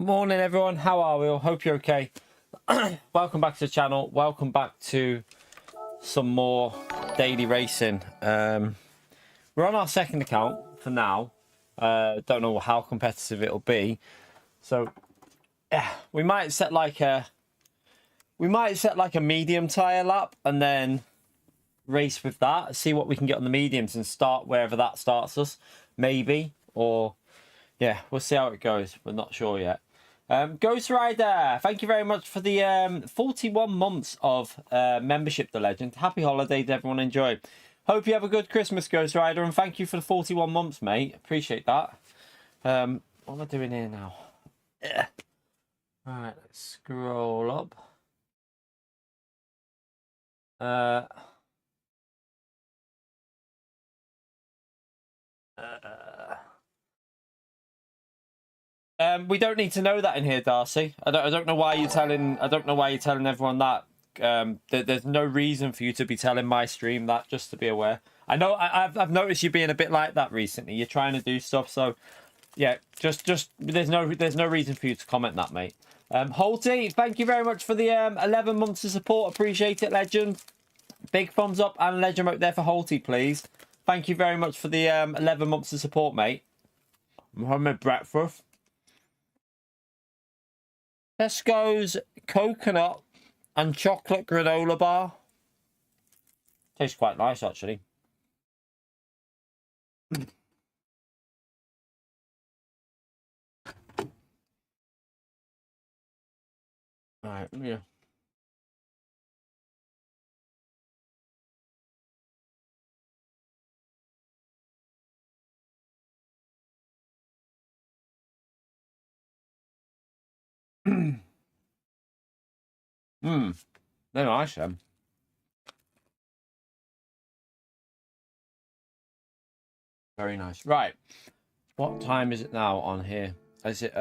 Morning everyone, how are we all? Hope you're okay. Welcome back to the channel. Welcome back to some more daily racing. We're on our second account for now. Don't know how competitive it'll be. So yeah, we might set like a medium tire lap and then race with that, see what we can get on the mediums and start wherever that starts us, maybe. Or yeah, we'll see how it goes. We're not sure yet. Ghost Rider, thank you very much for the 41 months of membership to Legend. Happy holidays, everyone. Enjoy. Hope you have a good Christmas, Ghost Rider, and thank you for the 41 months, mate. Appreciate that. What am I doing here now? Yeah. All right, let's scroll up. We don't need to know that in here, Darcy. I don't know why you're telling. I don't know why you're telling everyone that. There's no reason for you to be telling my stream that. Just to be aware. I know. I've noticed you being a bit like that recently. You're trying to do stuff. So yeah, just there's no reason for you to comment that, mate. Holty, thank you very much for the 11 months of support. Appreciate it, Legend. Big thumbs up and Legend remote there for Holty, please. Thank you very much for the 11 months of support, mate. I'm having my breakfast. Tesco's coconut and chocolate granola bar. Tastes quite nice, actually. All right, yeah. They're nice, then. Very nice. Right. What time is it now on here? Is it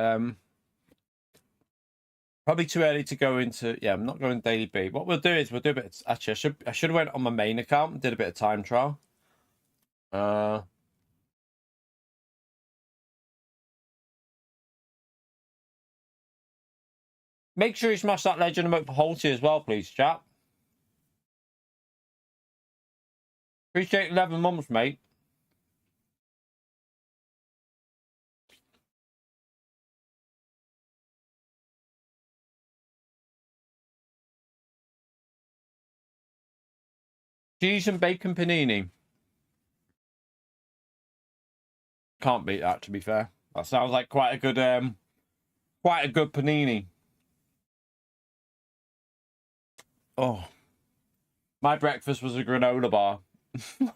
probably too early to go into? Yeah, I'm not going daily B. What we'll do is we'll do a bit. Actually, I should have went on my main account and did a bit of time trial. Make sure you smash that Legend emote for Holty as well, please, chat. Appreciate 11 months, mate. Cheese and bacon panini. Can't beat that, to be fair. That sounds like quite a good panini. Oh, my breakfast was a granola bar. I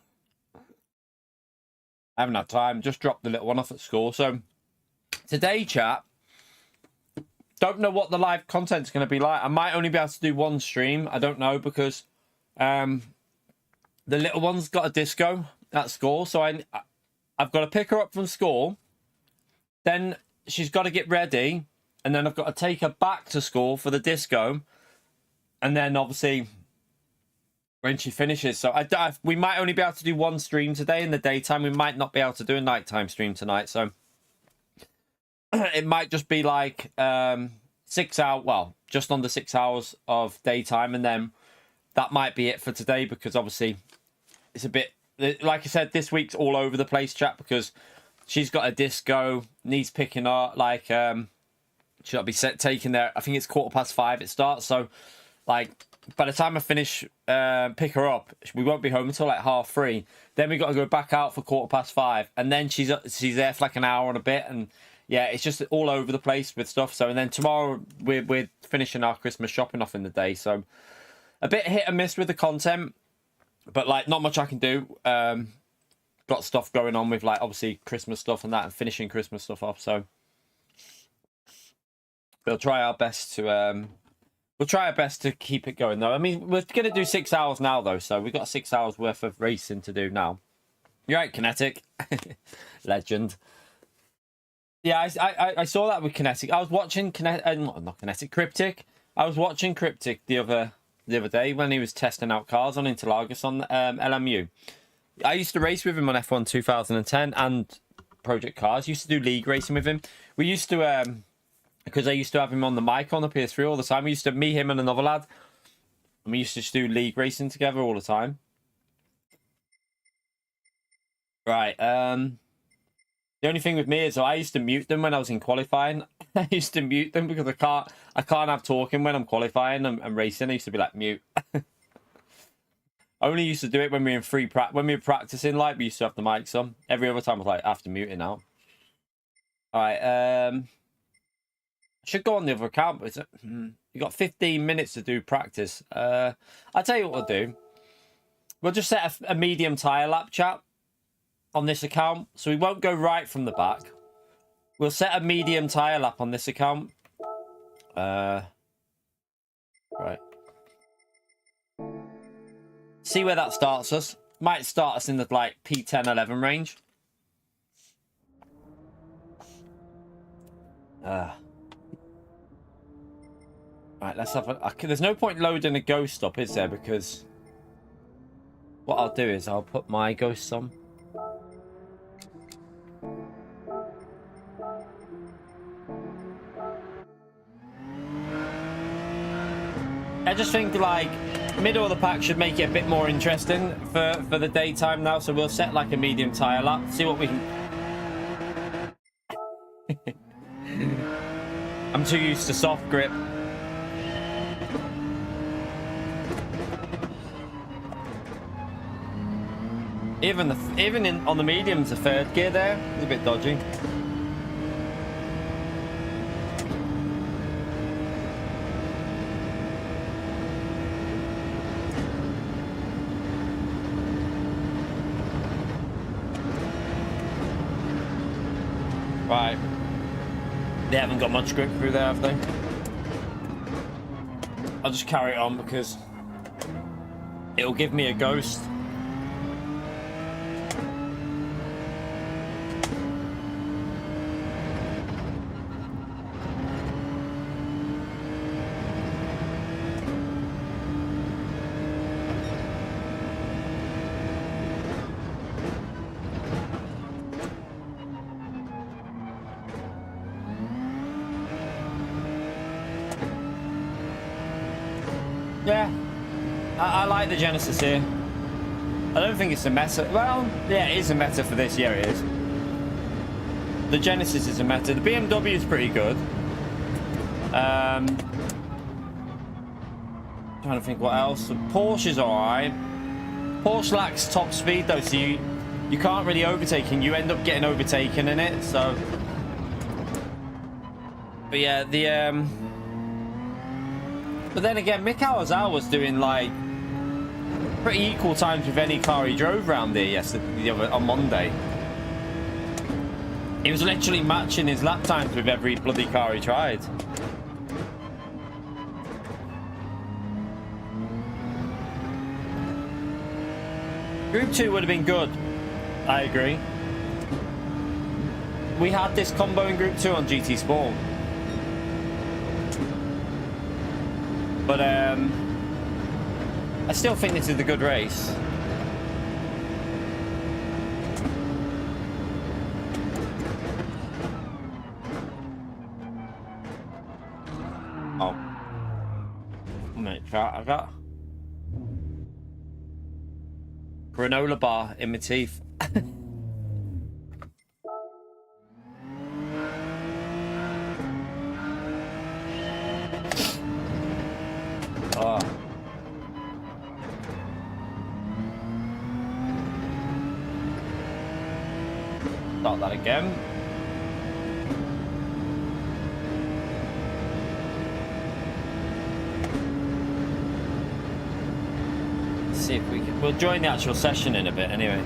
haven't had time. Just dropped the little one off at school. So today, chat, don't know what the live content's going to be like. I might only be able to do one stream. I don't know because the little one's got a disco at school. So I've got to pick her up from school. Then she's got to get ready. And then I've got to take her back to school for the disco. And then obviously when she finishes. So we might only be able to do one stream today in the daytime. We might not be able to do a nighttime stream tonight. So it might just be like 6 hours. Well, just under 6 hours of daytime. And then that might be it for today. Because obviously it's a bit, like I said, this week's all over the place, chat. Because she's got a disco, needs picking up. Like she'll be taking there. I think it's 5:15 it starts. So like by the time I finish pick her up, we won't be home until like 3:30. Then we got to go back out for 5:15, and then she's there for like an hour and a bit, and yeah, it's just all over the place with stuff. So and then tomorrow we're finishing our Christmas shopping off in the day, so a bit hit and miss with the content, but like not much I can do. Got stuff going on with like obviously Christmas stuff and that, and finishing Christmas stuff off. So we'll try our best to keep it going, though. I mean, we're going to do 6 hours now, though, so we've got 6 hours worth of racing to do now. You're right, Kinetic. Legend. Yeah, I saw that with Kinetic. I was watching not Kinetic, Cryptic. I was watching Cryptic the other day when he was testing out cars on Interlagos on LMU. I used to race with him on F1 2010 and Project Cars. Used to do league racing with him. We used to because I used to have him on the mic on the PS3 all the time. We used to, me, him, and another lad, and we used to just do league racing together all the time. Right. The only thing with me is I used to mute them when I was in qualifying. I used to mute them because I can't have talking when I'm qualifying and racing. I used to be like mute. I only used to do it when we were when we were practicing. Like we used to have the mics on. Every other time I was like, I have to mute it now. All right. I should go on the other account, but you got 15 minutes to do practice. I'll tell you what we'll do. We'll just set a medium tire lap, chat, on this account, so we won't go right from the back. We'll set a medium tire lap on this account. Right. See where that starts us. Might start us in the like P10, 11 range. Right, let's have a... there's no point loading a ghost up, is there? Because what I'll do is I'll put my ghosts on. I just think like middle of the pack should make it a bit more interesting for the daytime now. So we'll set like a medium tire lap. See what we can. I'm too used to soft grip. Even on the mediums, the third gear there is a bit dodgy. Right. They haven't got much grip through there, have they? I'll just carry it on because it'll give me a ghost. Yeah, I like the Genesis here. I don't think it's a meta. Well, yeah, it is a meta for this. Yeah, it is. The Genesis is a meta. The BMW is pretty good. Trying to think what else. The Porsche is alright. Porsche lacks top speed though, so you can't really overtake, and you end up getting overtaken in it. So, but yeah, the But then again, Mick Howazar was doing like pretty equal times with any car he drove around there yesterday, on Monday. He was literally matching his lap times with every bloody car he tried. Group 2 would have been good. I agree. We had this combo in Group 2 on GT Sport. But I still think this is a good race. Oh. Mate, I got granola bar in my teeth. Oh. Start that again. Let's see if we can. We'll join the actual session in a bit anyway.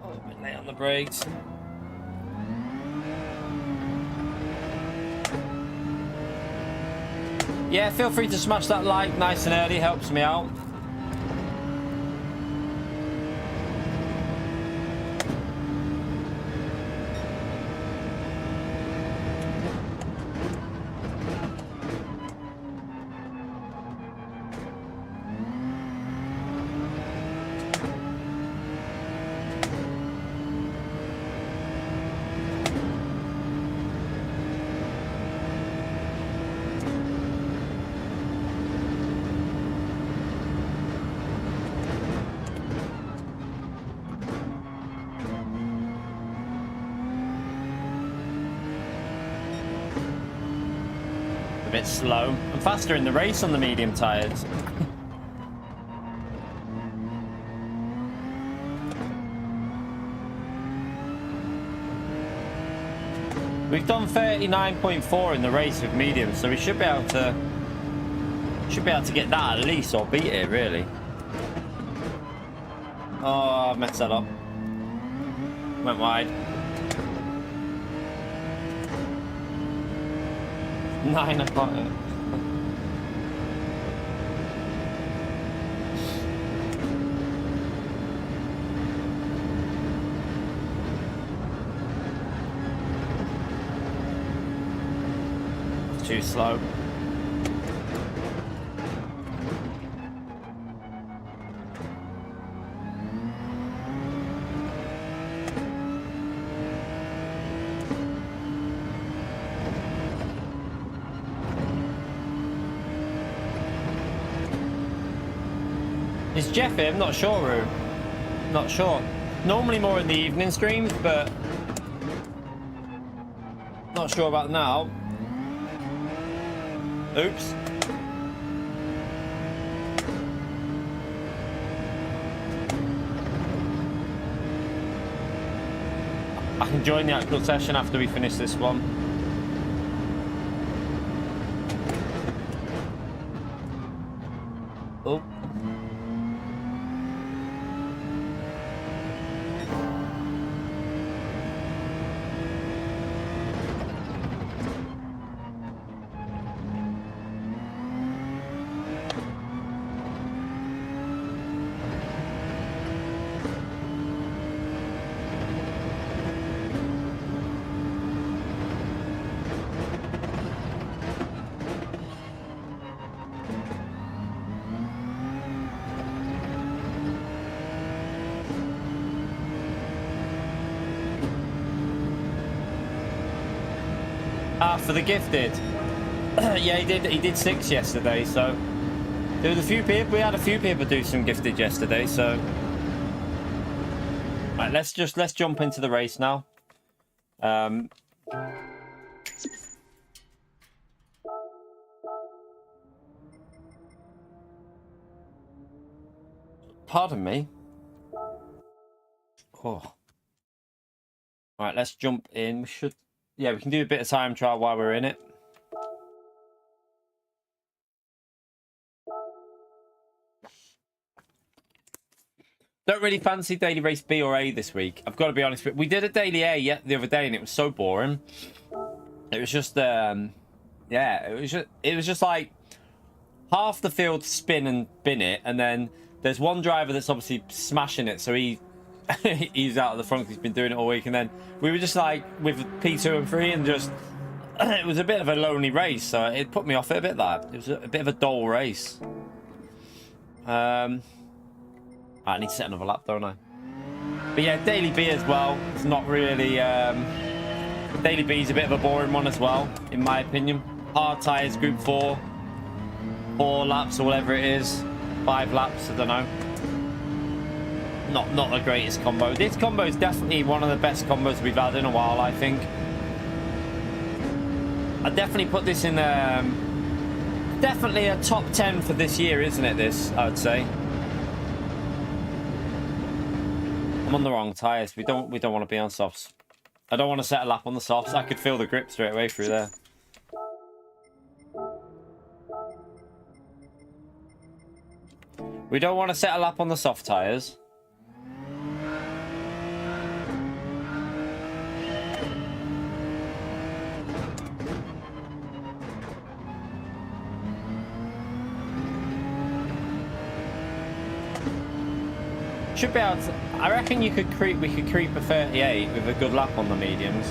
Oh, a bit late on the brakes. Yeah, feel free to smash that like nice and early, helps me out. A bit slow. I'm faster in the race on the medium tires. We've done 39.4 in the race with medium, so we should be able to get that at least, or beat it really. Oh, I messed that up. Went wide. 9 o'clock. Too slow. Is Jeff here? I'm not sure, Roo. Not sure. Normally more in the evening streams, but not sure about now. Oops. I can join the actual session after we finish this one. Oh. For the gifted. Yeah, he did 6 yesterday, so there was a few people. We had a few people do some gifted yesterday, so right, let's jump into the race now. Pardon me. Oh. All right, let's jump in. We should. Yeah, we can do a bit of time trial while we're in it. Don't really fancy daily race B or A this week. I've got to be honest. We did a daily A the other day, and it was so boring. It was just, yeah, it was just like half the field spin and bin it, and then there's one driver that's obviously smashing it, so he's out of the front because he's been doing it all week, and then we were just like with P2 and 3 and just it was a bit of a lonely race, so it put me off it a bit. That it was a bit of a dull race. I need to set another lap, don't I? But yeah, daily B as well. It's not really daily B is a bit of a boring one as well, in my opinion. Hard tires, group 4 laps or whatever it is, 5 laps, I don't know. Not the greatest combo. This combo is definitely one of the best combos we've had in a while, I think. I definitely put this in definitely a top 10 for this year, isn't it, this, I would say. I'm on the wrong tires. We don't want to be on softs. I don't want to set a lap on the softs. I could feel the grip straight away through there. We don't want to set a lap on the soft tires. Should be able to, I reckon we could creep a 38 with a good lap on the mediums.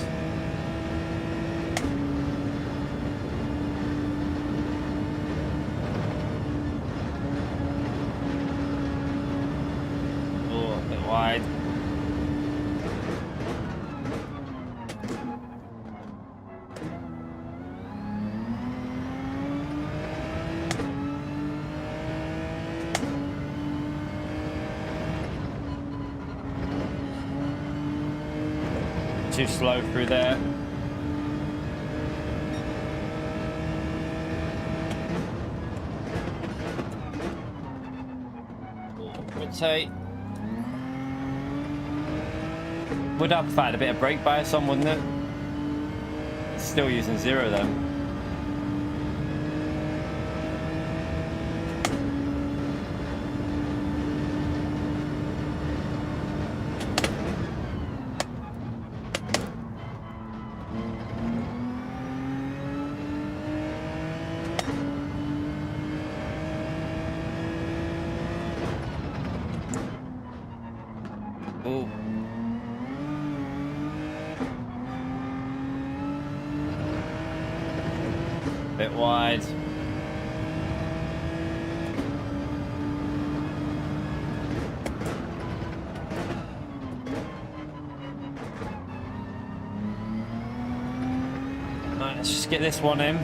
Oh, a bit wide. Too slow through there. So would have had a bit of brake bias on, wouldn't it? Still using 0 then. Bit wide. Right, let's just get this one in.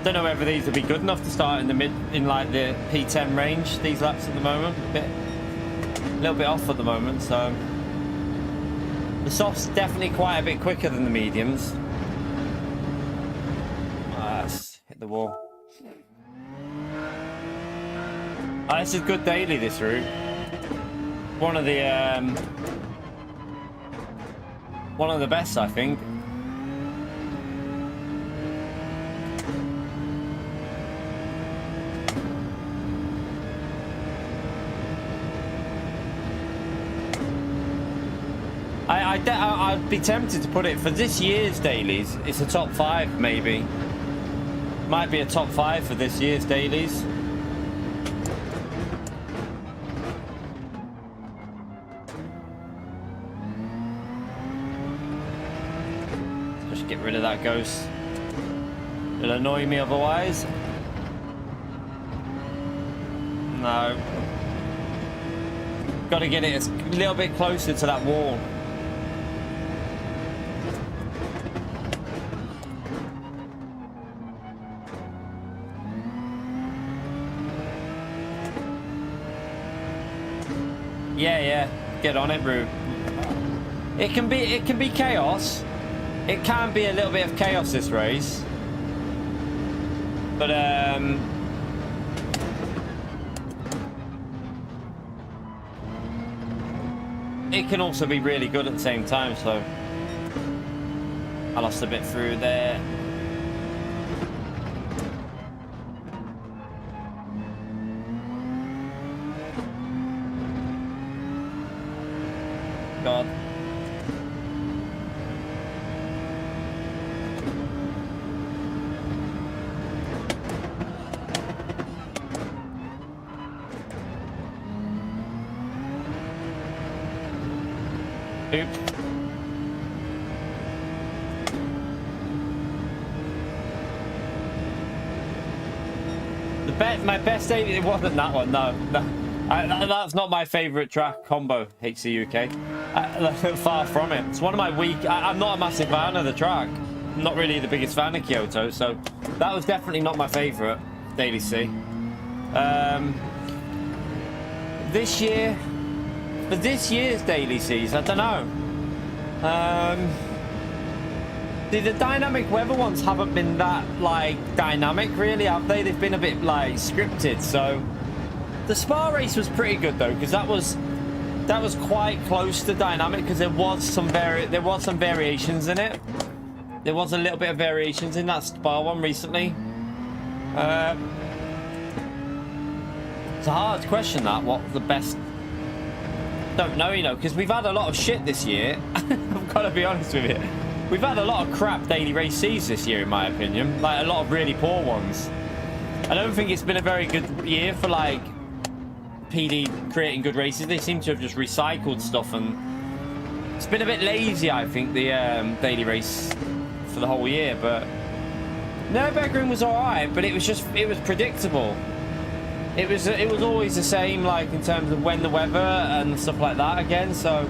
Don't know whether these will be good enough to start in the like the P10 range. These laps at the moment, a little bit off at the moment. So the softs definitely quite a bit quicker than the mediums. Hit the wall. Oh, this is good daily, this route. One of the best, I think. I'd be tempted to put it for this year's dailies. It's a top 5, maybe. Might be a top 5 for this year's dailies. Just get rid of that ghost. It'll annoy me otherwise. No. Got to get it a little bit closer to that wall. Yeah, get on it, bro. It can be chaos. It can be a little bit of chaos this race, but it can also be really good at the same time. So I lost a bit through there. God. Oops. My best day, it wasn't that one, no. That's not my favourite track combo, HC UK. Far from it. It's one of my weak... I'm not a massive fan of the track. I'm not really the biggest fan of Kyoto, so that was definitely not my favourite Daily C. This year... For this year's Daily Cs, I don't know. The dynamic weather ones haven't been that, like, dynamic, really, have they? They've been a bit, like, scripted, so... The Spa race was pretty good, though, because that was quite close to dynamic, because there was some variations in it. There was a little bit of variations in that Spa one recently. It's a hard question, that, what the best... Don't know, you know, because we've had a lot of shit this year. I've got to be honest with you. We've had a lot of crap daily race Cs this year, in my opinion. Like, a lot of really poor ones. I don't think it's been a very good year for, like, PD creating good races. They seem to have just recycled stuff, and it's been a bit lazy, I think, the daily race for the whole year. But Nürburgring was alright, but it was predictable. It was always the same, like, in terms of when the weather and stuff like that again, so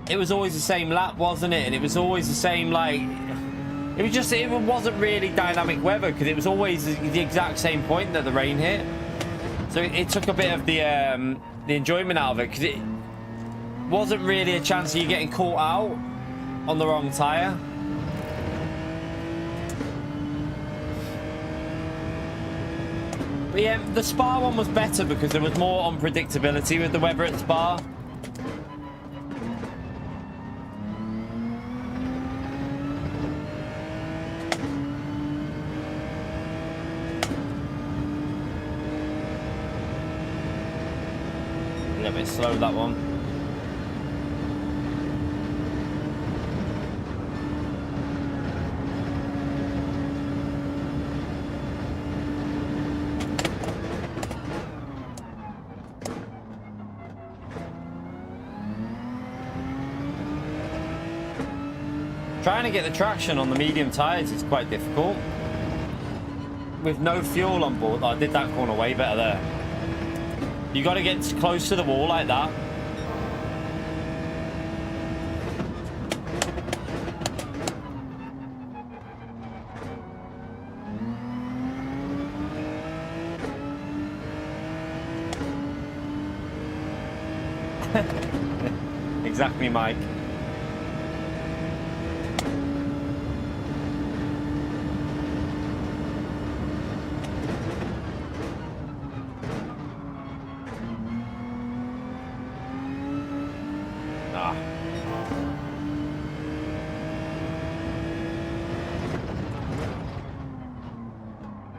it was always the same lap, wasn't it? And it was always the same, like, it wasn't really dynamic weather, because it was always the exact same point that the rain hit. So it took a bit of the enjoyment out of it, because it wasn't really a chance of you getting caught out on the wrong tyre. But yeah, the Spa one was better because there was more unpredictability with the weather at Spa. A little bit slow, that one. Trying to get the traction on the medium tyres is quite difficult. With no fuel on board, I did that corner way better there. You got to get close to the wall like that. Exactly, Mike.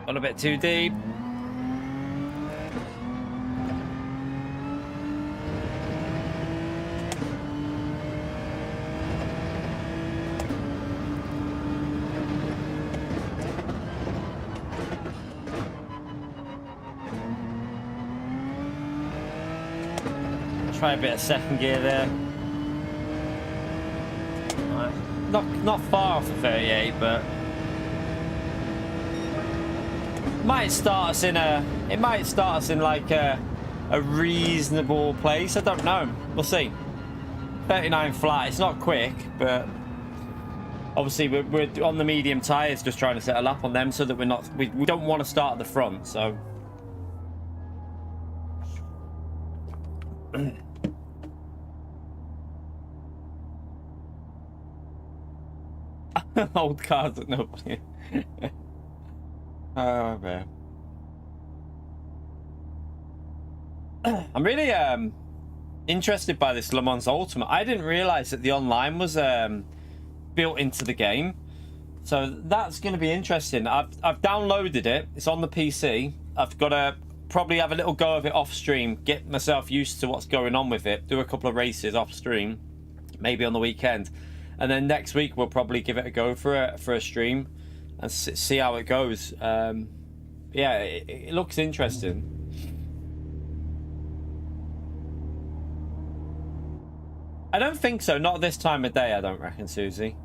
Got a bit too deep. Try a bit of second gear there. Right. Not far off the 38, but it might start us in like a reasonable place. I don't know. We'll see. 39 flat. It's not quick, but obviously we're on the medium tires, just trying to settle up on them so that we don't want to start at the front. So. Old cars that nobody. Oh man. I'm really interested by this Le Mans Ultimate. I didn't realize that the online was built into the game, so that's going to be interesting. I've downloaded it. It's on the PC. I've got to probably have a little go of it off stream, get myself used to what's going on with it, do a couple of races off stream, maybe on the weekend. And then next week we'll probably give it a go for a stream and see how it goes. Yeah, it looks interesting. I don't think so. Not this time of day, I don't reckon, Susie.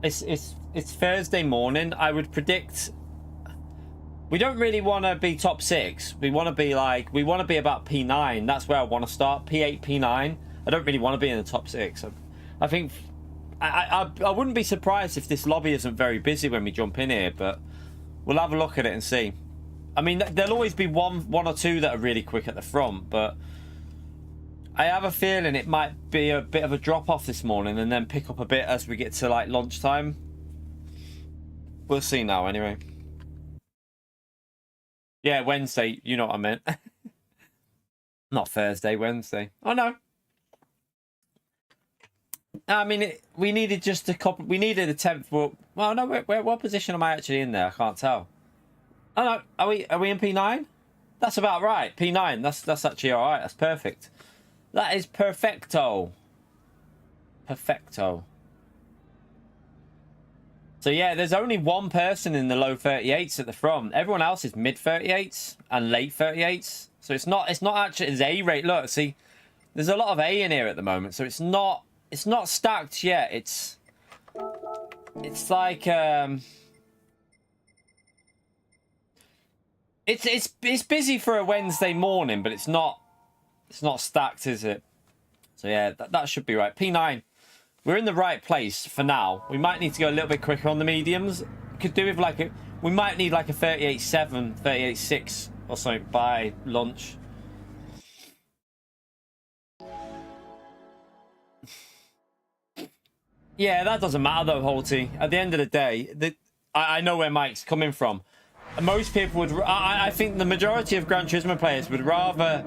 It's Thursday morning. I would predict we don't really want to be top 6. We want to be about P9. That's where I want to start. P8, P9. I don't really want to be in the top 6. I think I wouldn't be surprised if this lobby isn't very busy when we jump in here, but we'll have a look at it and see. I mean, there'll always be one or two that are really quick at the front, but I have a feeling it might be a bit of a drop off this morning and then pick up a bit as we get to like lunchtime. We'll see now anyway. Yeah, Wednesday, you know what I meant. Not Thursday, Wednesday. Oh no. I mean, we needed just a couple. We needed a 10th. Well, no. What position am I actually in there? I can't tell. Oh no. Are we in P9? That's about right. P9. That's actually all right. That's perfect. That is perfecto. Perfecto. So yeah, there's only one person in the low 38s at the front. Everyone else is mid 38s and late 38s. So it's not actually it's A rate. Look, see, there's a lot of A in here at the moment. So it's not stacked yet. It's like it's busy for a Wednesday morning, but it's not stacked, is it? So yeah, that should be right. P9. We're in the right place for now. We might need to go a little bit quicker on the mediums. Could do with like we might need like a 38.7, 38.6 or something by lunch. Yeah, that doesn't matter though, Holty. At the end of the day, I know where Mike's coming from. most people would. I think the majority of Gran Turismo players would rather.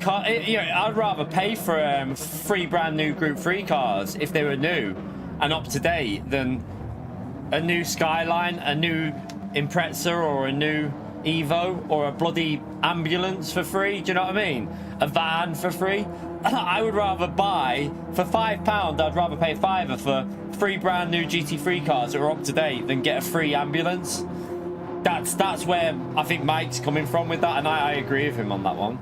You know, I'd rather pay for 3 brand new Group 3 cars if they were new and up to date than a new Skyline, a new Impreza, or a new Evo, or a bloody ambulance for free. Do you know what I mean? A van for free. I would rather buy for £5. I'd rather pay £5 for 3 brand new GT3 cars that are up to date than get a free ambulance. That's where I think Mike's coming from with that, and I agree with him on that one.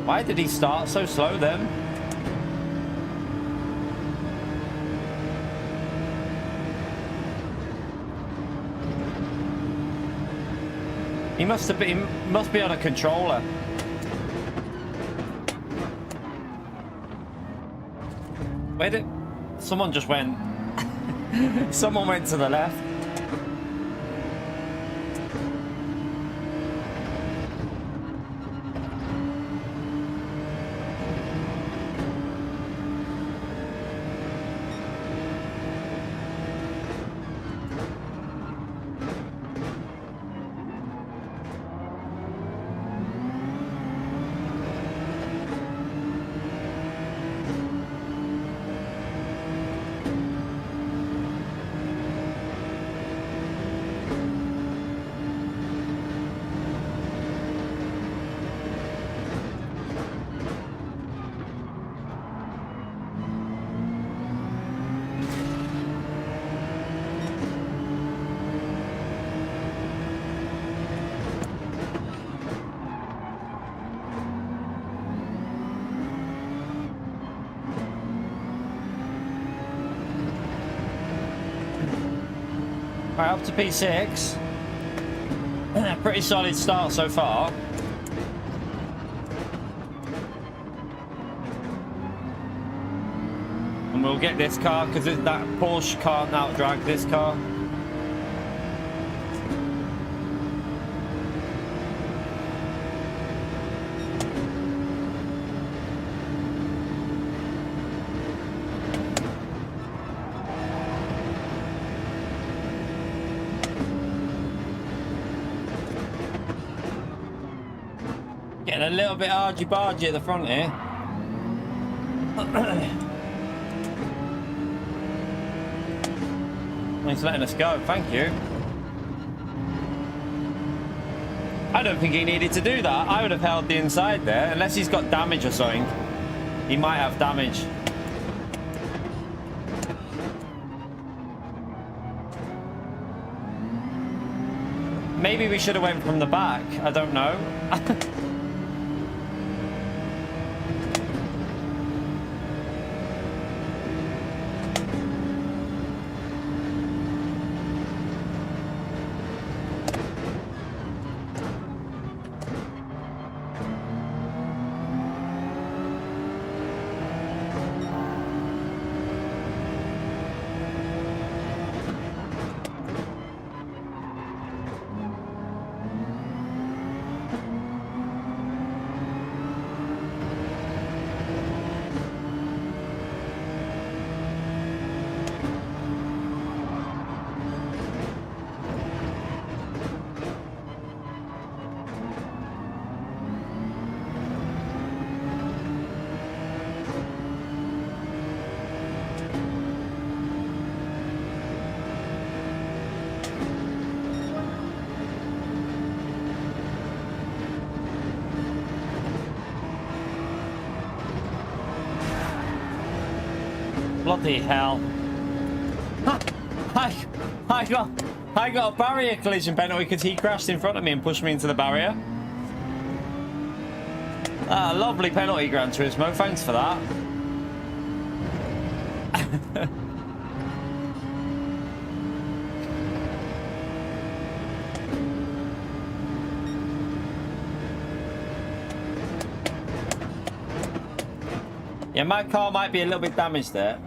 Why did he start so slow then? He must be on a controller. Where did someone just went? Someone went to the left. Right, up to P6. Pretty solid start so far. And we'll get this car because that Porsche can't outdrag this car. Getting a little bit argy-bargy at the front here. He's letting us go, thank you. I don't think he needed to do that. I would have held the inside there, unless he's got damage or something. He might have damage. Maybe we should have went from the back. I don't know. Bloody hell. I got a barrier collision penalty because he crashed in front of me and pushed me into the barrier. Ah, lovely penalty, Gran Turismo. Thanks for that. Yeah, my car might be a little bit damaged there.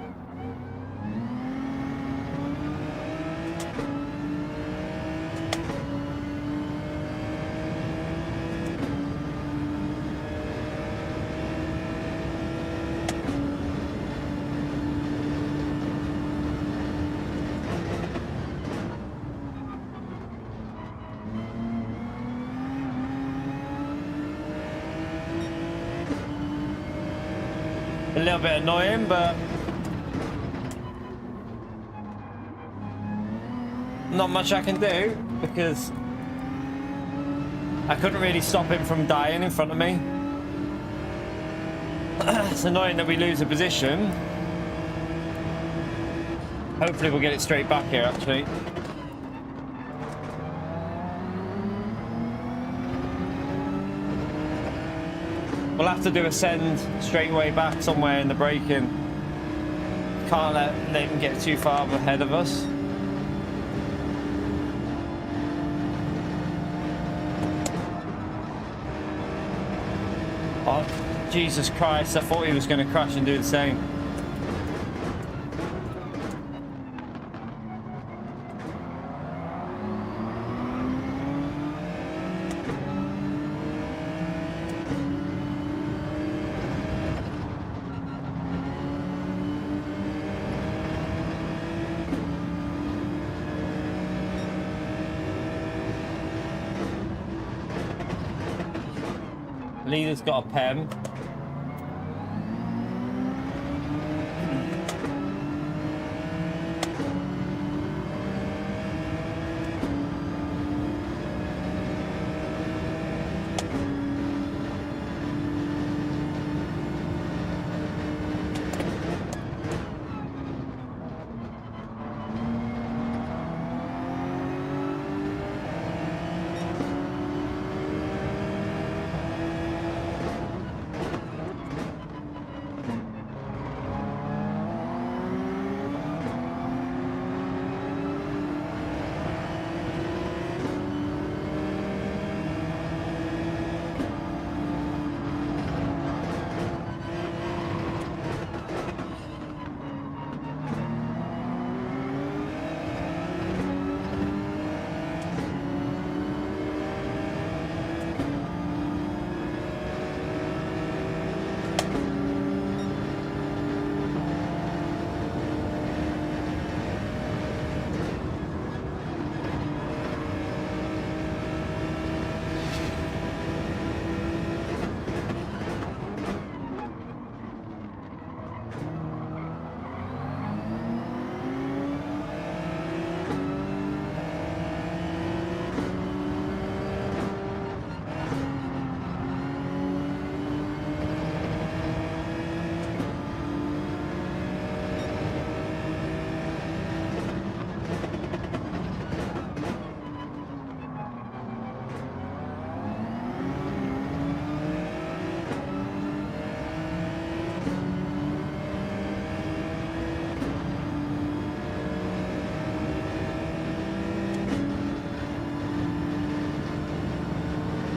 A little bit annoying, but not much I can do because I couldn't really stop him from dying in front of me. It's annoying that we lose a position. Hopefully we'll get it straight back here, actually. We'll have to do a send straight way back somewhere in the braking. Can't let him get too far ahead of us. Oh, Jesus Christ, I thought he was going to crash and do the same. Leader's got a pen.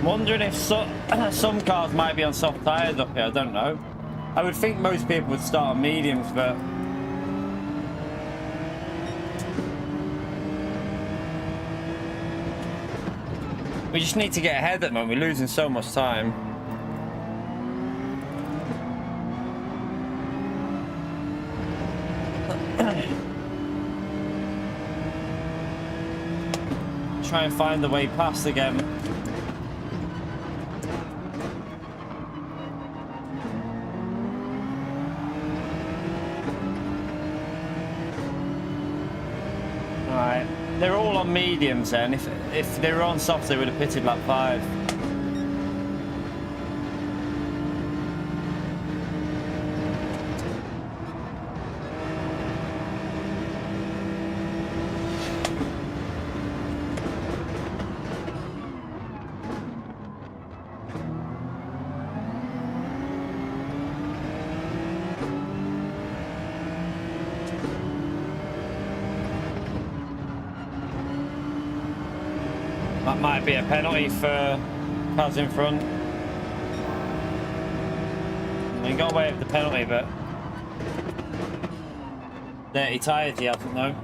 Wondering if some cars might be on soft tyres up here, I don't know. I would think most people would start on mediums, but we just need to get ahead at the moment. We're losing so much time. Try and find the way past again. They're all on mediums then. If they were on softs, they would have pitted like 5. That might be a penalty for cars in front. He got away with the penalty, but dirty tyres he hasn't though.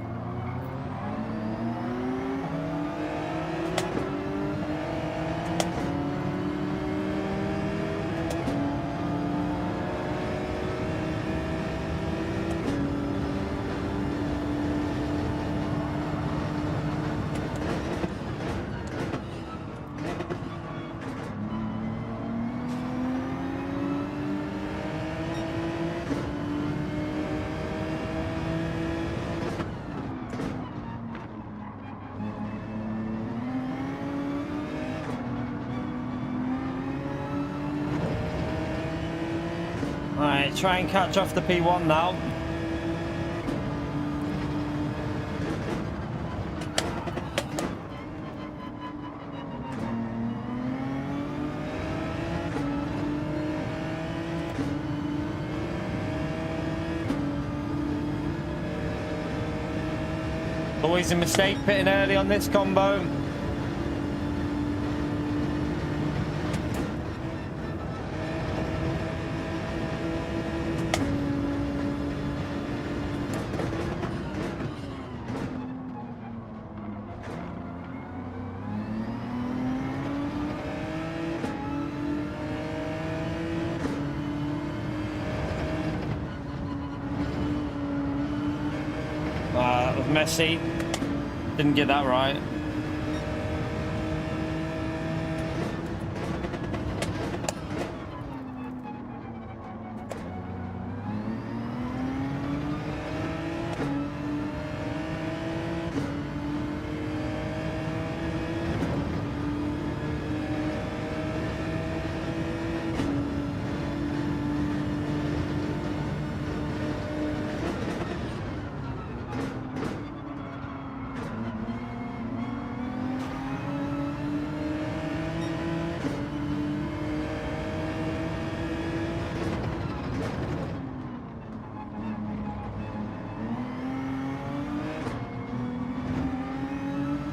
Alright, try and catch off the P1 now. Always a mistake pitting early on this combo. That was messy. Didn't get that right.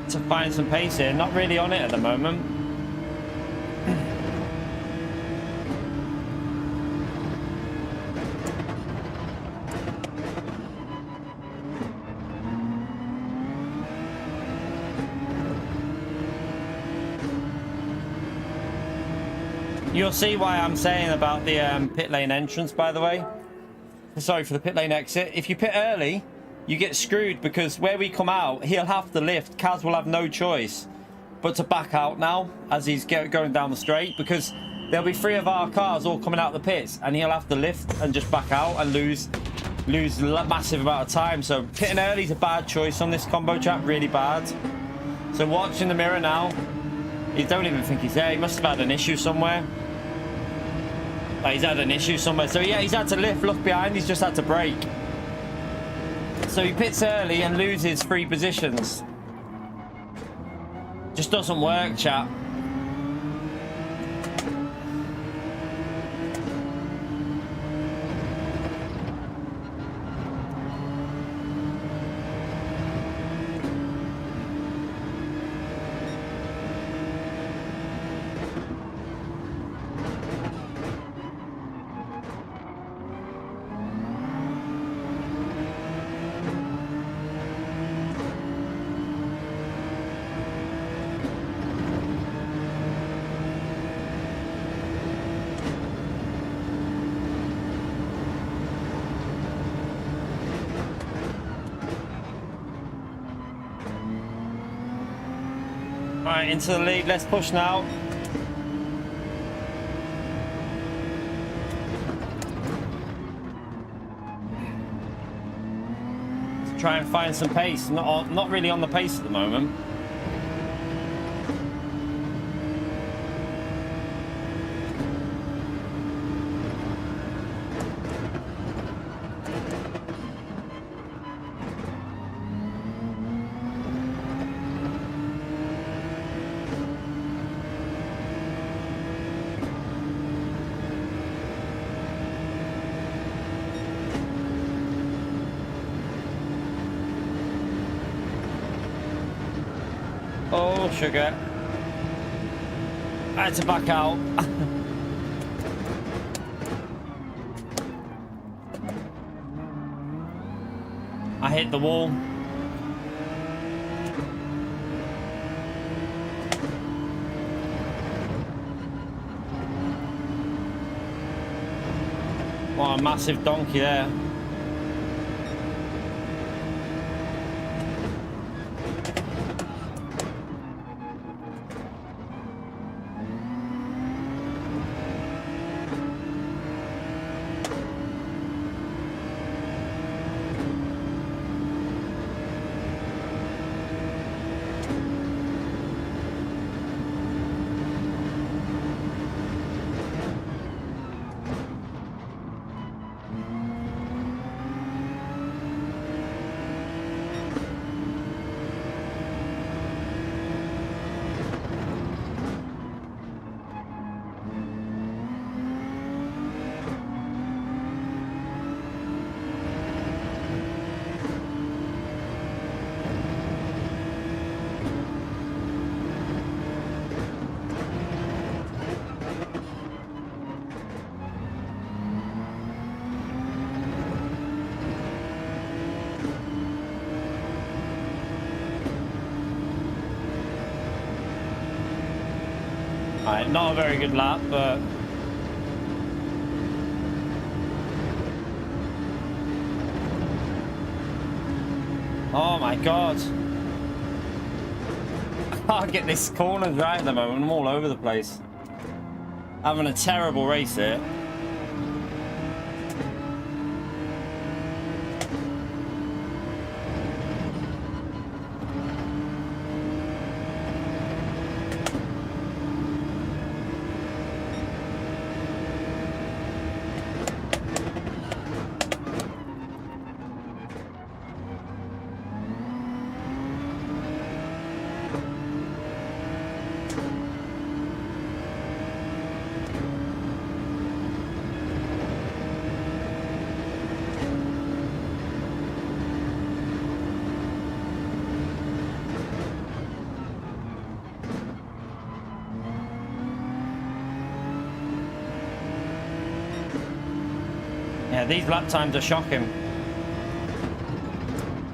To find some pace here, not really on it at the moment. You'll see why I'm saying about the pit lane entrance, by the way. Sorry, for the pit lane exit. If you pit early, you get screwed, because where we come out, he'll have to lift. Kaz will have no choice but to back out now as he's going down the straight, because there'll be 3 of our cars all coming out the pits, and he'll have to lift and just back out and lose a massive amount of time. So pitting early is a bad choice on this combo, chat, really bad. So watch in the mirror now. He don't even think he's there. He must have had an issue somewhere. Like, he's had an issue somewhere. So yeah, he's had to lift, look behind, he's just had to brake. So he pits early and loses 3 positions. Just doesn't work, chat. Right, into the lead, let's push now. Let's try and find some pace. Not really on the pace at the moment. Oh, sugar. I had to back out. I hit the wall. What a massive donkey there. Alright, not a very good lap, but... Oh my god. I can't get this corners right at the moment. I'm all over the place. Having a terrible race here. Yeah, these lap times are shocking.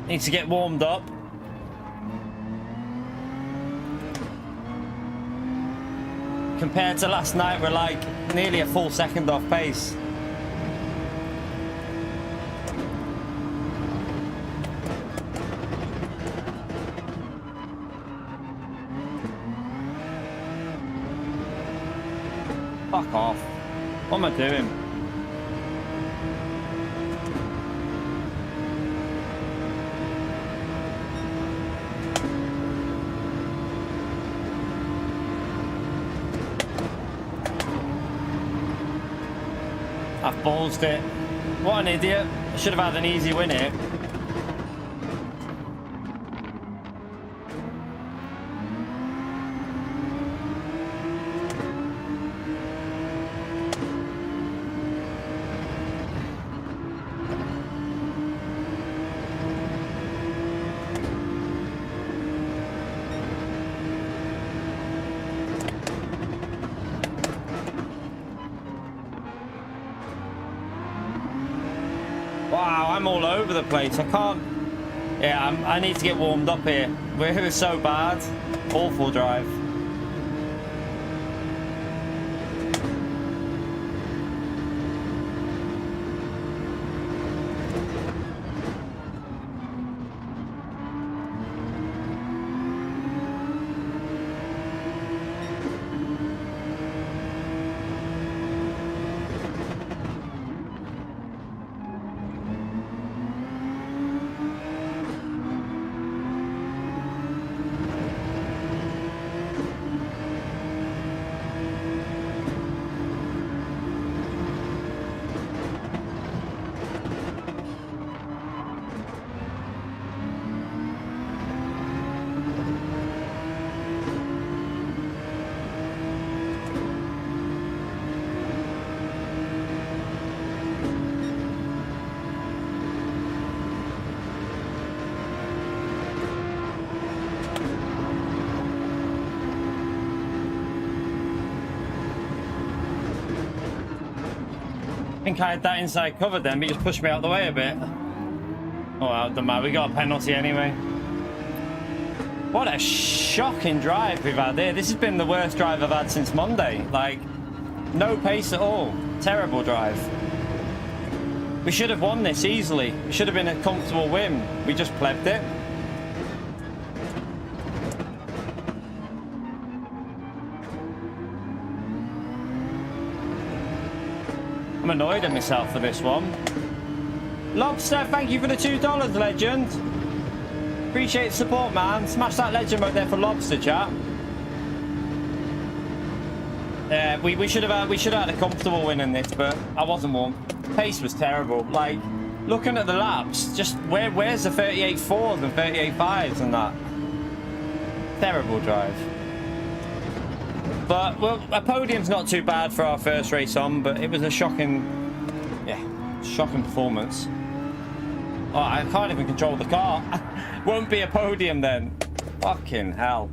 Need to get warmed up. Compared to last night, we're like nearly a full second off pace. Fuck off. What am I doing? I've ballsed it. What an idiot. I should have had an easy win here. Wow, I'm all over the place. I can't... Yeah, I need to get warmed up here. We're so bad. Awful drive. I think I had that inside covered then, but he just pushed me out the way a bit. Oh well, doesn't matter. We got a penalty anyway. What a shocking drive we've had here. This has been the worst drive I've had since Monday. Like, no pace at all. Terrible drive. We should have won this easily. It should have been a comfortable win. We just plebbed it. I'm annoyed at myself for this one. Lobster, thank you for the $2, legend. Appreciate the support, man. Smash that legend right there for Lobster, chat. Yeah, we should have had a comfortable win in this, but I wasn't warm. Pace was terrible. Like, looking at the laps, just where's the 38.4s and 38.5s and that? Terrible drive. But, well, a podium's not too bad for our first race on, but it was a shocking performance. Oh, I can't even control the car. Won't be a podium then. Fucking hell.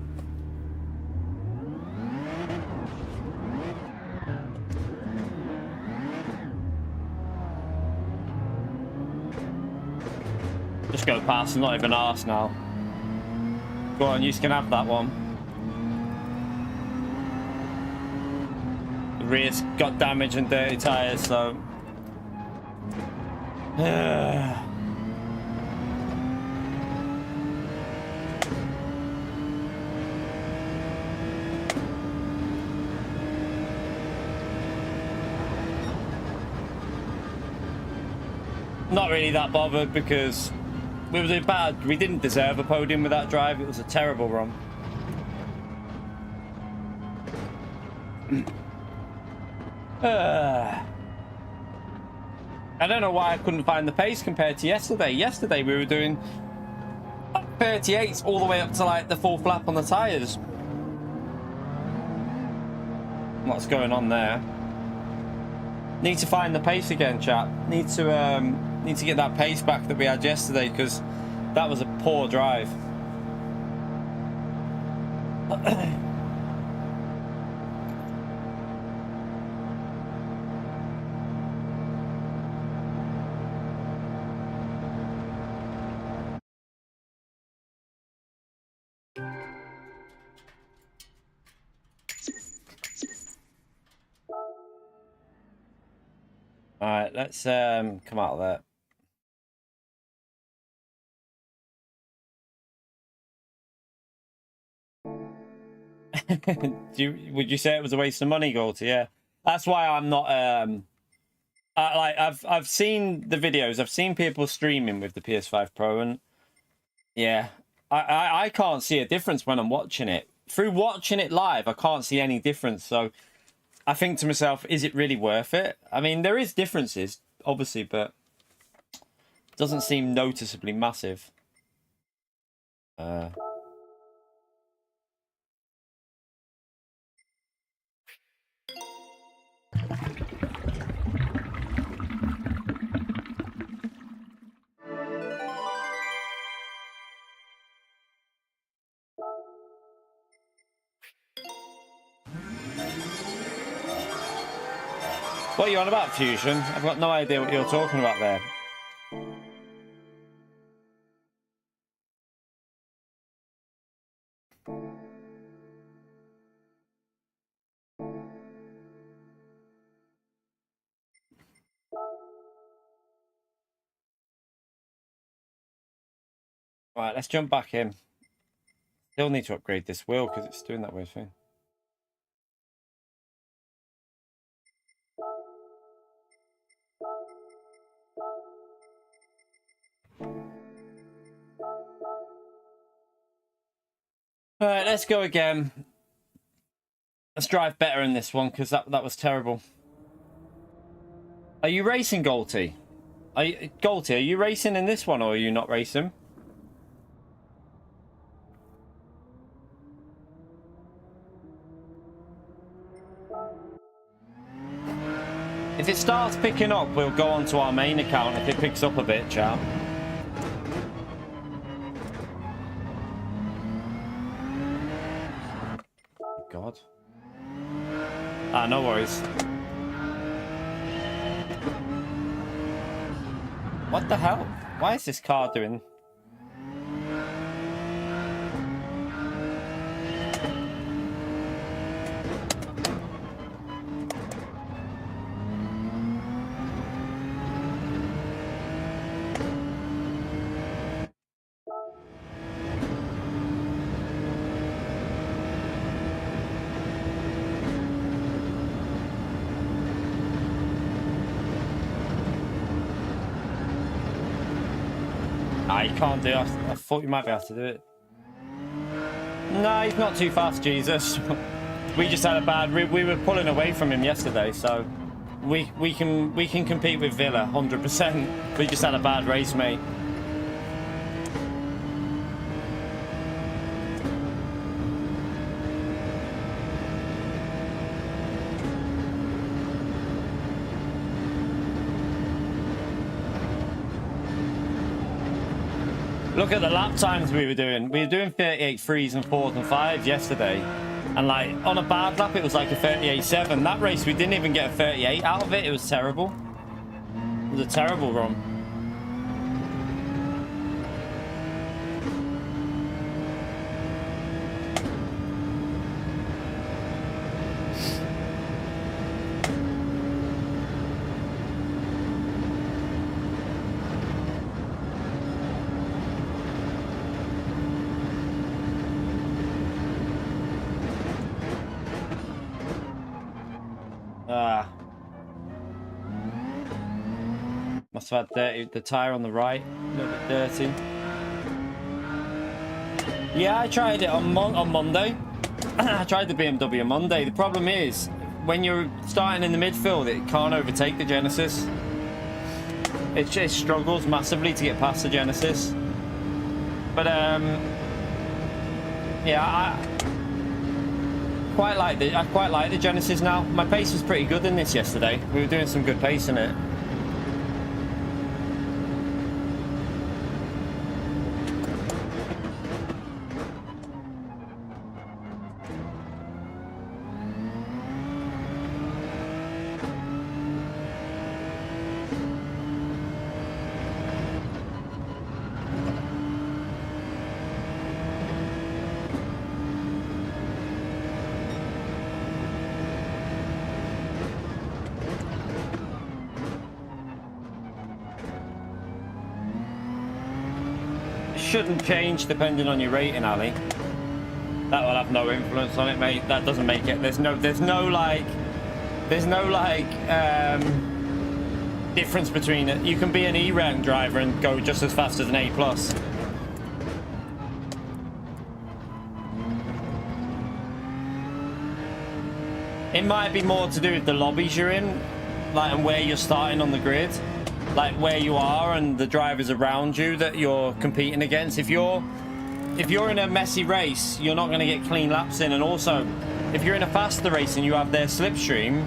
Just go past and not even ask now. Go on, you can have that one. The rear's got damage and dirty tyres, so... Not really that bothered because we were bad. We didn't deserve a podium with that drive. It was a terrible run. I don't know why I couldn't find the pace compared to yesterday. Yesterday we were doing 38s all the way up to like the full flap on the tyres. What's going on there? Need to find the pace again, chap. Need to get that pace back that we had yesterday because that was a poor drive. All right, let's come out of that. Would you say it was a waste of money, Galty? Yeah, that's why I'm not. I've seen the videos. I've seen people streaming with the PS5 Pro, and yeah, I can't see a difference when I'm watching it. Through watching it live, I can't see any difference. So I think to myself, is it really worth it? I mean, there is differences, obviously, but it doesn't seem noticeably massive. What are you on about, Fusion? I've got no idea what you're talking about there. Right, let's jump back in. Still need to upgrade this wheel because it's doing that weird thing. All right, let's go again. Let's drive better in this one because that was terrible. Are you racing, Galty? Galty, are you racing in this one or are you not racing? If it starts picking up, we'll go onto our main account if it picks up a bit, chat. God. Ah, no worries. What the hell? Why is this car doing... You can't do it. I thought you might be able to do it. No, he's not too fast, Jesus. We just had a bad... We were pulling away from him yesterday, so we can compete with Villa 100%. We just had a bad race, mate. Look at the lap times we were doing. We were doing 38 3s and 4s and 5s yesterday. And like on a bad lap, it was like a 38.7. That race, we didn't even get a 38 out of it. It was terrible. It was a terrible run. Must have had dirty, the tyre on the right, a little bit dirty. Yeah, I tried it on Monday. I tried the BMW on Monday. The problem is, when you're starting in the midfield, it can't overtake the Genesis. It just struggles massively to get past the Genesis. But yeah, I quite like the Genesis now. My pace was pretty good in this yesterday. We were doing some good pace in it. Shouldn't change depending on your rating, Ali. That will have no influence on it, mate. That doesn't make it. There's no difference between it. You can be an E-rank driver and go just as fast as an A+. It might be more to do with the lobbies you're in, like, and where you're starting on the grid. Like where you are and the drivers around you that you're competing against. If you're in a messy race, you're not going to get clean laps in. And also, if you're in a faster race and you have their slipstream,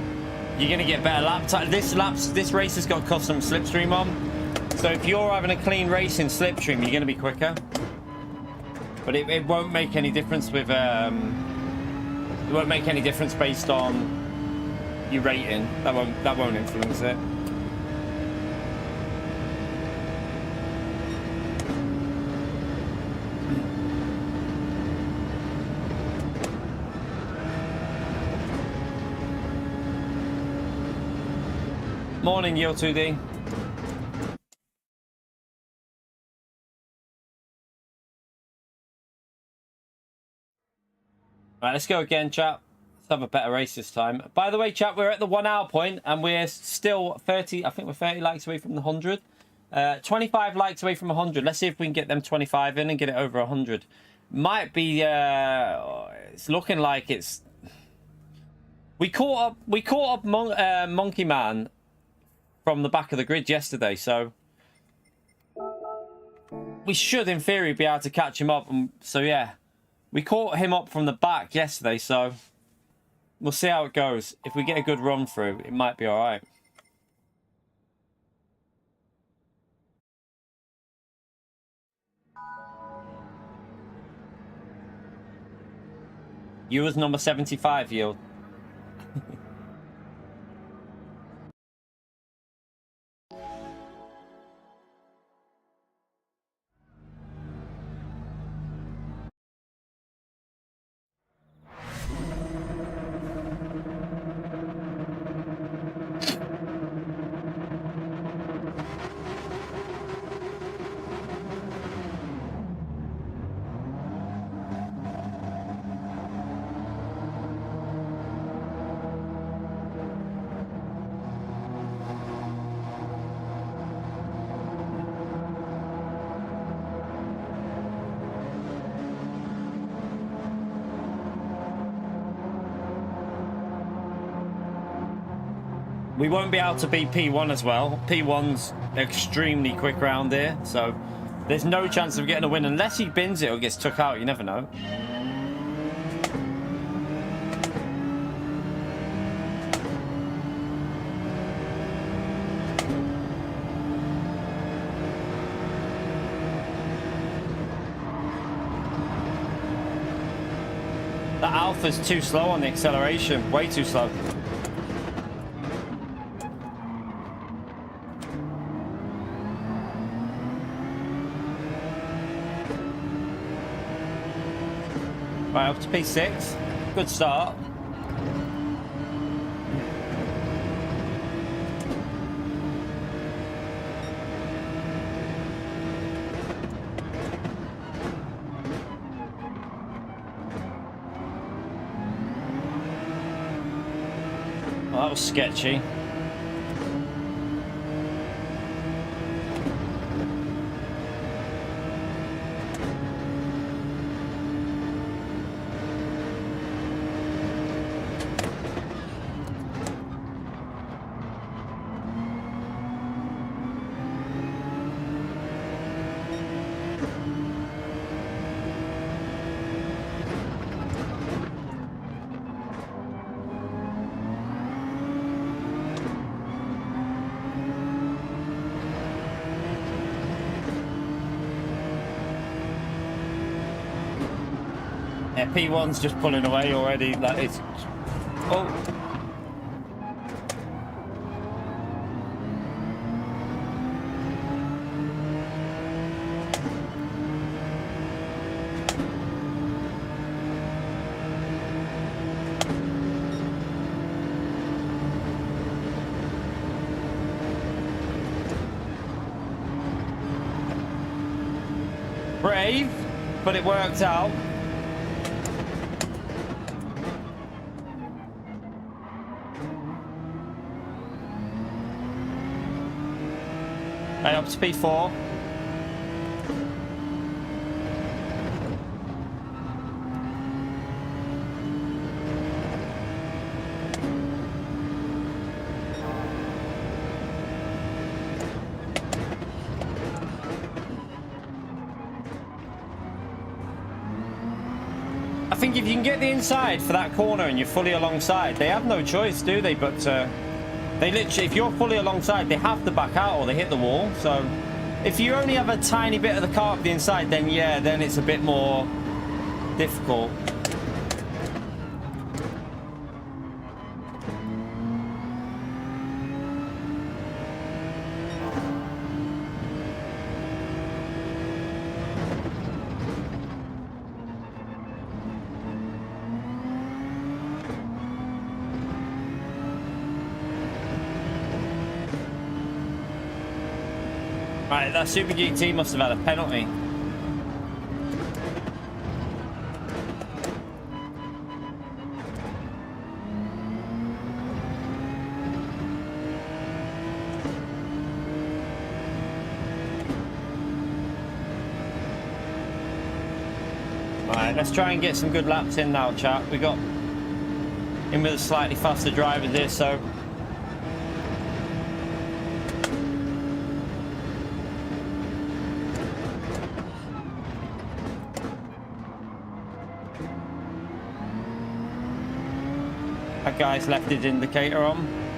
you're going to get better lap time. This race has got custom slipstream on, so if you're having a clean race in slipstream, you're going to be quicker. But it won't make any difference with it won't make any difference based on your rating. That won't influence it. Morning, Yo2D. Right, let's go again, chat. Let's have a better race this time. By the way, chat, we're at the 1 hour point and we're still 30, I think we're 30 likes away from the 100. 25 likes away from 100. Let's see if we can get them 25 in and get it over 100. Might be, it's looking like it's... We caught up Monkey Man from the back of the grid yesterday, so we should in theory be able to catch him up. And so yeah, we caught him up from the back yesterday, so we'll see how it goes. If we get a good run through, it might be all right. You was number 75, Yield. We won't be able to beat P1 as well. P1's extremely quick round here, so there's no chance of getting a win unless he bins it or gets took out. You never know. The Alpha's too slow on the acceleration, way too slow. Right, up to P6. Good start. Well, that was sketchy. Yeah, P1's just pulling away already. Like it's. Oh. Brave, but it worked out. Right, up to P4. I think if you can get the inside for that corner and you're fully alongside, they have no choice, do they? But they literally, if you're fully alongside, they have to back out or they hit the wall. So if you only have a tiny bit of the car to the inside, then yeah, then it's a bit more difficult. Right, that Super GT must have had a penalty. Right, let's try and get some good laps in now, chat. We got in with a slightly faster driver here, so. That guy's left his indicator on.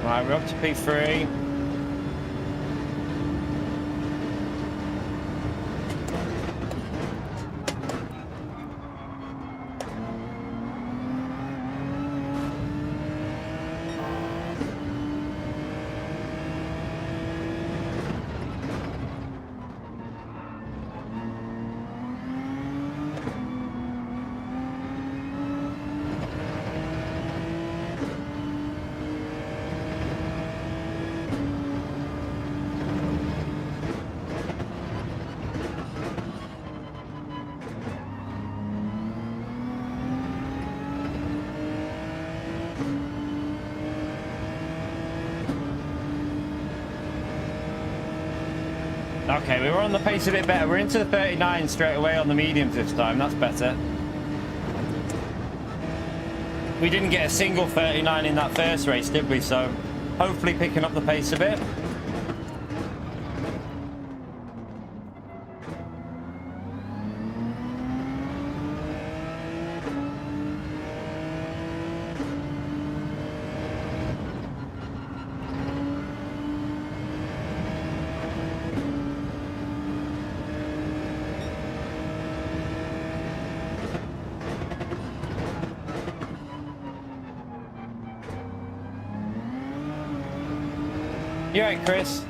Right, we're up to P3. Okay, we were on the pace a bit better. We're into the 39 straight away on the mediums this time. That's better. We didn't get a single 39 in that first race, did we? So hopefully picking up the pace a bit. You all right, Chris?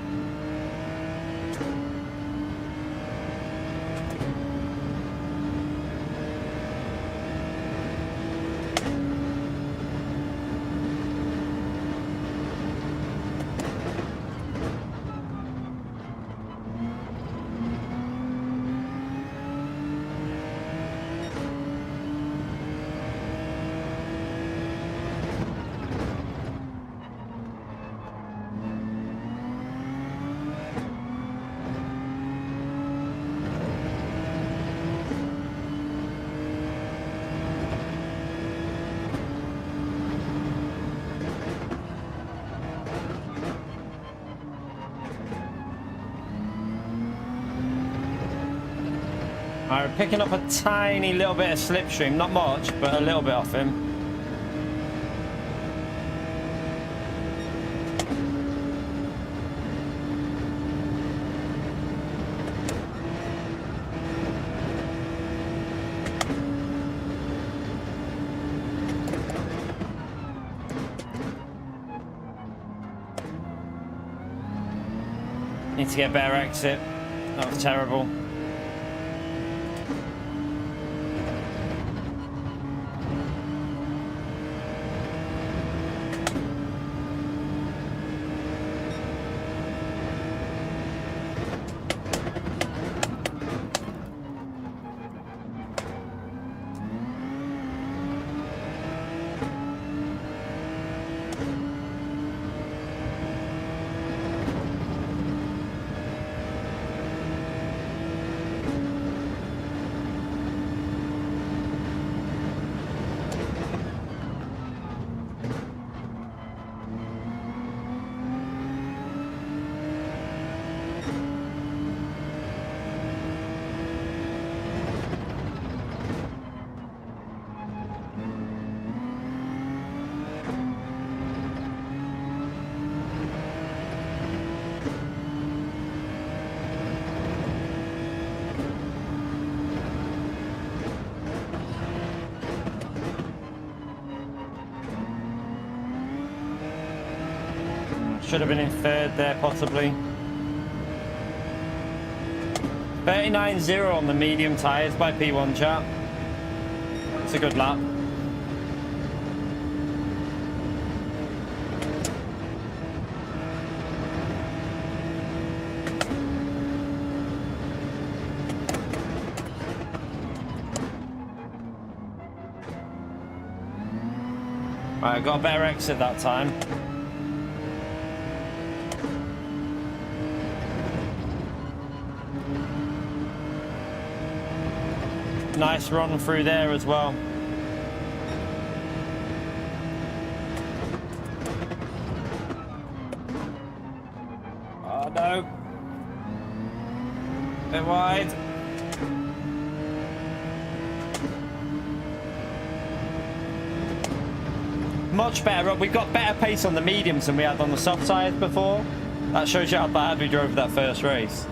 Alright, we're picking up a tiny little bit of slipstream. Not much, but a little bit off him. Need to get a better exit. That was terrible. Should have been in third there, possibly. 39.0 on the medium tyres by P1 chat. It's a good lap. Right, I got a better exit that time. Nice run through there as well. Oh no. Bit wide. Much better. We've got better pace on the mediums than we had on the soft tyres before. That shows you how bad we drove that first race.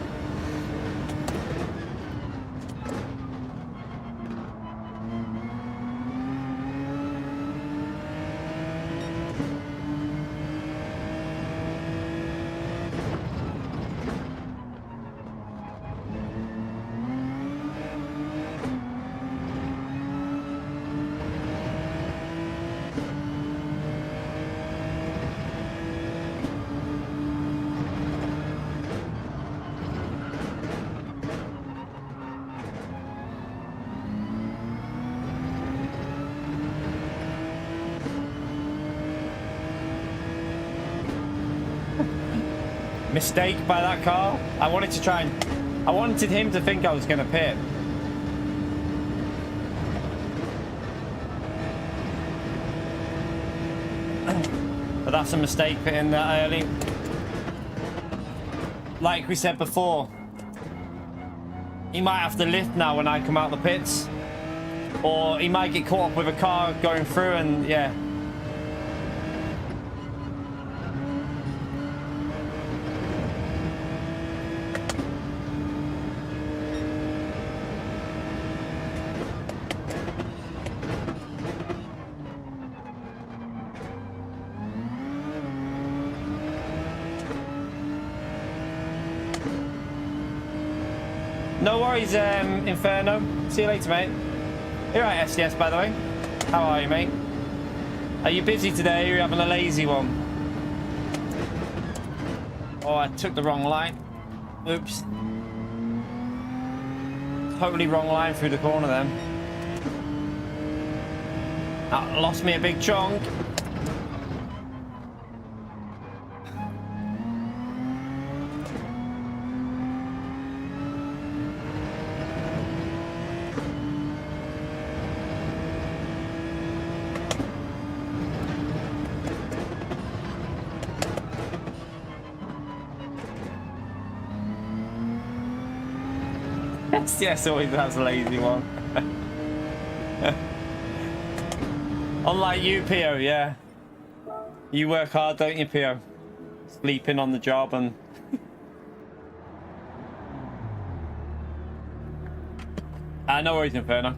Mistake by that car. I wanted to try and... I wanted him to think I was going to pit. But that's a mistake pitting that early. Like we said before, he might have to lift now when I come out the pits. Or he might get caught up with a car going through and yeah. No worries, Inferno. See you later, mate. You're right, SDS, by the way. How are you, mate? Are you busy today, or are you having a lazy one? Oh, I took the wrong line. Oops. Totally wrong line through the corner then. That lost me a big chunk. yes, always has a lazy one. Unlike you, Pio, yeah. You work hard, don't you, Pio? Sleeping on the job and... no worries, Inferno.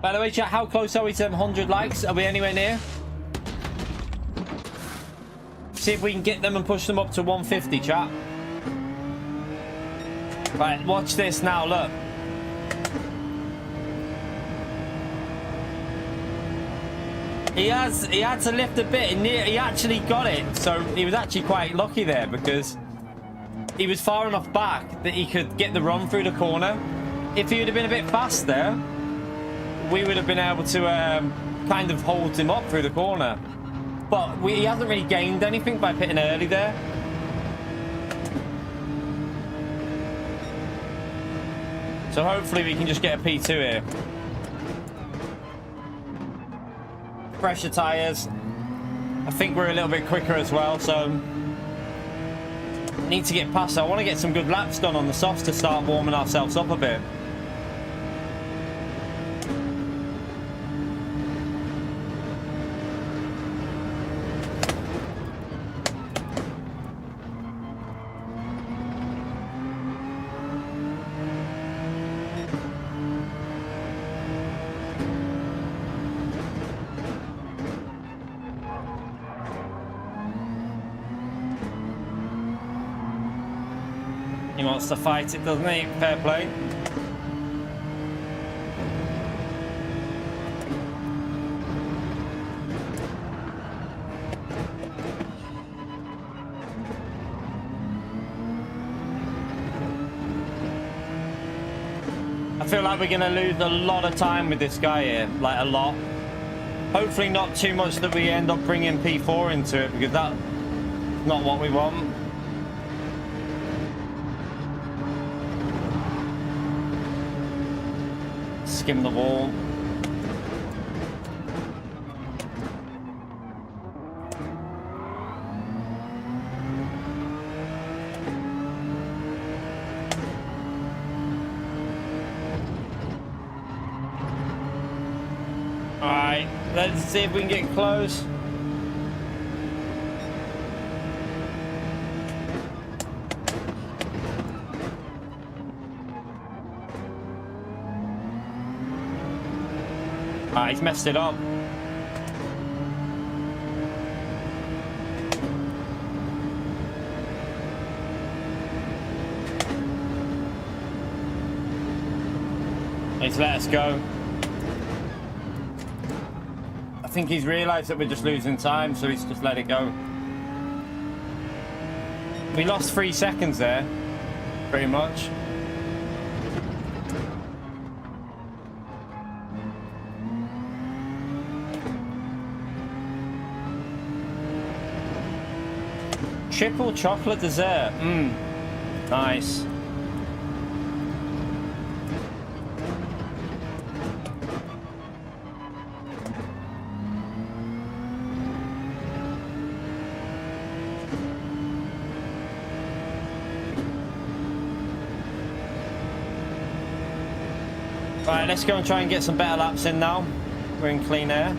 By the way, chat, how close are we to 100 likes? Are we anywhere near? See if we can get them and push them up to 150, chat. Right, watch this now, look. He had to lift a bit, and he actually got it. So he was actually quite lucky there because he was far enough back that he could get the run through the corner. If he would have been a bit faster, we would have been able to kind of hold him up through the corner. But he hasn't really gained anything by pitting early there. So hopefully we can just get a P2 here. Fresher tyres. I think we're a little bit quicker as well, so need to get past. I want to get some good laps done on the softs to start warming ourselves up a bit. He wants to fight it, doesn't he? Fair play. I feel like we're going to lose a lot of time with this guy here, like a lot. Hopefully not too much that we end up bringing P4 into it, because that's not what we want. Skim the wall. Alright, let's see if we can get close. Ah, he's messed it up. He's let us go. I think he's realised that we're just losing time, so he's just let it go. We lost 3 seconds there, pretty much. Triple chocolate dessert. Nice. Right, let's go and try and get some better laps in now. We're in clean air.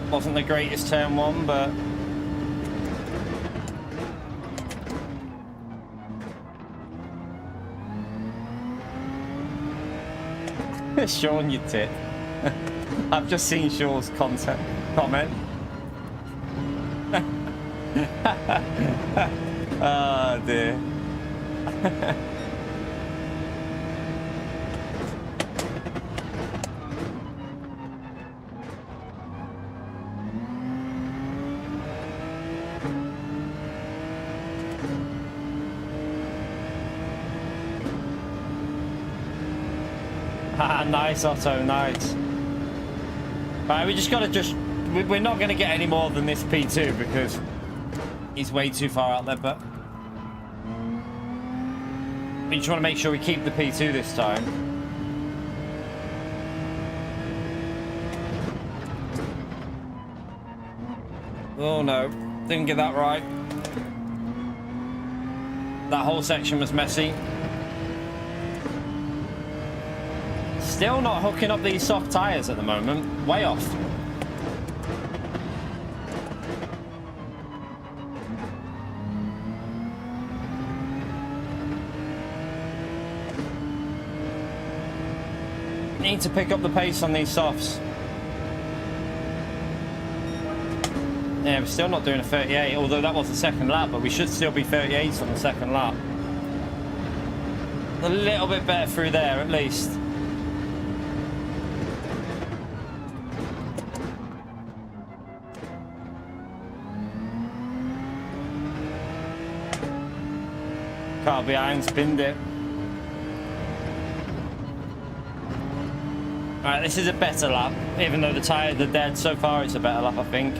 Wasn't the greatest turn one, but Sean, you tit. I've just seen Sean's comment. Oh dear. Nice, Otto, nice. Right, we just gotta we're not gonna get any more than this P2 because he's way too far out there, but we just want to make sure we keep the P2 this time. Oh no. Didn't get that right. That whole section was messy. Still not hooking up these soft tires at the moment. Way off. Need to pick up the pace on these softs. Yeah, we're still not doing a 38, although that was the second lap, but we should still be 38s on the second lap. A little bit better through there, at least. Car behind, spinned it. Alright, this is a better lap, even though the tyres are dead. So far, it's a better lap, I think.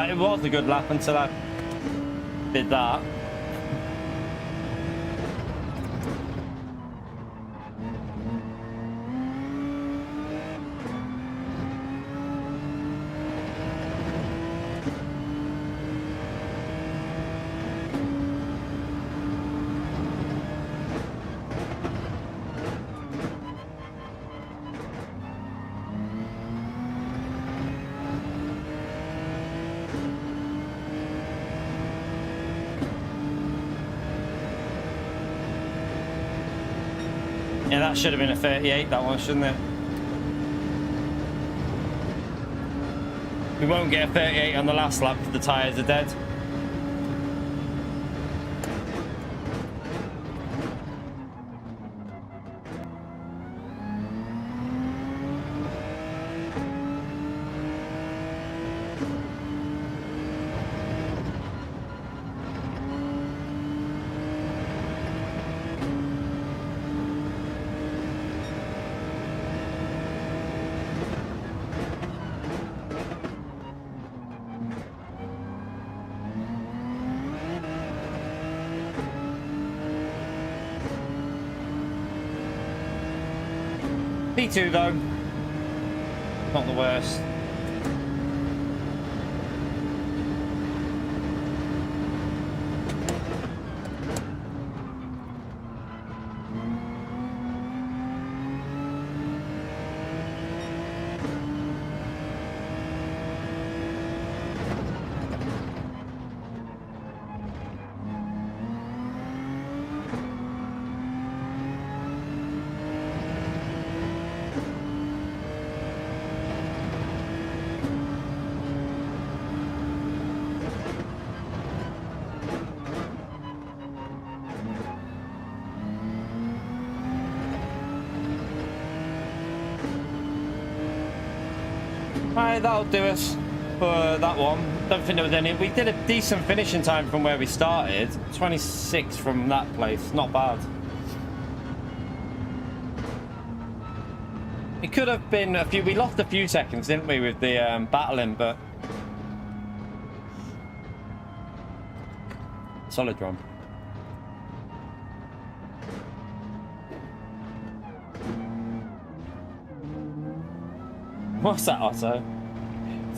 It was a good lap until I did that. Yeah, that should have been a 38, that one, shouldn't it? We won't get a 38 on the last lap because the tyres are dead. P2 though, not the worst. Right, that'll do us for that one. Don't think there was any. We did a decent finishing time from where we started. 26 from that place. Not bad. It could have been a few. We lost a few seconds, didn't we, with the battling, but solid run. What's that, Otto?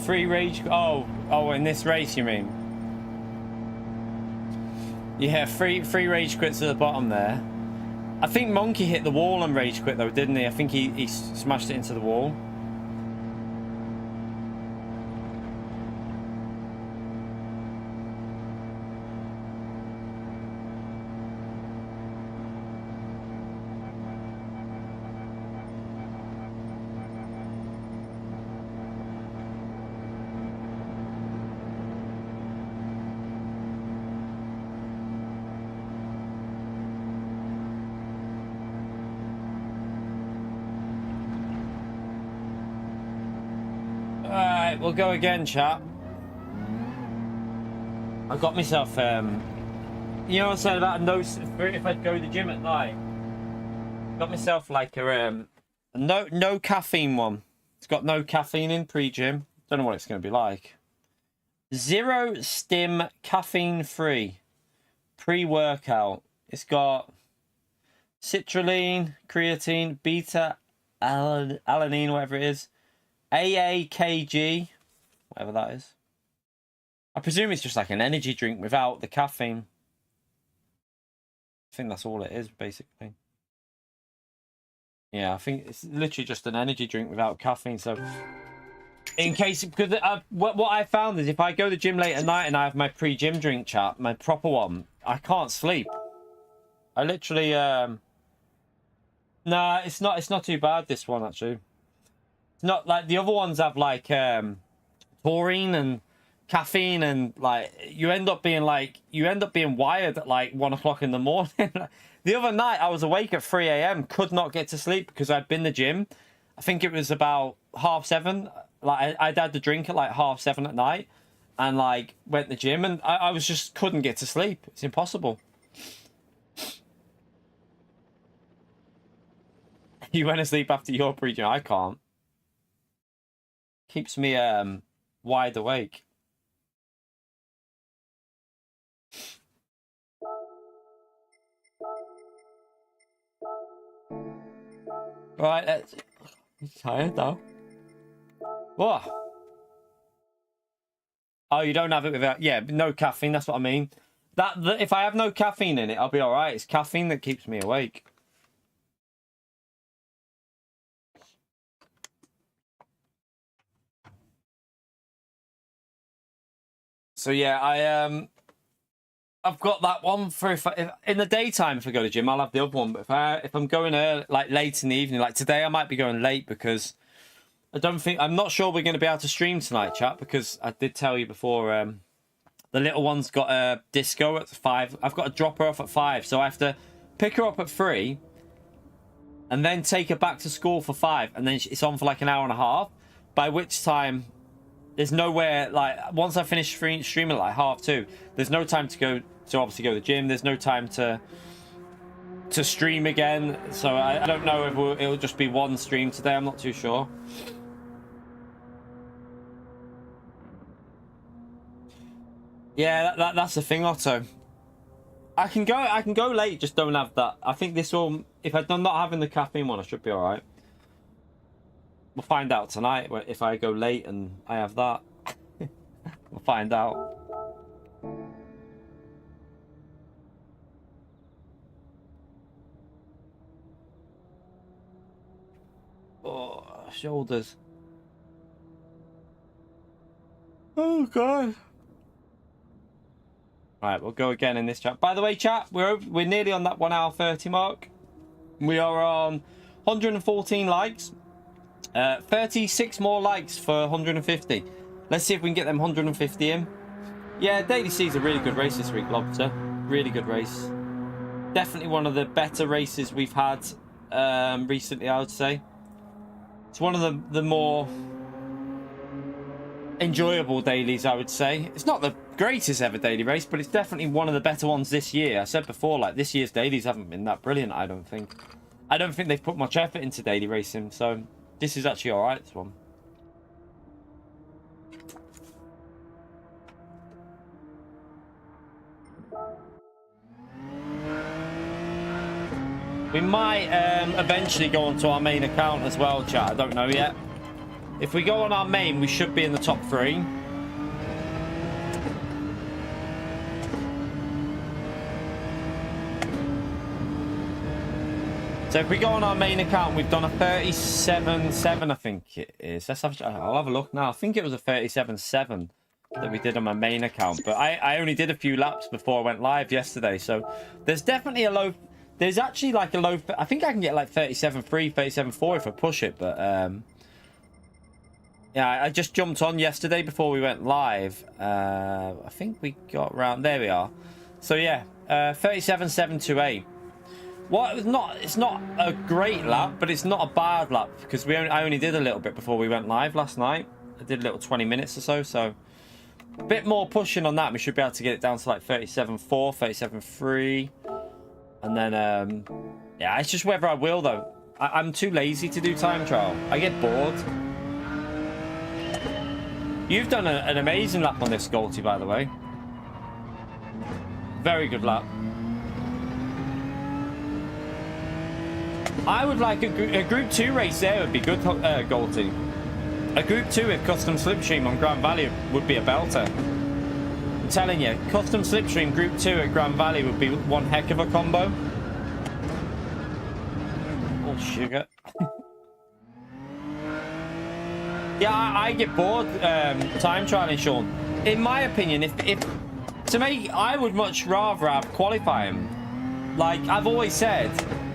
Free rage... Oh, in this race, you mean? Yeah, free rage quits at the bottom there. I think Monkey hit the wall and rage quit, though, didn't he? I think he smashed it into the wall. We'll go again, chat. I got myself, you know what I said about if I'd go to the gym at night? Got myself like a no caffeine one. It's got no caffeine in pre-gym. Don't know what it's going to be like. Zero stim, caffeine free, pre-workout. It's got citrulline, creatine, beta alanine, whatever it is, AAKG, whatever that is. I presume it's just like an energy drink without the caffeine. I think that's all it is, basically. Yeah, I think it's literally just an energy drink without caffeine. So, in case, because what I found is if I go to the gym late at night and I have my pre-gym drink, chat, my proper one, I can't sleep. I literally, nah, it's not too bad. This one actually, it's not like the other ones have like taurine and caffeine, and like you end up being wired at like 1 o'clock in the morning. The other night I was awake at 3 a.m. could not get to sleep because I'd been to the gym. I think it was about 7:30. Like I'd had the drink at like 7:30 at night, and like went to the gym, and I was just couldn't get to sleep. It's impossible. You went to sleep after your pre-gym. I can't. Keeps me wide awake. Right, I'm tired though. What? Oh, you don't have it without... Yeah, no caffeine, that's what I mean. If I have no caffeine in it, I'll be alright. It's caffeine that keeps me awake. So yeah, I've got that one for if in the daytime. If I go to the gym, I'll have the other one. But if I'm going early, like late in the evening, like today, I might be going late because I'm not sure we're going to be able to stream tonight, chat. Because I did tell you before, the little one's got a disco at 5. I've got to drop her off at 5, so I have to pick her up at 3, and then take her back to school for 5, and then it's on for like an hour and a half. By which time, there's nowhere, like, once I finish streaming at like 2:30, there's no time to obviously go to the gym. There's no time to stream again. So I don't know if it'll just be one stream today. I'm not too sure. Yeah, that's the thing, Otto. I can go late, just don't have that. I think this will, if I'm not having the caffeine one, I should be alright. We'll find out tonight if I go late and I have that. We'll find out. Oh, shoulders. Oh, God. Right, we'll go again in this chat. By the way, chat, we're nearly on that 1 hour 30 mark. We are on 114 likes. 36 more likes for 150. Let's see if we can get them 150 in. Yeah, Daily C's a really good race this week, Lobster. Really good race. Definitely one of the better races we've had recently, I would say. It's one of the more enjoyable dailies, I would say. It's not the greatest ever daily race, but it's definitely one of the better ones this year. I said before, like, this year's dailies haven't been that brilliant, I don't think. I don't think they've put much effort into daily racing, so this is actually alright, this one. We might eventually go onto our main account as well, chat. I don't know yet. If we go on our main, we should be in the top 3. So if we go on our main account, we've done a 37.7, I think it is. I'll have a look now. I think it was a 37.7 that we did on my main account. But I only did a few laps before I went live yesterday. So there's definitely a low... There's actually like a low... I think I can get like 37.3, 37.4 if I push it. But yeah, I just jumped on yesterday before we went live. I think we got around... There we are. So yeah, 37.728. Well, it's not a great lap, but it's not a bad lap because I only did a little bit before we went live last night. I did a little 20 minutes or so, so A bit more pushing on that. We should be able to get it down to like 37.4, 37.3. And then, yeah, it's just whether I will, though. I'm too lazy to do time trial. I get bored. You've done an amazing lap on this, Galty, by the way. Very good lap. I would like a Group 2 race there would be good, Galty. A Group 2 with custom slipstream on Grand Valley would be a belter. I'm telling you, custom slipstream Group 2 at Grand Valley would be one heck of a combo. Oh, sugar. Yeah, I get bored time trialing, Sean. In my opinion, if to me, I would much rather have qualifying. Like I've always said,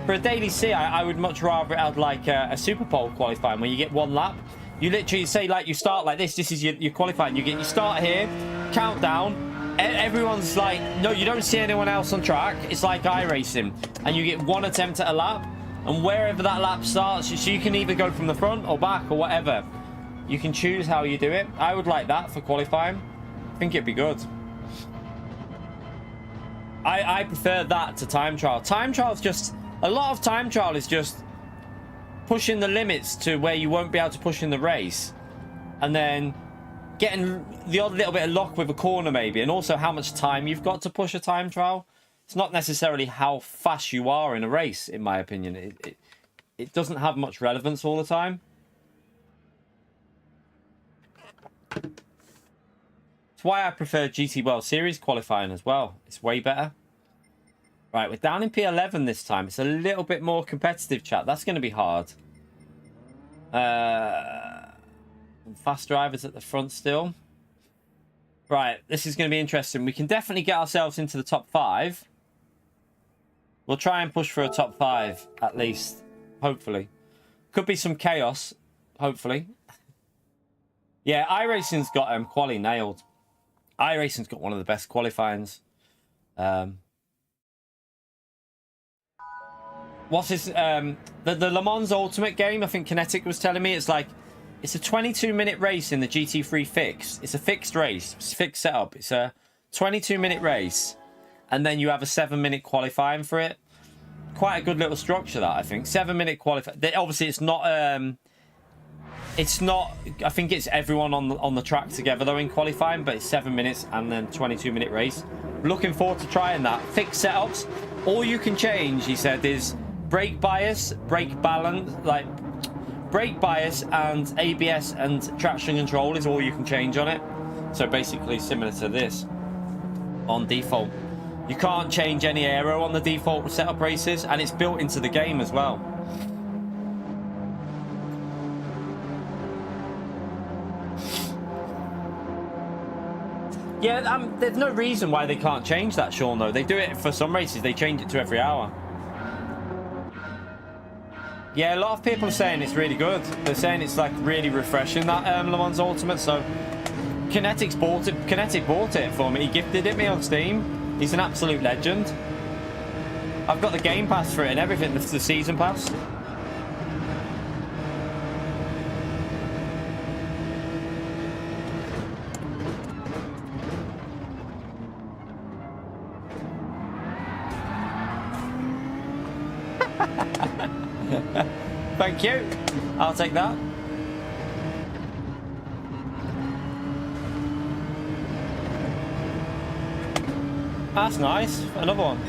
for a daily C, I would much rather have like a Super Bowl qualifying where you get one lap. You literally say like you start like this. This is your qualifying. You start here, countdown. Everyone's like, no, you don't see anyone else on track. It's like iRacing, and you get one attempt at a lap, and wherever that lap starts, so you can either go from the front or back or whatever. You can choose how you do it. I would like that for qualifying. I think it'd be good. I prefer that to time trial. Time trial is just a lot of time trial is just pushing the limits to where you won't be able to push in the race, and then getting the odd little bit of luck with a corner maybe, and also how much time you've got to push a time trial. It's not necessarily how fast you are in a race, in my opinion. It doesn't have much relevance all the time. That's why I prefer GT World Series qualifying as well. It's way better. Right, we're down in P11 this time. It's a little bit more competitive, chat. That's going to be hard. Fast drivers at the front still. Right, this is going to be interesting. We can definitely get ourselves into the top 5. We'll try and push for a top 5 at least. Hopefully. Could be some chaos. Hopefully. Yeah, iRacing's got quali nailed. iRacing's got one of the best qualifyings. What's this? The Le Mans Ultimate game, I think Kinetic was telling me, it's like, it's a 22-minute race in the GT3 fix. It's a fixed race. It's a fixed setup. It's a 22-minute race. And then you have a 7-minute qualifying for it. Quite a good little structure, that, I think. 7-minute qualifying. Obviously, it's not... I think it's everyone on the track together, though, in qualifying. But it's 7 minutes and then 22-minute race. Looking forward to trying that. Fixed setups. All you can change, he said, is brake bias, brake balance, like... brake bias and ABS and traction control is all you can change on it. So basically similar to this on default. You can't change any aero on the default setup races, and it's built into the game as well. Yeah, there's no reason why they can't change that, Sean, though. They do it for some races. They change it to every hour. Yeah, a lot of people are saying it's really good. They're saying it's like really refreshing, that Le Mans Ultimate. So Kinetic bought it for me. He gifted it me on Steam. He's an absolute legend. I've got the Game Pass for it and everything. It's the Season Pass. Thank you. I'll take that. That's nice. Another one.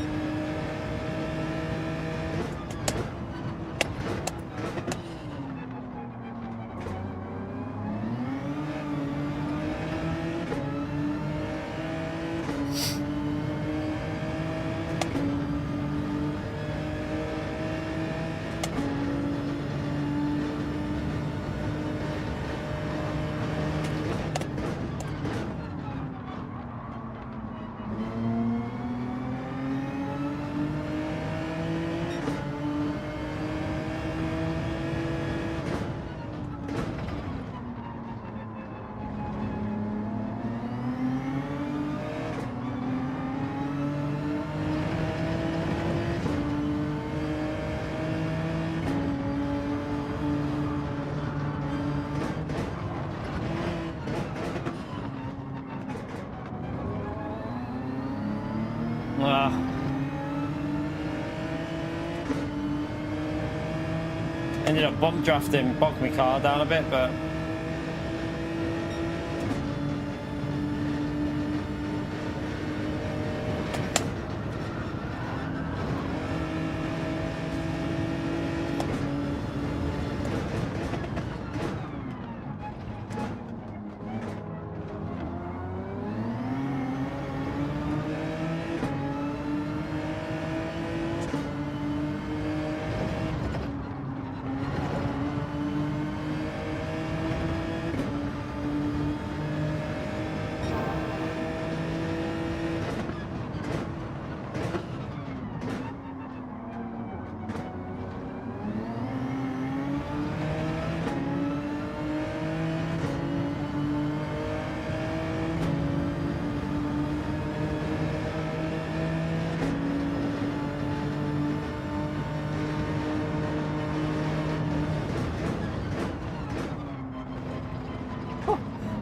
Ended up bump drafting, bogged my car down a bit, but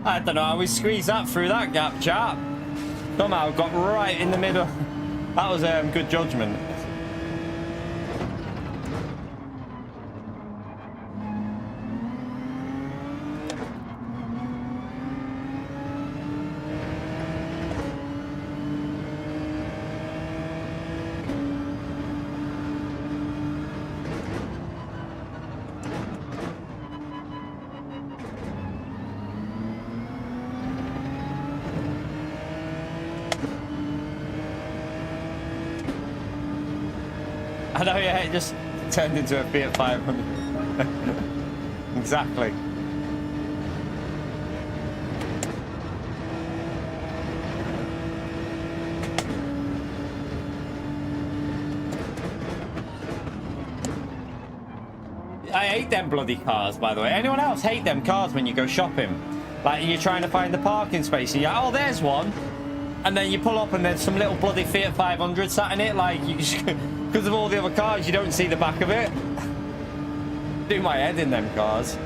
I don't know how we squeezed that through that gap, chap. Somehow got right in the middle. That was good judgment. I know, yeah, it just turned into a Fiat 500. Exactly. I hate them bloody cars, by the way. Anyone else hate them cars when you go shopping? Like, you're trying to find the parking space and you're like, oh, there's one. And then you pull up and there's some little bloody Fiat 500 sat in it. Like, you just... Because of all the other cars, you don't see the back of it. Do my head in them cars.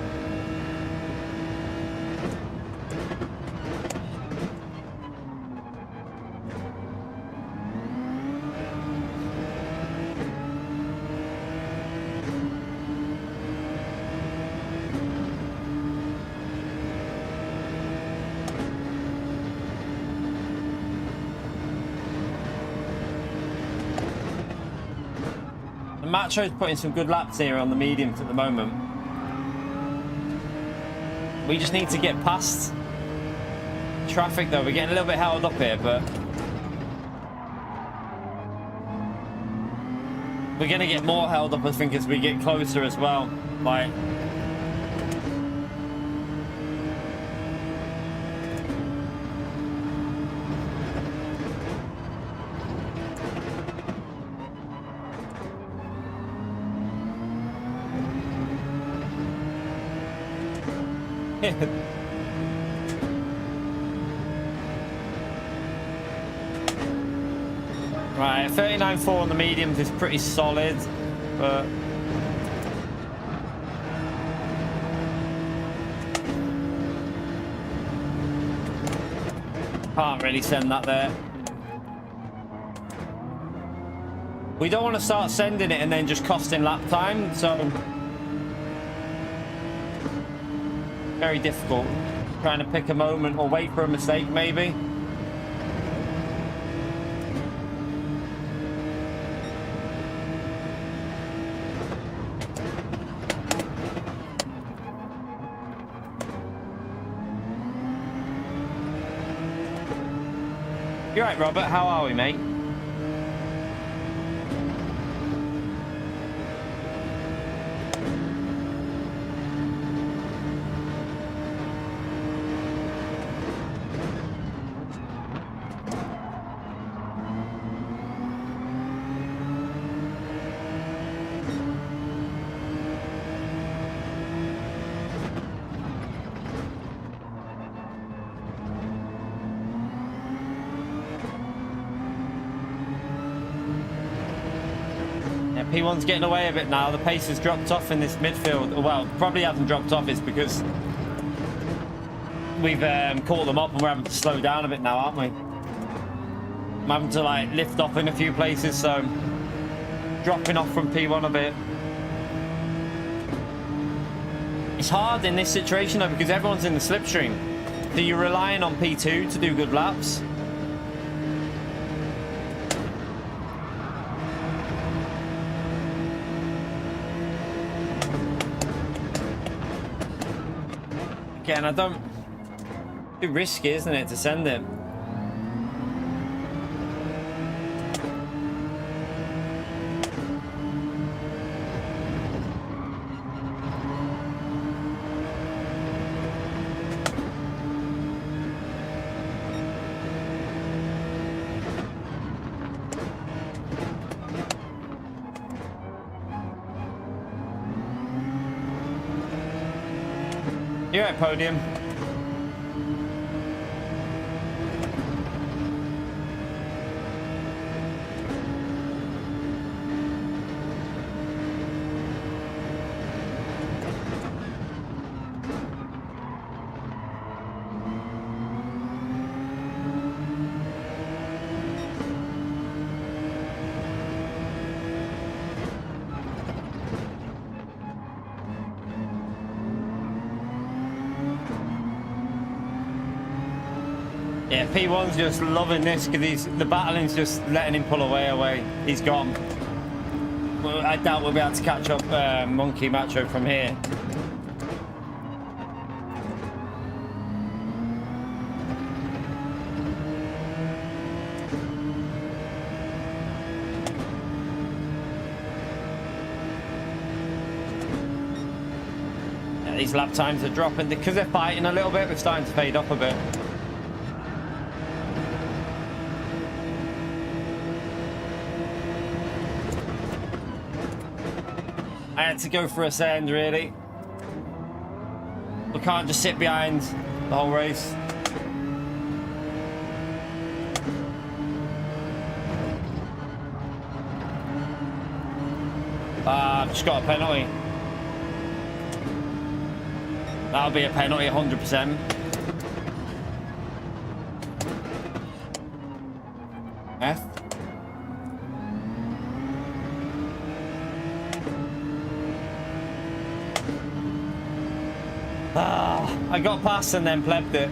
Macho's putting some good laps here on the mediums at the moment. We just need to get past traffic though. We're getting a little bit held up here, but we're going to get more held up, I think, as we get closer as well. Like, right, 39.4 on the mediums is pretty solid, but can't really send that there. We don't want to start sending it and then just costing lap time, so very difficult. Trying to pick a moment or wait for a mistake, maybe. You're right, Robert. How are we, mate? P1's getting away a bit now. The pace has dropped off in this midfield. Well, probably hasn't dropped off. It's because we've caught them up and we're having to slow down a bit now, aren't we? I'm having to like lift off in a few places, so dropping off from P1 a bit. It's hard in this situation though because everyone's in the slipstream. So you're relying on P2 to do good laps. Again, I don't... It's too risky, isn't it, to send it? You're at podium. Yeah, P1's just loving this because the battling's just letting him pull away. He's gone. Well, I doubt we'll be able to catch up Monkey Macho from here. Yeah, these lap times are dropping because they're fighting a little bit. We're starting to fade up a bit. I had to go for a send, really. We can't just sit behind the whole race. I've just got a penalty. That'll be a penalty, 100%. F. I got past and then plebbed it.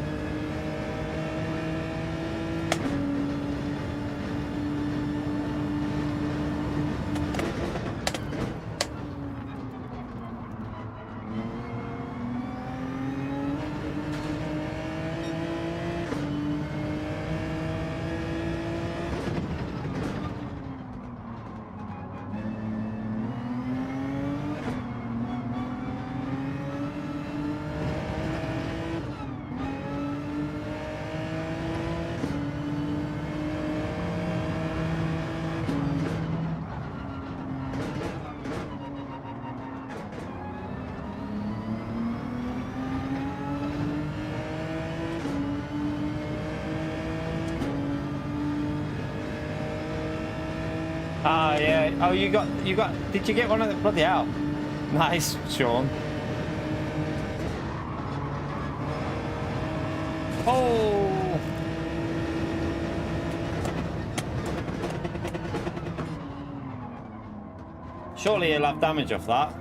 Ah, yeah. Oh, you got, did you get one of the, bloody hell. Nice, Sean. Oh! Surely he'll have damage off that.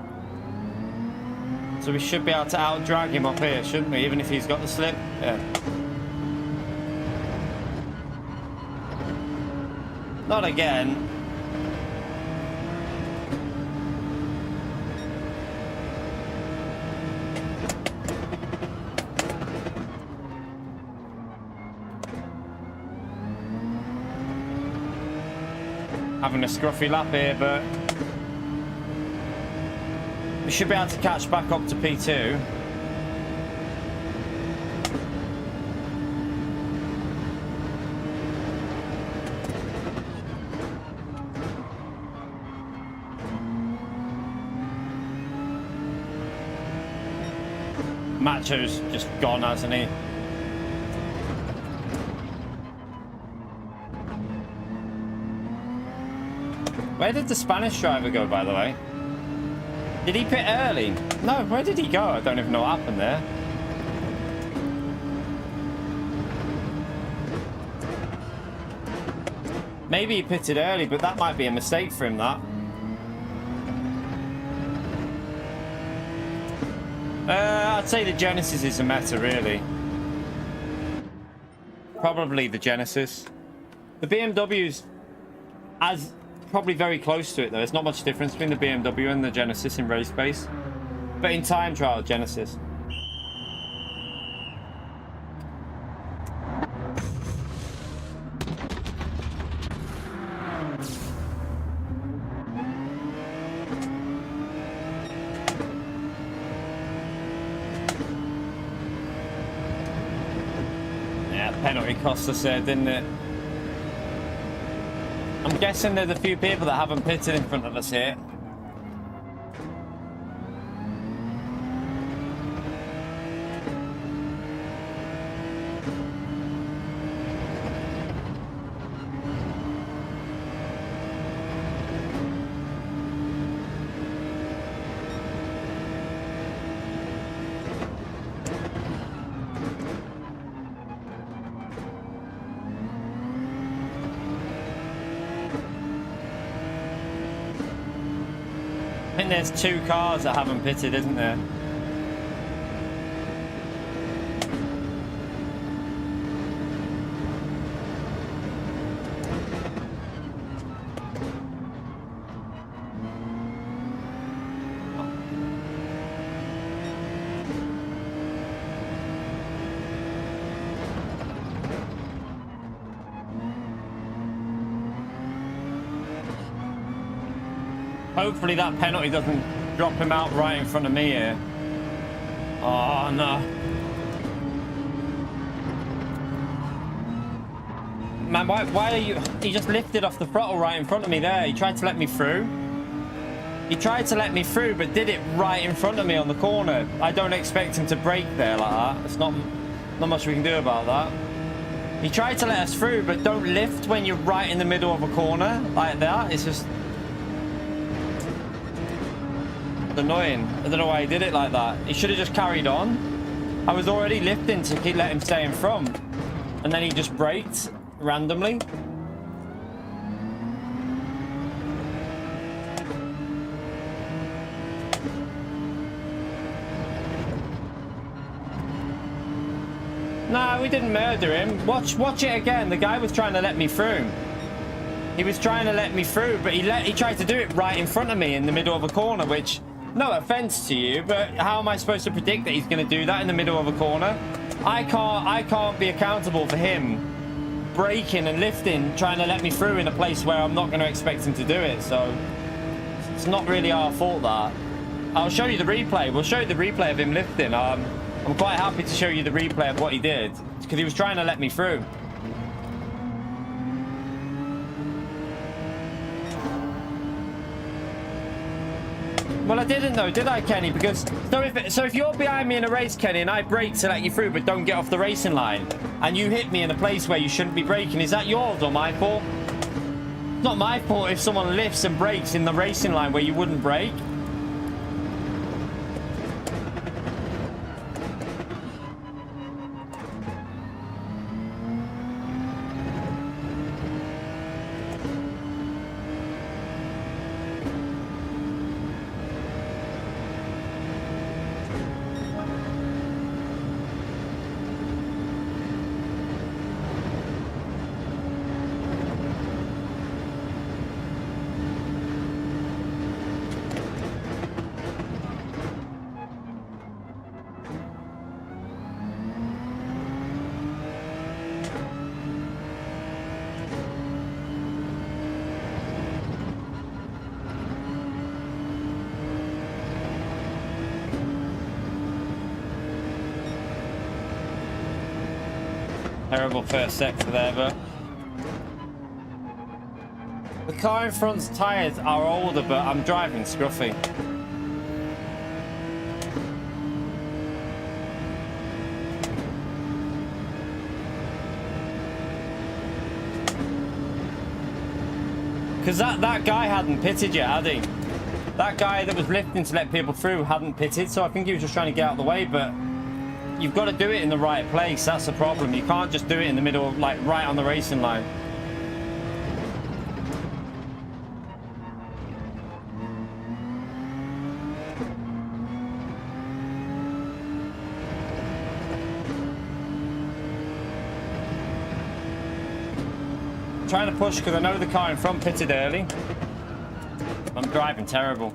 So we should be able to out-drag him up here, shouldn't we? Even if he's got the slip. Yeah. Not again. Having a scruffy lap here, but we should be able to catch back up to P2. Macho's just gone, hasn't he? Where did the Spanish driver go, by the way? Did he pit early? No, where did he go? I don't even know what happened there. Maybe he pitted early, but that might be a mistake for him, that. I'd say the Genesis is a meta, really. Probably the Genesis. The BMW's as probably very close to it, though. There's not much difference between the BMW and the Genesis in race pace. But in time trial, Genesis. Penalty cost us there, didn't it? I'm guessing there's a few people that haven't pitted in front of us here. I think there's 2 cars that haven't pitted, isn't there? Hopefully that penalty doesn't drop him out right in front of me here. Oh, no. Man, why are you... He just lifted off the throttle right in front of me there. He tried to let me through. He tried to let me through, but did it right in front of me on the corner. I don't expect him to brake there like that. It's not much we can do about that. He tried to let us through, but don't lift when you're right in the middle of a corner like that. It's just... annoying. I don't know why he did it like that. He should have just carried on. I was already lifting to let him stay in front, and then he just braked randomly. Nah, we didn't murder him. Watch it again. The guy was trying to let me through. He was trying to let me through, but he tried to do it right in front of me in the middle of a corner, which... No offense to you, but how am I supposed to predict that he's going to do that in the middle of a corner? I can't be accountable for him braking and lifting, trying to let me through in a place where I'm not going to expect him to do it. So it's not really our fault, that. I'll show you the replay. We'll show you the replay of him lifting. I'm quite happy to show you the replay of what he did, because he was trying to let me through. Well, I didn't though, did I, Kenny? Because so if you're behind me in a race, Kenny, and I brake to let you through but don't get off the racing line, and you hit me in a place where you shouldn't be braking, is that yours or my fault? It's not my fault if someone lifts and brakes in the racing line where you wouldn't brake. Terrible first sector there, but the car in front's tyres are older, but I'm driving scruffy. Because that guy hadn't pitted yet, had he? That guy that was lifting to let people through hadn't pitted, so I think he was just trying to get out of the way, but you've got to do it in the right place. That's the problem. You can't just do it in the middle, like right on the racing line. trying to push because I know the car in front pitted early. I'm driving terrible.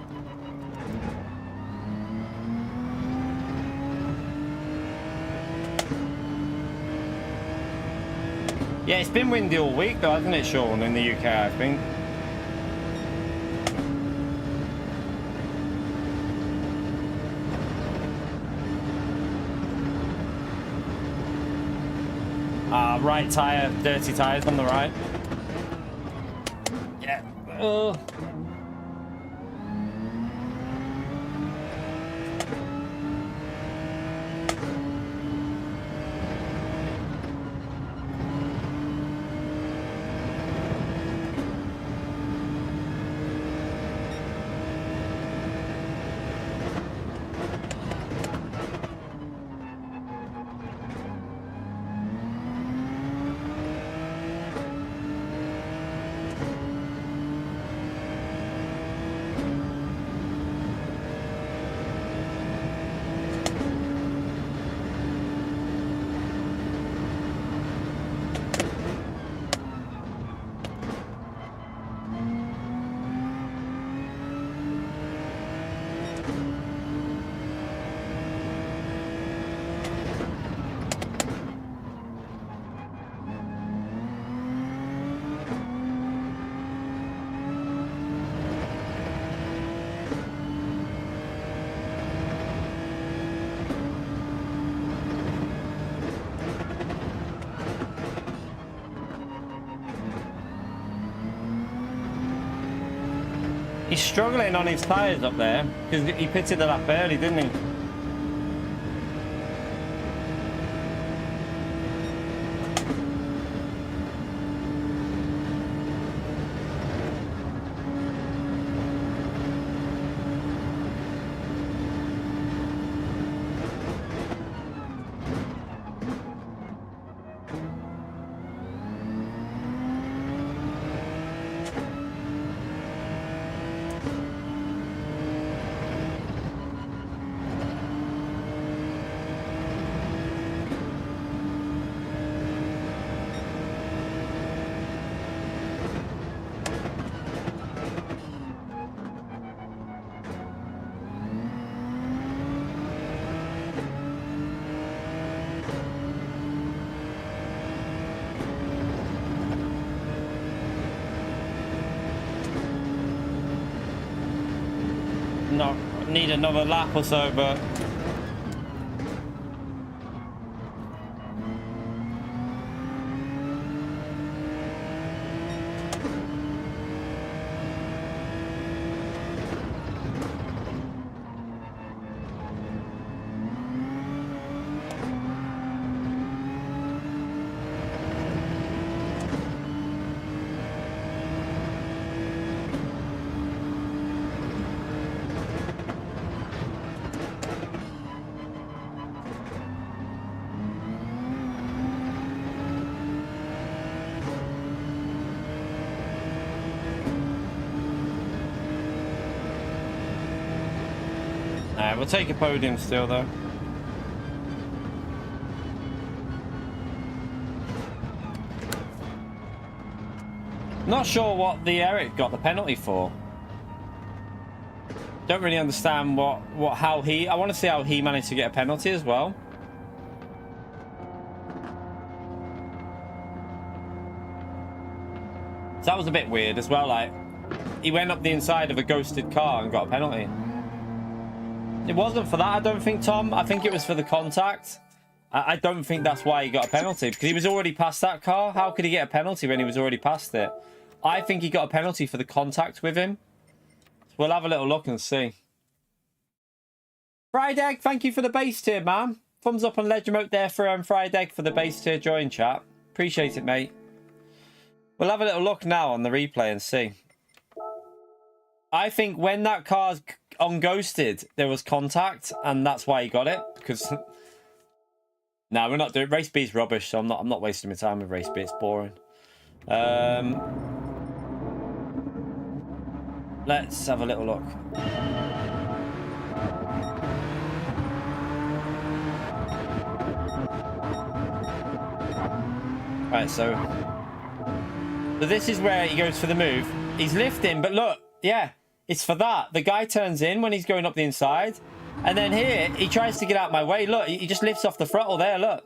Yeah, it's been windy all week though, hasn't it, Sean, in the UK, I think. Right tyre, dirty tyres on the right. Yeah. He's struggling on his tyres up there because he pitted the lap early, didn't he? Need another lap or so, but we'll take a podium still, though. Not sure what the Eric got the penalty for. Don't really understand how he... I want to see how he managed to get a penalty as well. So that was a bit weird as well. Like, he went up the inside of a ghosted car and got a penalty. It wasn't for that, I don't think, Tom. I think it was for the contact. I don't think that's why he got a penalty, because he was already past that car. How could he get a penalty when he was already past it? I think he got a penalty for the contact with him. So we'll have a little look and see. Fried Egg, thank you for the base tier, man. Thumbs up on ledge remote there for Fried Egg for the base tier join chat. Appreciate it, mate. We'll have a little look now on the replay and see. I think when that car's on ghosted, there was contact, and that's why he got it. Because no, we're not doing race B's rubbish, so I'm not wasting my time with race B. It's boring. Let's have a little look. Right, so So this is where he goes for the move. He's lifting, but look, yeah, it's for that. The guy turns in when he's going up the inside. And then here, he tries to get out my way. Look, he just lifts off the throttle there, look.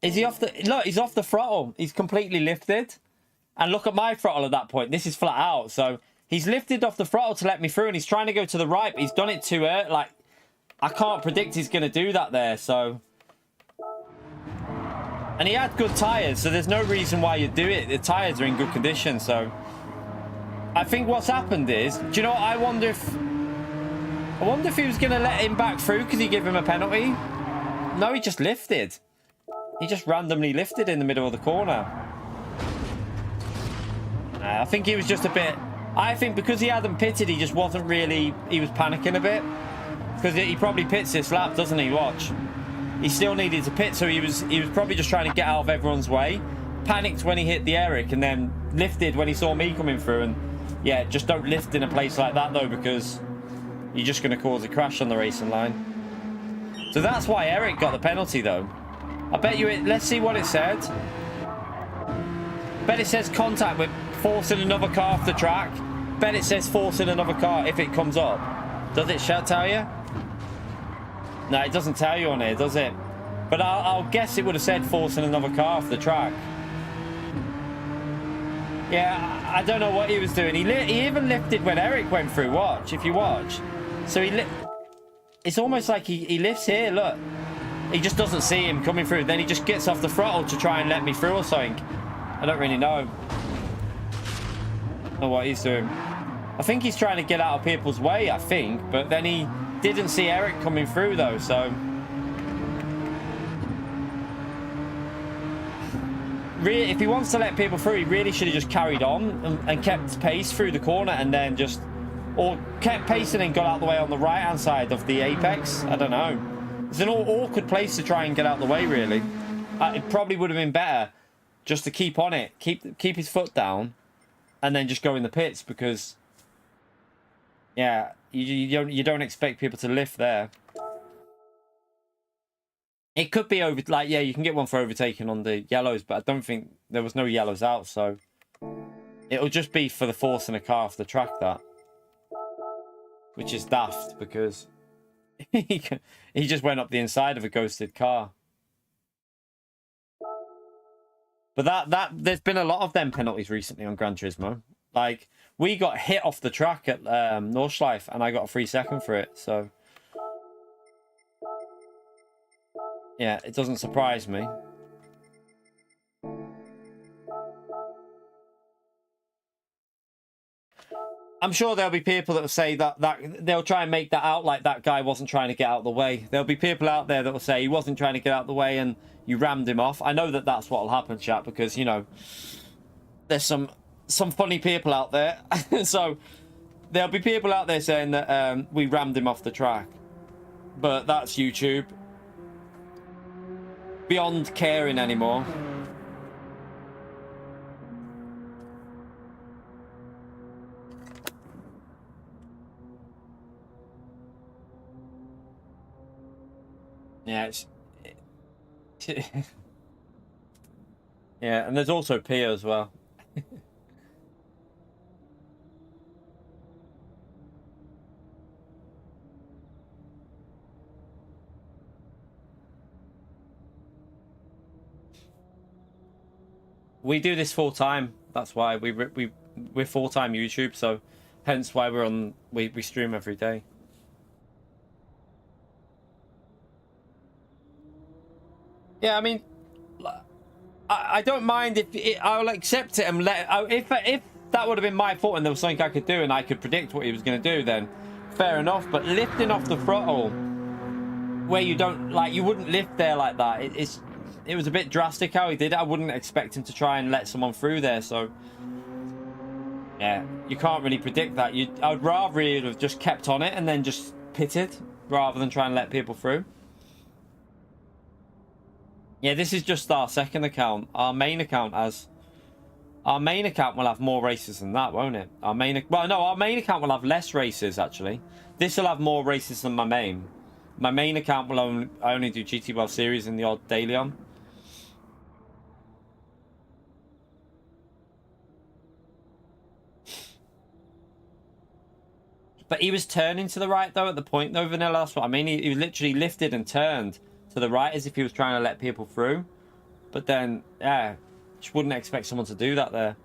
Is he off the... Look, he's off the throttle. He's completely lifted. And look at my throttle at that point. This is flat out. So he's lifted off the throttle to let me through, and he's trying to go to the right, but he's done it too early. Like, I can't predict he's going to do that there, so... And he had good tyres, so there's no reason why you'd do it. The tyres are in good condition, so... I think what's happened is... Do you know what? I wonder if he was going to let him back through because he gave him a penalty. No, he just lifted. He just randomly lifted in the middle of the corner. I think he was just a bit... I think because he hadn't pitted, he just wasn't really... He was panicking a bit. Because he probably pits this lap, doesn't he? Watch. He still needed to pit, so he was probably just trying to get out of everyone's way. Panicked when he hit the Eric, and then lifted when he saw me coming through. And yeah, just don't lift in a place like that, though, because you're just going to cause a crash on the racing line. So that's why Eric got the penalty, though. I bet you it... Let's see what it said. Bet it says contact with forcing another car off the track. Bet it says forcing another car if it comes up. Does it tell you? No, it doesn't tell you on here, does it? But I'll guess it would have said forcing another car off the track. Yeah, I don't know what he was doing. He even lifted when Eric went through. Watch, if you watch. So it's almost like he lifts here, look. He just doesn't see him coming through. Then he just gets off the throttle to try and let me through or something. I don't really know. I don't know what he's doing. I think he's trying to get out of people's way, I think. But then he didn't see Eric coming through, though, so... Really, if he wants to let people through, he really should have just carried on and kept pace through the corner and then just... Or kept pacing and got out the way on the right-hand side of the apex. I don't know. It's an awkward place to try and get out the way, really. It probably would have been better just to keep on it. Keep his foot down and then just go in the pits because... Yeah, you don't expect people to lift there. It could be over, like, yeah, you can get one for overtaking on the yellows, but I don't think there was no yellows out, so it'll just be for the forcing a car off the track, that, which is daft because he just went up the inside of a ghosted car. But there's been a lot of them penalties recently on Gran Turismo. Like, we got hit off the track at Nordschleife, and I got a 3 second for it, so... Yeah, it doesn't surprise me. I'm sure there'll be people that will say that they'll try and make that out like that guy wasn't trying to get out of the way. There'll be people out there that will say he wasn't trying to get out of the way and you rammed him off. I know that that's what will happen, chat, because, you know, there's some funny people out there. So there'll be people out there saying that we rammed him off the track. But that's YouTube. Beyond caring anymore. Yeah, yeah, and there's also P as well. We do this full time. That's why we're full time YouTube. So, hence why we stream every day. Yeah, I mean, I don't mind if I'll accept it and if that would have been my fault and there was something I could do and I could predict what he was going to do, then fair enough. But lifting off the throttle where you don't you wouldn't lift there like that. It was a bit drastic how he did it. I wouldn't expect him to try and let someone through there. So, yeah, you can't really predict that. I would rather he have just kept on it and then just pitted rather than try and let people through. Yeah, this is just our second account. Our main account will have more races than that, won't it? Our main account will have less races, actually. This will have more races than my main. My main account will only do GT World Series and the odd daily on. But he was turning to the right, though, at the point, though, Vanilla. That's what I mean. He literally lifted and turned to the right as if he was trying to let people through. But then, yeah, just wouldn't expect someone to do that there.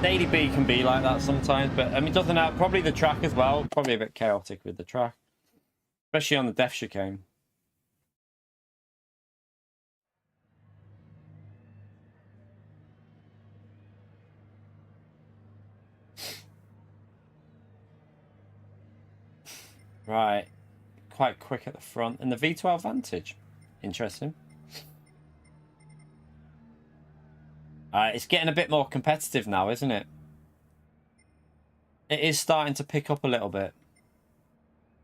Daily B can be like that sometimes, but I mean, doesn't have probably the track as well. Probably a bit chaotic with the track, especially on the def chicane. Right, quite quick at the front, and the V12 Vantage, interesting. It's getting a bit more competitive now, isn't it? It is starting to pick up a little bit.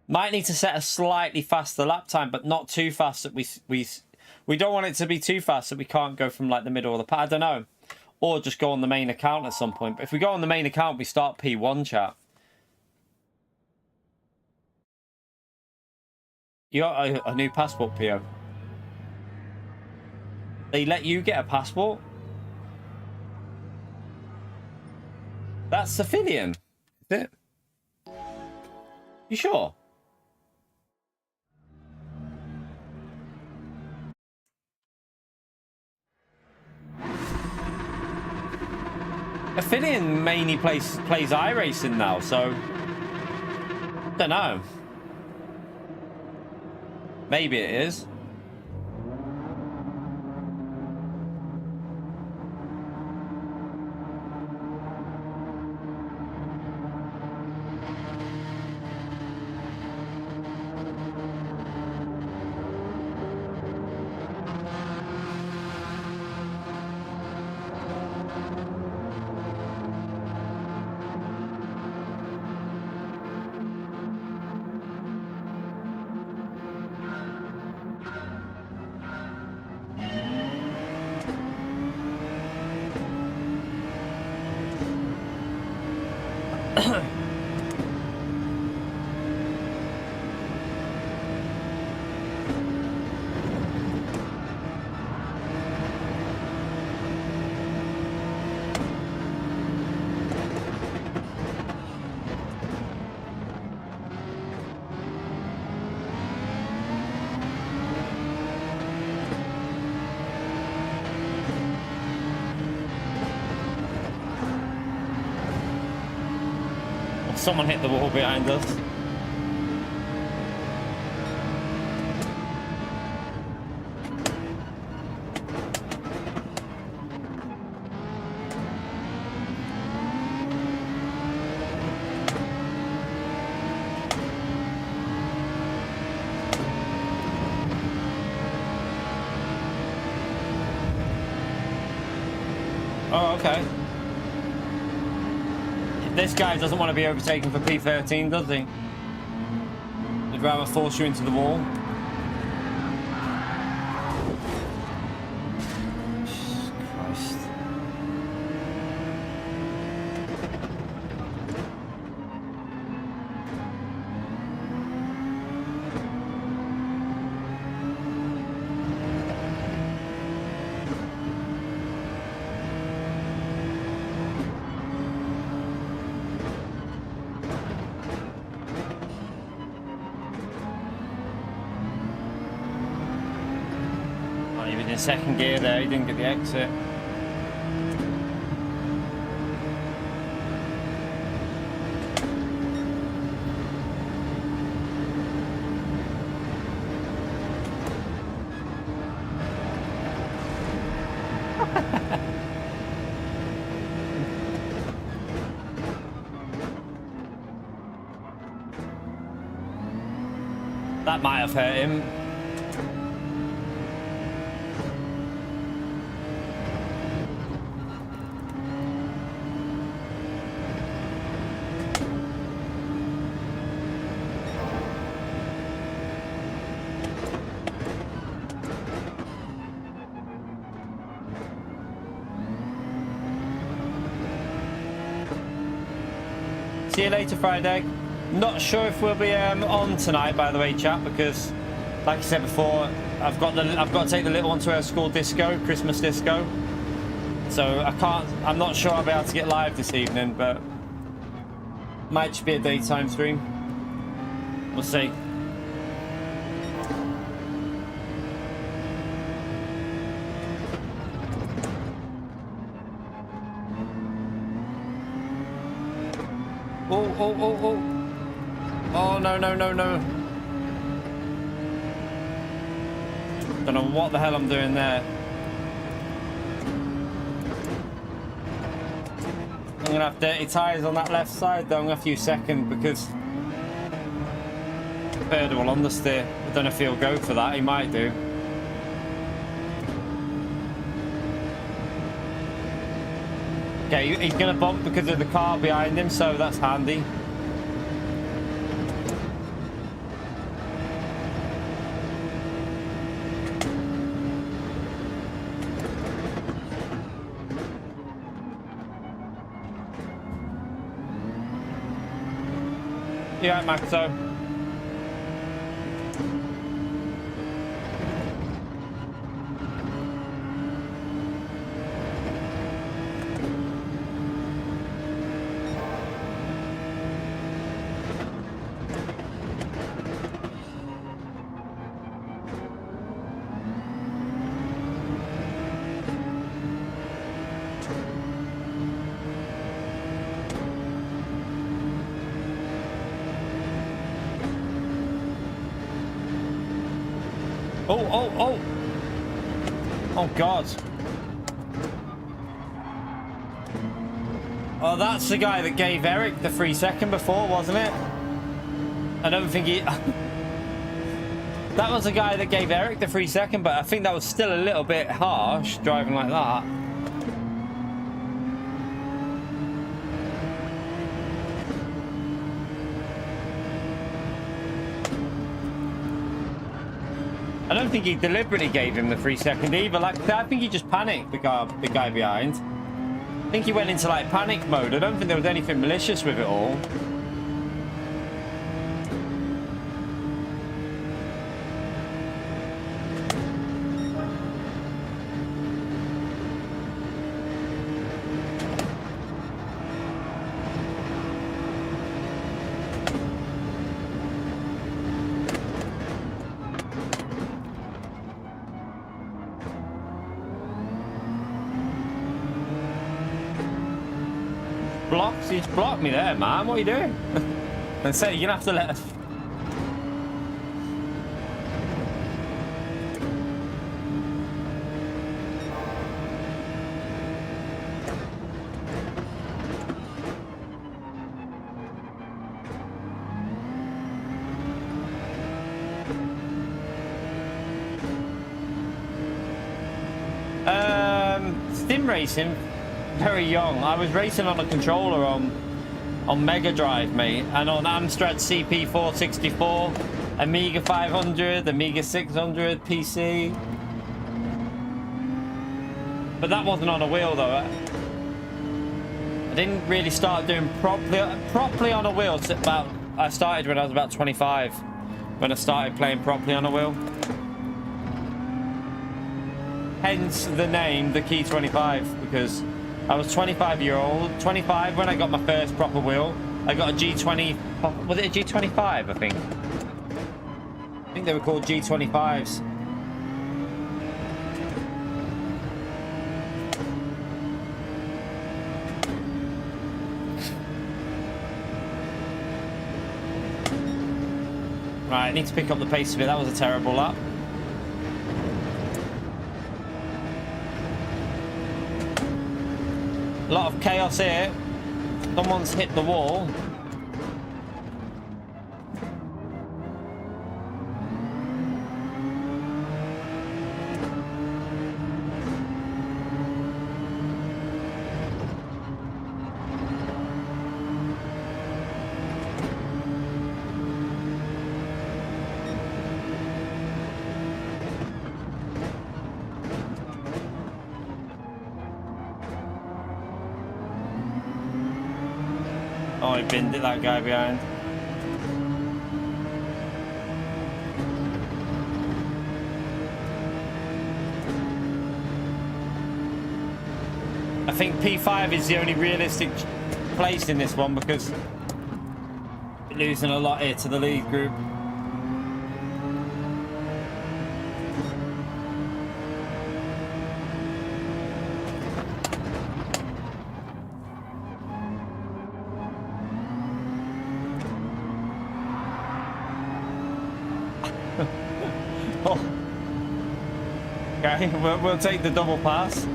Might need to set a slightly faster lap time, but not too fast that we don't want it to be too fast that we can't go from like the middle of the pack. I don't know. Or just go on the main account at some point. But if we go on the main account, we start P1, chat. You got a new passport, PO. They let you get a passport? That's civilian, is it? You sure? Affiliate mainly plays iRacing now, so don't know. Maybe it is. Someone hit the wall behind us. Oh, okay. This guy doesn't want to be overtaken for P13, does he? He'd rather force you into the wall. Jesus Christ. Second gear there, he didn't get the exit. That might have hurt him. See you later, Friday. Not sure if we'll be on tonight, by the way, chat, because, like I said before, I've got to take the little one to her school disco, Christmas disco. So I'm not sure I'll be able to get live this evening, but might just be a daytime stream. We'll see. Oh. Oh, no. Don't know what the hell I'm doing there. I'm going to have dirty tyres on that left side, though, in a few seconds, because Bird will understeer. I don't know if he'll go for that. He might do. Okay, he's going to bump because of the car behind him, so that's handy. Yeah, Maxo. Oh God. Oh, that's the guy that gave Eric the 3 second before, wasn't it? I don't think he... That was the guy that gave Eric the 3 second, but I think that was still a little bit harsh, driving like that. I don't think he deliberately gave him the 3 second either. Like, I think he just panicked, the guy behind. I think he went into like panic mode. I don't think there was anything malicious with it all. You just blocked me there, man. What are you doing? And say you're gonna have to let us. Sim racing. Very young. I was racing on a controller on Mega Drive, mate, and on Amstrad CP464, Amiga 500, Amiga 600, PC. But that wasn't on a wheel though. I didn't really start doing properly on a wheel till about... I started when I was about 25, when I started playing properly on a wheel. Hence the name, the Key 25, because I was 25 when I got my first proper wheel. I got a G20, was it a G25, I think? I think they were called G25s. Right, I need to pick up the pace a bit. That was a terrible lap. A lot of chaos here. Someone's hit the wall. Oh, he binned it, that guy behind. I think P5 is the only realistic place in this one because we're losing a lot here to the lead group. Oh. Okay, we'll take the double pass.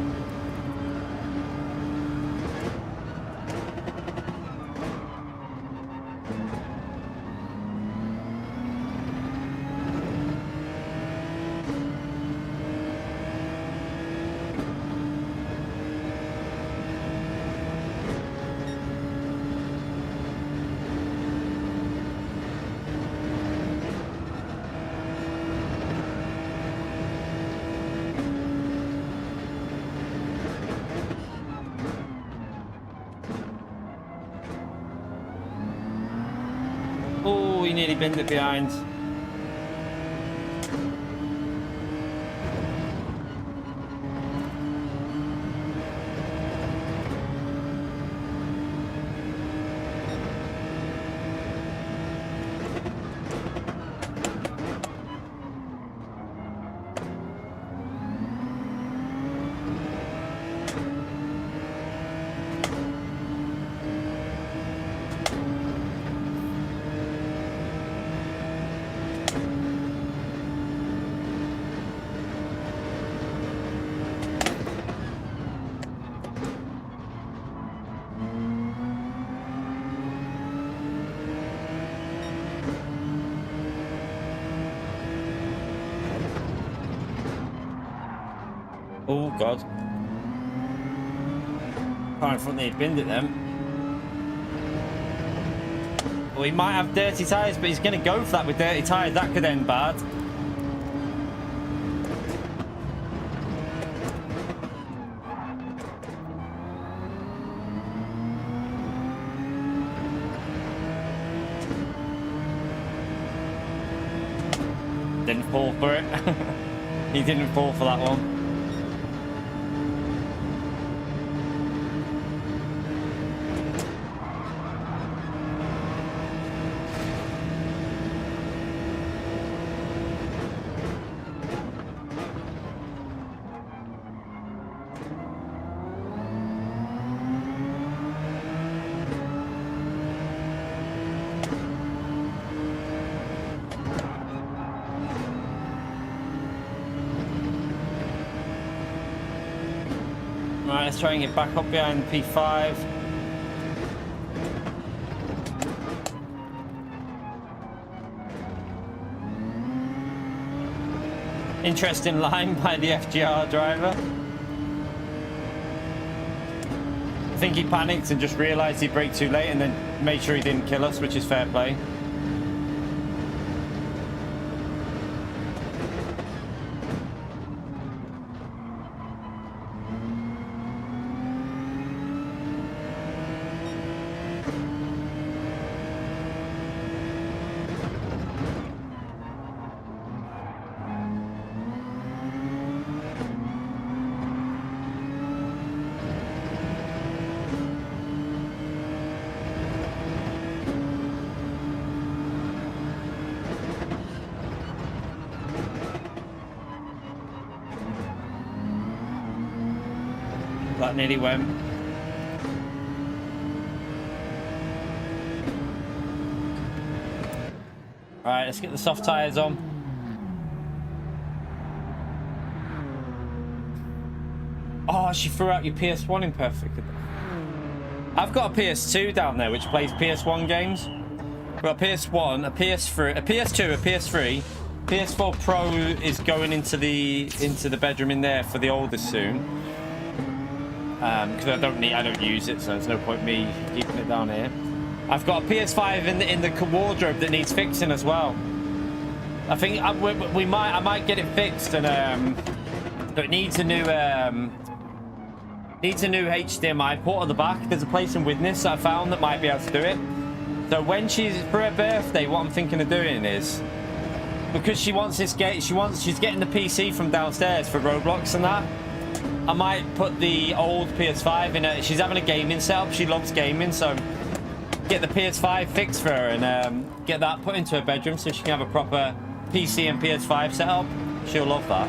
Oh, he nearly binned it behind. Oh god. Car in front there, he binned it then. Well, he might have dirty tyres, but he's going to go for that with dirty tyres. That could end bad. Didn't fall for it. He didn't fall for that one. Right, let's try and get back up behind P5. Interesting line by the FGR driver. I think he panicked and just realised he braked too late and then made sure he didn't kill us, which is fair play. That nearly went. Alright, let's get the soft tyres on. Oh, she threw out your PS1 imperfect. I've got a PS2 down there which plays PS1 games. We've got a PS1, a PS3, a PS2, a PS3. PS4 Pro is going into the bedroom in there for the oldest soon. Because I don't use it, so there's no point me keeping it down here. I've got a PS5 in the wardrobe that needs fixing as well. I think I might get it fixed, and it needs a new Needs a new HDMI port on the back. There's a place in Widnes that I found that might be able to do it. So when she's for her birthday, what I'm thinking of doing is, because she wants this game, she's getting the PC from downstairs for Roblox and that. I might put the old PS5 in her. She's having a gaming setup. She loves gaming, so get the PS5 fixed for her and get that put into her bedroom so she can have a proper PC and PS5 setup. She'll love that.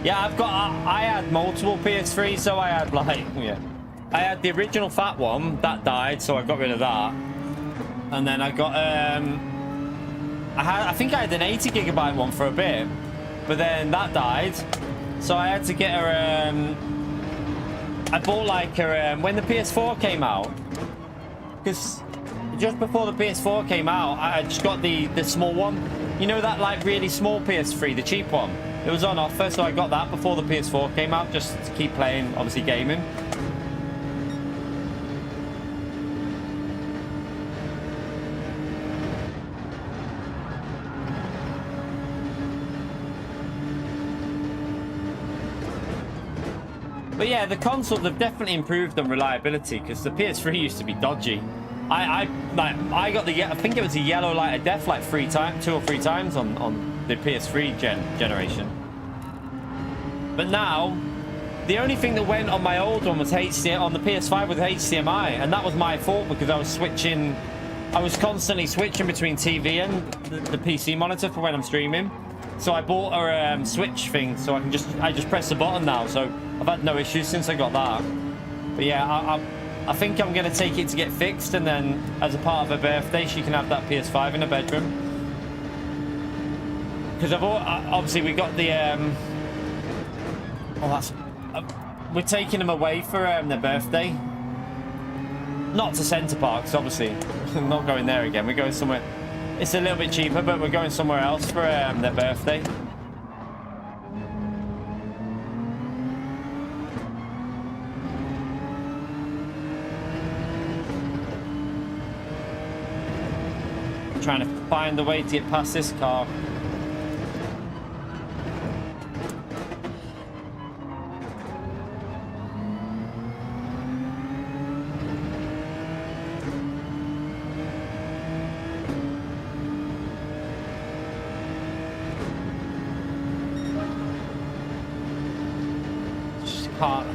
Yeah, I had multiple PS3s, so I had like, yeah. I had the original fat one, that died, so I got rid of that. And then I got, I think I had an 80 gigabyte one for a bit, but then that died. So I had to get her, I bought like her, when the PS4 came out, because just before the PS4 came out, I just got the small one. You know that like really small PS3, the cheap one? It was on offer, so I got that before the PS4 came out, just to keep playing, obviously, gaming. But yeah, the consoles have definitely improved on reliability, because the PS3 used to be dodgy. I got the, I think it was a yellow light of death like 2 or 3 times on the PS3 generation. But now, the only thing that went on my old one was HDMI, on the PS5 was HDMI, and that was my fault because I was constantly switching between TV and the PC monitor for when I'm streaming. So I bought a switch thing, so I just press the button now, so I've had no issues since I got that. But yeah, I think I'm going to take it to get fixed, and then as a part of her birthday, she can have that PS5 in her bedroom. Because obviously we got the we're taking them away for their birthday. Not to Centre Parks, obviously. Not going there again. We're going somewhere. It's a little bit cheaper, but we're going somewhere else for their birthday. Trying to find a way to get past this car. Can't.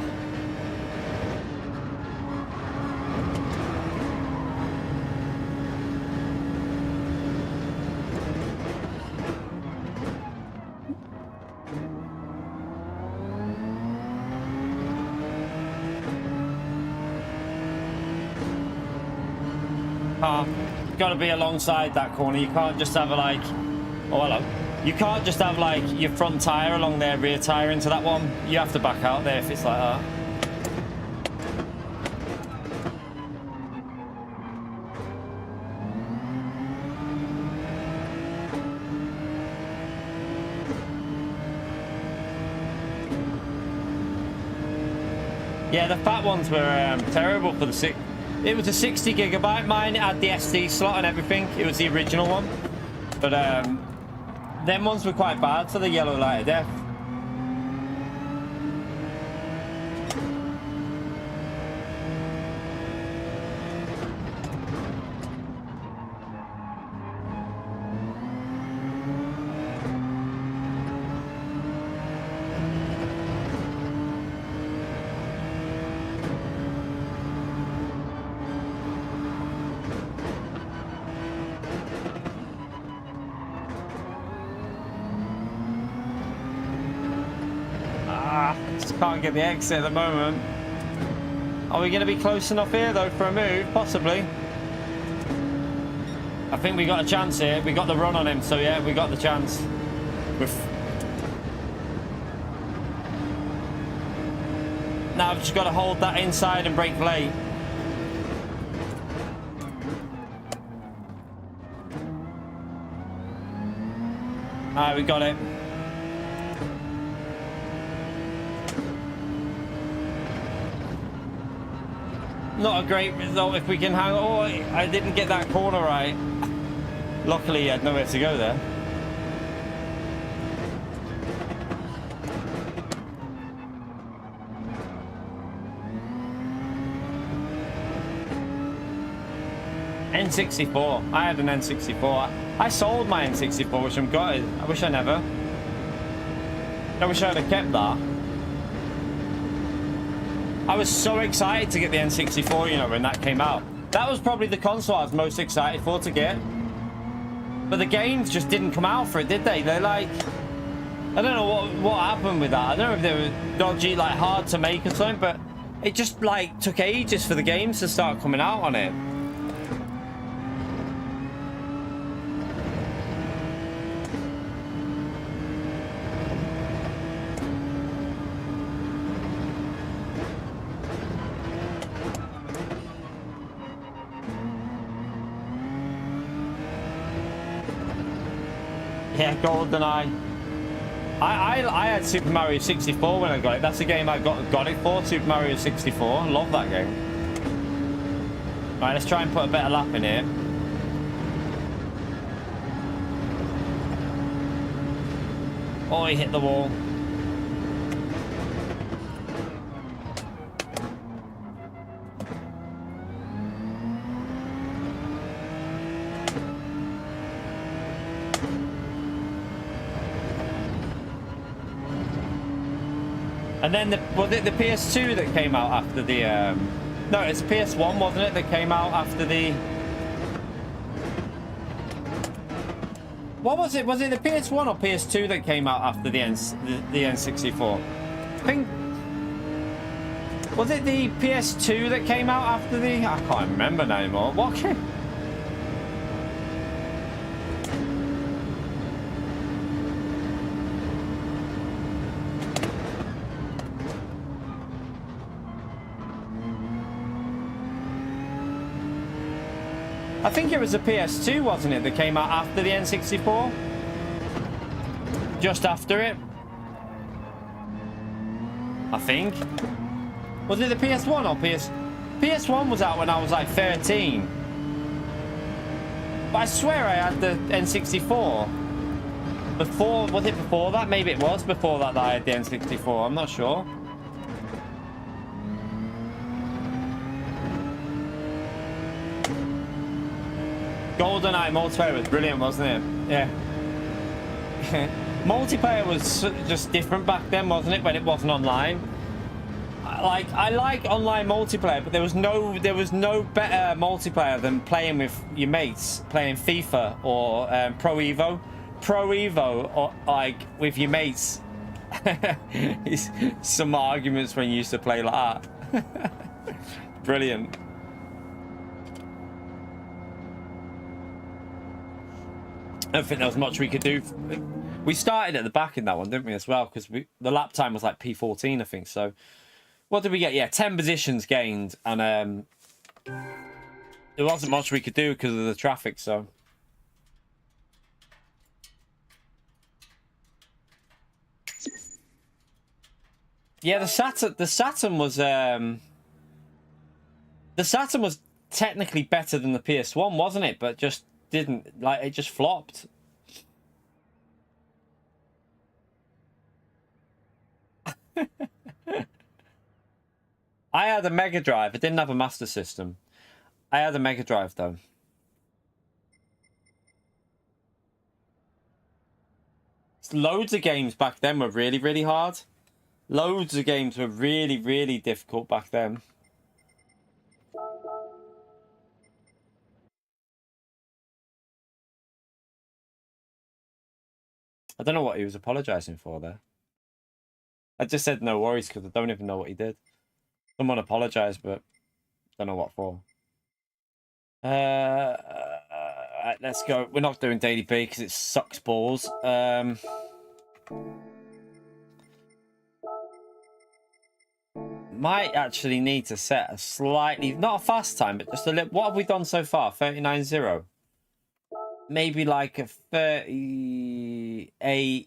Got to be alongside that corner. You can't just have a like, oh hello. You can't just have like your front tire along their rear tire into that one. You have to back out there if it's like that. Yeah, the fat ones were terrible for the six. It was a 60 gigabyte. Mine had the SD slot and everything. It was the original one. But them ones were quite bad for the yellow light of death. Can't get the exit at the moment. Are we going to be close enough here though for a move? Possibly. I think we got a chance here. We got the run on him, so yeah, we got the chance. Now I've just got to hold that inside and brake late. Alright, we got it. Not a great result if we can hang... Oh, I didn't get that corner right. Luckily, I had nowhere to go there. N64. I had an N64. I sold my N64, which I'm gutted. I wish I never. I wish I'd have kept that. I was so excited to get the N64, you know, when that came out. That was probably the console I was most excited for to get. But the games just didn't come out for it, did they? They're like... I don't know what happened with that. I don't know if they were dodgy, like hard to make or something, but it just like took ages for the games to start coming out on it. Yeah, GoldenEye. I had Super Mario 64 when I got it. That's the game I got it for, Super Mario 64. Love that game. Right, let's try and put a better lap in here. Oh, he hit the wall. And then was it the PS2 that came out after the no, it's PS1, wasn't it, that came out after the... What was it? Was it the PS1 or PS2 that came out after the N64? I think... Was it the PS2 that came out after the... I can't remember no anymore. What came... I think it was the PS2, wasn't it, that came out after the N64? Just after it? I think. Was it the PS1 or PS1 was out when I was like 13. But I swear I had the N64. Before, was it before that? Maybe it was before that I had the N64, I'm not sure. GoldenEye multiplayer was brilliant, wasn't it? Yeah. Multiplayer was just different back then, wasn't it? When it wasn't online. I like online multiplayer, but there was no better multiplayer than playing with your mates, playing FIFA or Pro Evo, or like with your mates. Some arguments when you used to play like that. Brilliant. I don't think there was much we could do. We started at the back in that one, didn't we, as well? Because the lap time was like P14, I think. So, what did we get? Yeah, 10 positions gained, and there wasn't much we could do because of the traffic. So, yeah, the Saturn was technically better than the PS1, wasn't it? But just didn't, like, it just flopped. I had a Mega Drive. I didn't have a Master System. I had a Mega Drive though. Loads of games back then were really, really hard. Loads of games were really, really difficult back then. I don't know what he was apologizing for there. I just said no worries because I don't even know what he did. Someone apologized, but don't know what for. Right, let's go. We're not doing daily B because it sucks balls. Might actually need to set a slightly, not a fast time, but just a little. What have we done so far? 39.0. Maybe like a 30. A7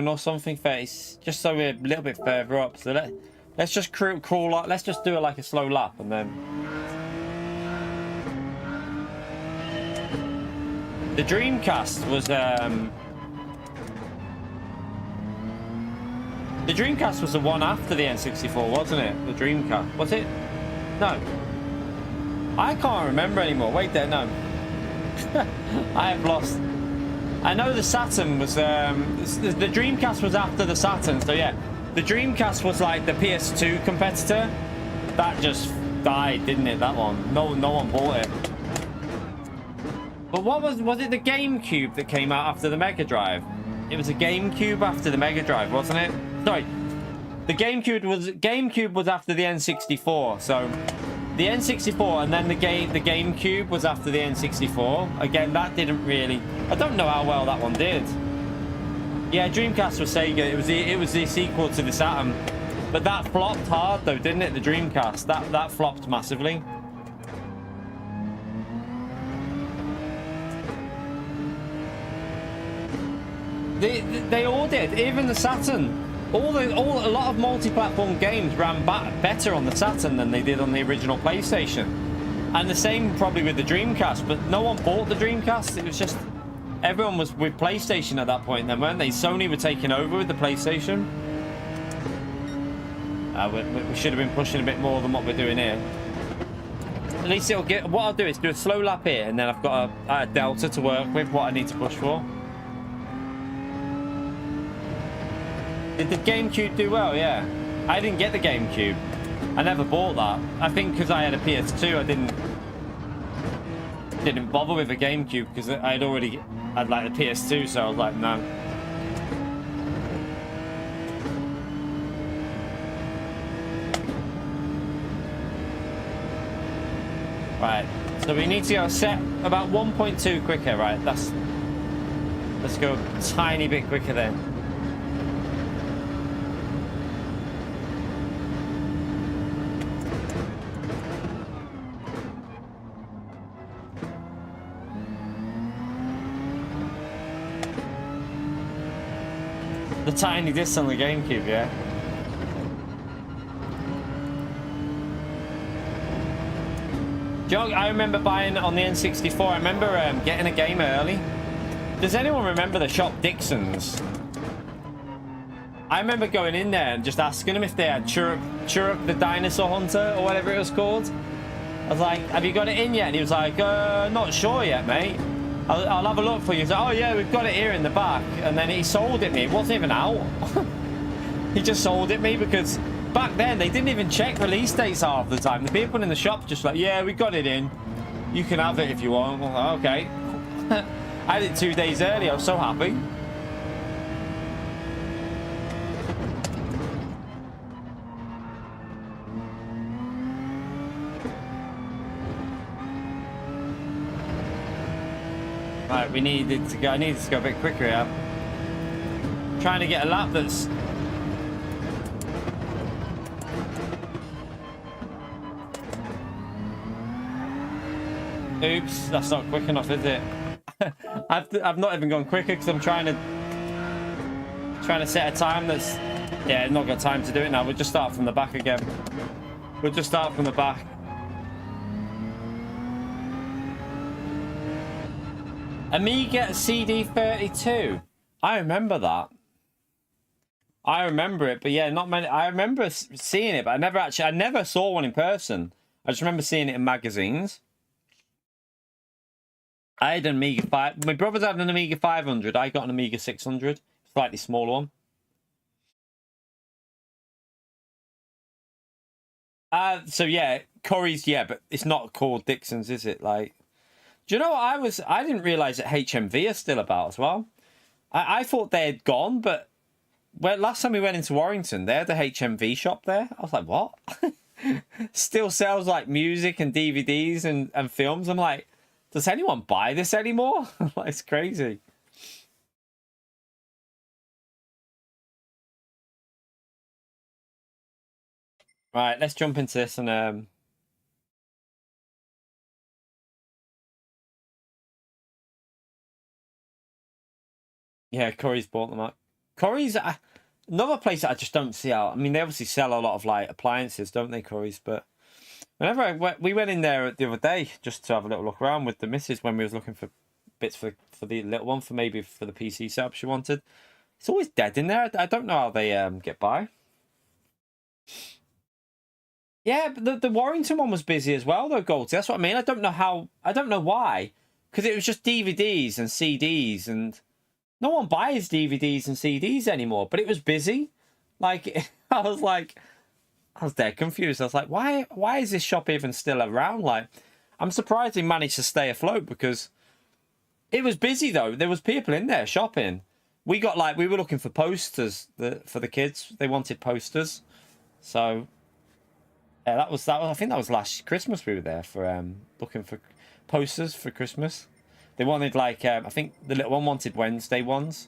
or something. 30, just so we're a little bit further up. So let's just crawl up. Let's just do it like a slow lap, and then the Dreamcast was the Dreamcast was the one after the N64, wasn't it? The Dreamcast, was it? No, I can't remember anymore. Wait there, no. I have lost. I know the Saturn was the Dreamcast was after the Saturn, so yeah, the Dreamcast was like the PS2 competitor. That just died, didn't it? That one, no one bought it. But what was it the GameCube that came out after the Mega Drive? It was a GameCube after the Mega Drive, wasn't it? Sorry, the GameCube was after the N64. So the N64 and then the GameCube was after the N64. Again, that didn't really. I don't know how well that one did. Yeah, Dreamcast was Sega. It was the sequel to the Saturn, but that flopped hard though, didn't it? The Dreamcast that flopped massively. They all did. Even the Saturn. A lot of multi-platform games ran better on the Saturn than they did on the original PlayStation. And the same probably with the Dreamcast, but no one bought the Dreamcast. It was just everyone was with PlayStation at that point then, weren't they? Sony were taking over with the PlayStation. We should have been pushing a bit more than what we're doing here. At least it'll get. What I'll do is do a slow lap here, and then I've got a delta to work with what I need to push for. Did the GameCube do well? Yeah. I didn't get the GameCube. I never bought that. I think because I had a PS2, I didn't bother with a GameCube because I'd already had like the PS2, so I was like, no. Right. So we need to go set about 1.2 quicker, right? Let's go a tiny bit quicker then. The tiny disc on the GameCube, yeah. Do you know, I remember buying it on the N64. I remember getting a game early. Does anyone remember the shop Dixon's? I remember going in there and just asking them if they had Churuk the Dinosaur Hunter or whatever it was called. I was like, have you got it in yet? And he was like, not sure yet, mate. I'll have a look for you. He's like, oh yeah, we've got it here in the back. And then he sold it me. It wasn't even out. He just sold it me because back then they didn't even check release dates half the time. The people in the shop just like, yeah, we got it in. You can have it if you want. Like, okay. I had it 2 days early. I was so happy. Right, I needed to go a bit quicker here. Trying to get a lap that's oops, that's not quick enough, is it? I've not even gone quicker because I'm trying to set a time that's yeah, not got time to do it now. We'll just start from the back again. We'll just start from the back. Amiga CD32. I remember that. I remember it, but yeah, not many. I remember seeing it, but I never saw one in person. I just remember seeing it in magazines. I had an Amiga 5. My brothers had an Amiga 500. I got an Amiga 600. Slightly smaller one. So yeah, Curry's, yeah, but it's not called Dixon's, is it? Like, do you know what I didn't realize that HMV are still about as well. I thought they had gone, but last time we went into Warrington, they had the HMV shop there. I was like, what? Still sells like music and DVDs and films. I'm like, does anyone buy this anymore? Like, it's crazy. Right, let's jump into this and Yeah, Curry's bought them up. Curry's another place that I just don't see out. I mean, they obviously sell a lot of like appliances, don't they, Curry's? But whenever we went in there the other day just to have a little look around with the missus when we was looking for bits for the little one, for maybe for the PC setup she wanted. It's always dead in there. I don't know how they get by. Yeah, but the Warrington one was busy as well, though, Goldie. That's what I mean. I don't know why. Because it was just DVDs and CDs, and no one buys DVDs and CDs anymore. But it was busy. Like, I was dead confused. I was like, why is this shop even still around? Like, I'm surprised they managed to stay afloat, because it was busy, though. There was people in there shopping. We were looking for posters for the kids. They wanted posters. So, yeah, that was, I think that was last Christmas we were there for looking for posters for Christmas. They wanted, like, I think the little one wanted Wednesday ones.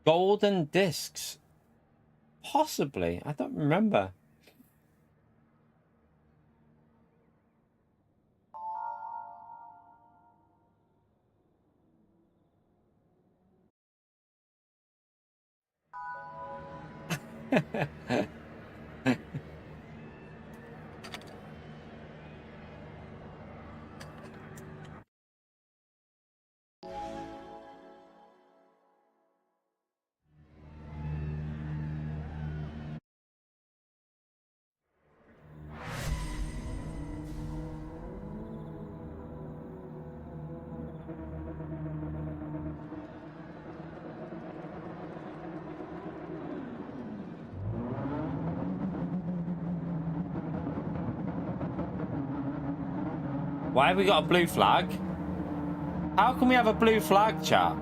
Golden discs. Possibly. I don't remember. Why have we got a blue flag? How can we have a blue flag, chat?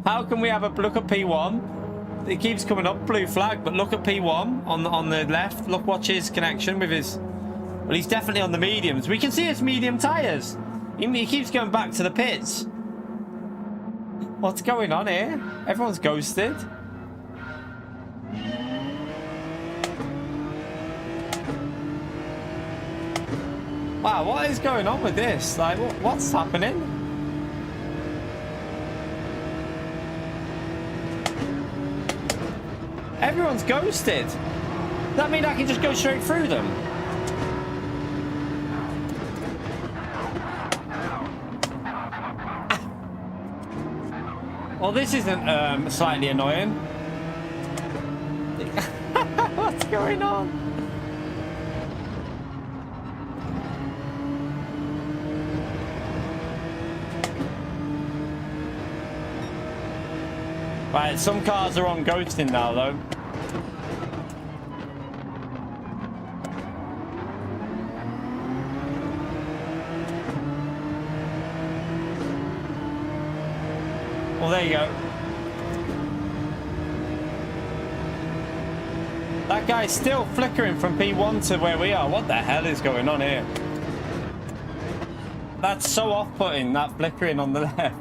How can we have a look at P1? It keeps coming up blue flag, but look at P1 on the left. Look, watch his connection with his. Well, he's definitely on the mediums. We can see his medium tires. He keeps going back to the pits. What's going on here? Everyone's ghosted. Wow, what is going on with this? Like, what's happening? Everyone's ghosted. Does that mean I can just go straight through them? Well, this isn't slightly annoying. What's going on? Right, some cars are on ghosting now, though. Well, there you go. That guy's still flickering from P1 to where we are. What the hell is going on here? That's so off-putting, that flickering on the left.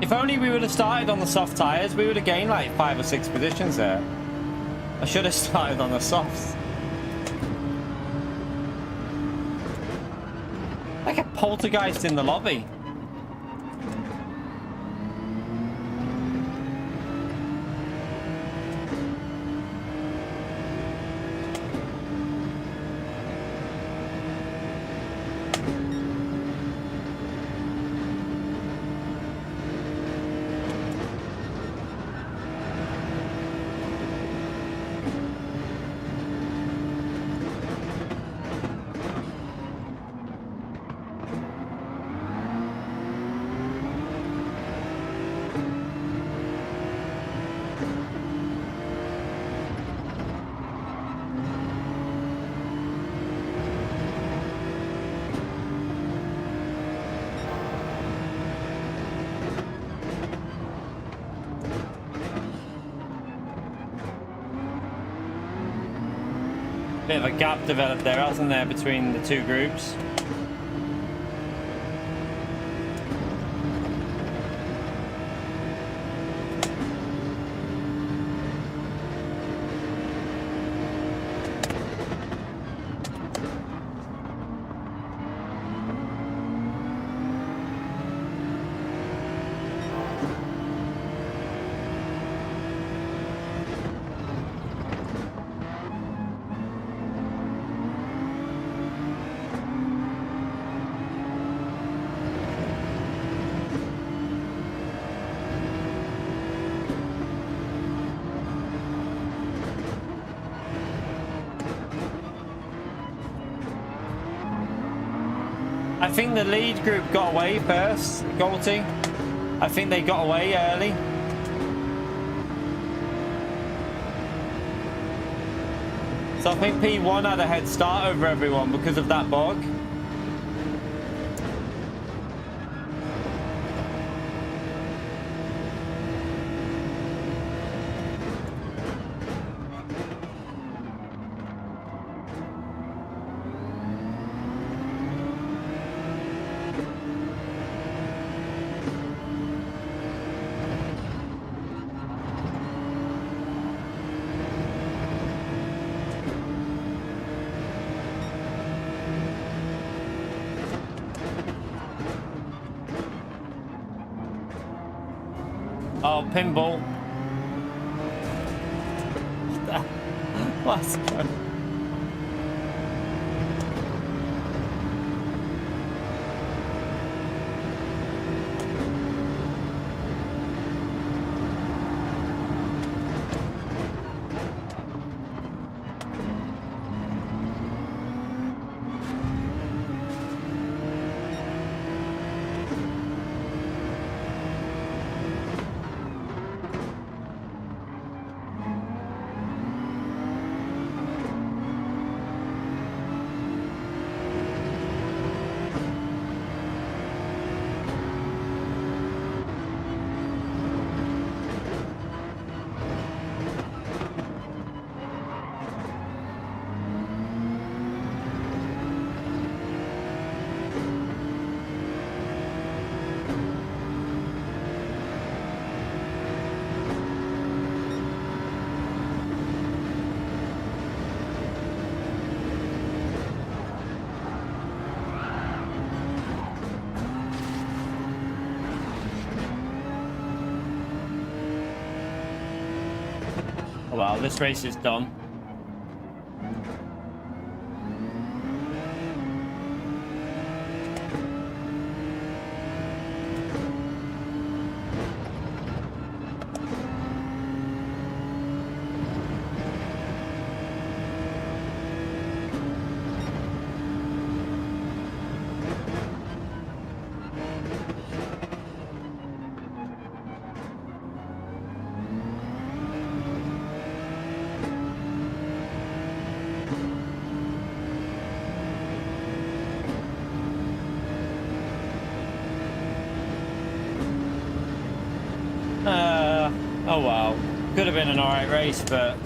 If only we would have started on the soft tyres, we would have gained like 5 or 6 positions there. I should have started on the softs. Like a poltergeist in the lobby. Bit of a gap developed there, hasn't there, between the two groups? I think the lead group got away first, Golty. I think they got away early. So I think P1 had a head start over everyone because of that bug. Oh, pinball. What's going on? Well, this race is done. Oh well, could have been an alright race, but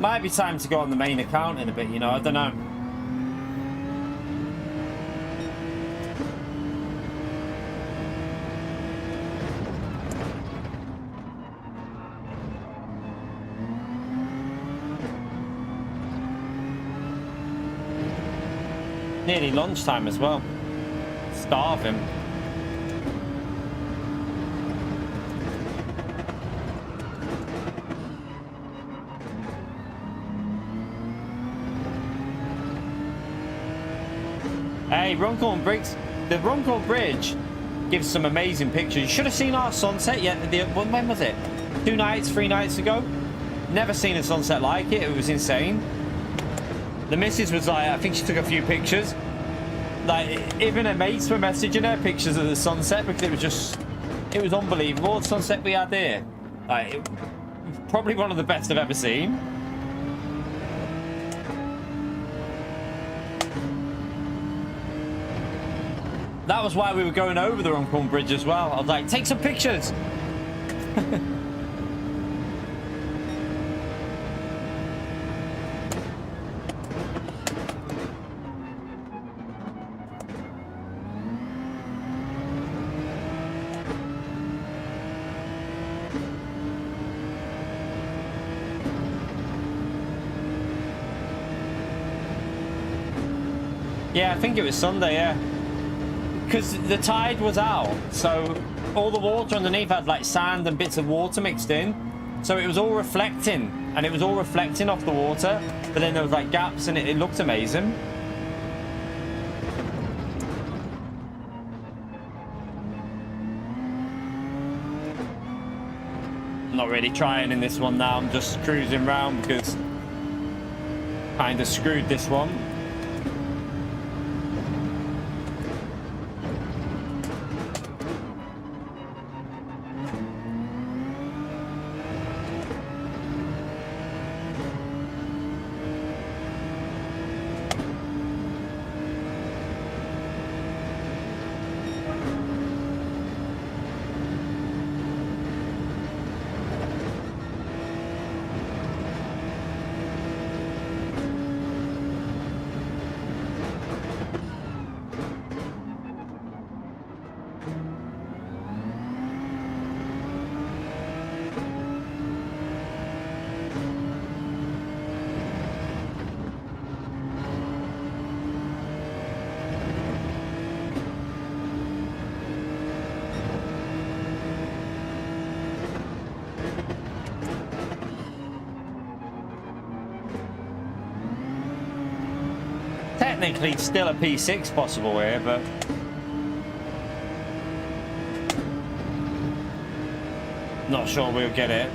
might be time to go on the main account in a bit, you know, I don't know. Nearly lunchtime as well. Starving. Hey, Runcorn Briggs. The Runcorn Bridge gives some amazing pictures. You should have seen our sunset yet. When was it? 2 nights, 3 nights ago? Never seen a sunset like it. It was insane. The missus was like, I think she took a few pictures. Like, even her mates were messaging her pictures of the sunset because it was unbelievable. The sunset we had here. Like, it, probably one of the best I've ever seen. That was why we were going over the Runcorn Bridge as well. I was like, take some pictures. Yeah, I think it was Sunday, yeah. Because the tide was out, so all the water underneath had like sand and bits of water mixed in. So it was all reflecting, and it was all reflecting off the water. But then there was like gaps, and it looked amazing. I'm not really trying in this one now. I'm just cruising around because kind of screwed this one. Technically still a P6 possible here, but not sure we'll get it.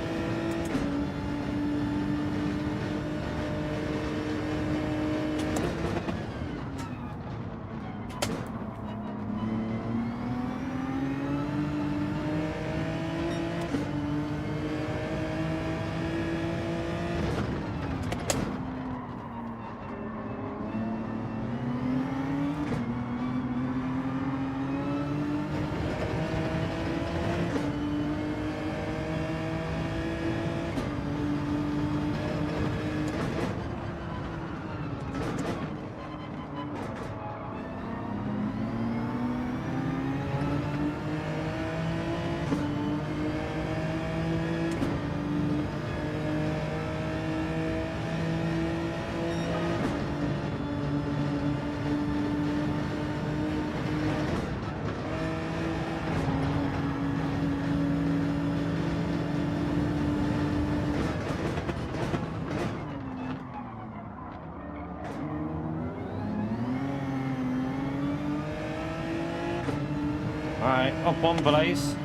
Alright, up on Blaze.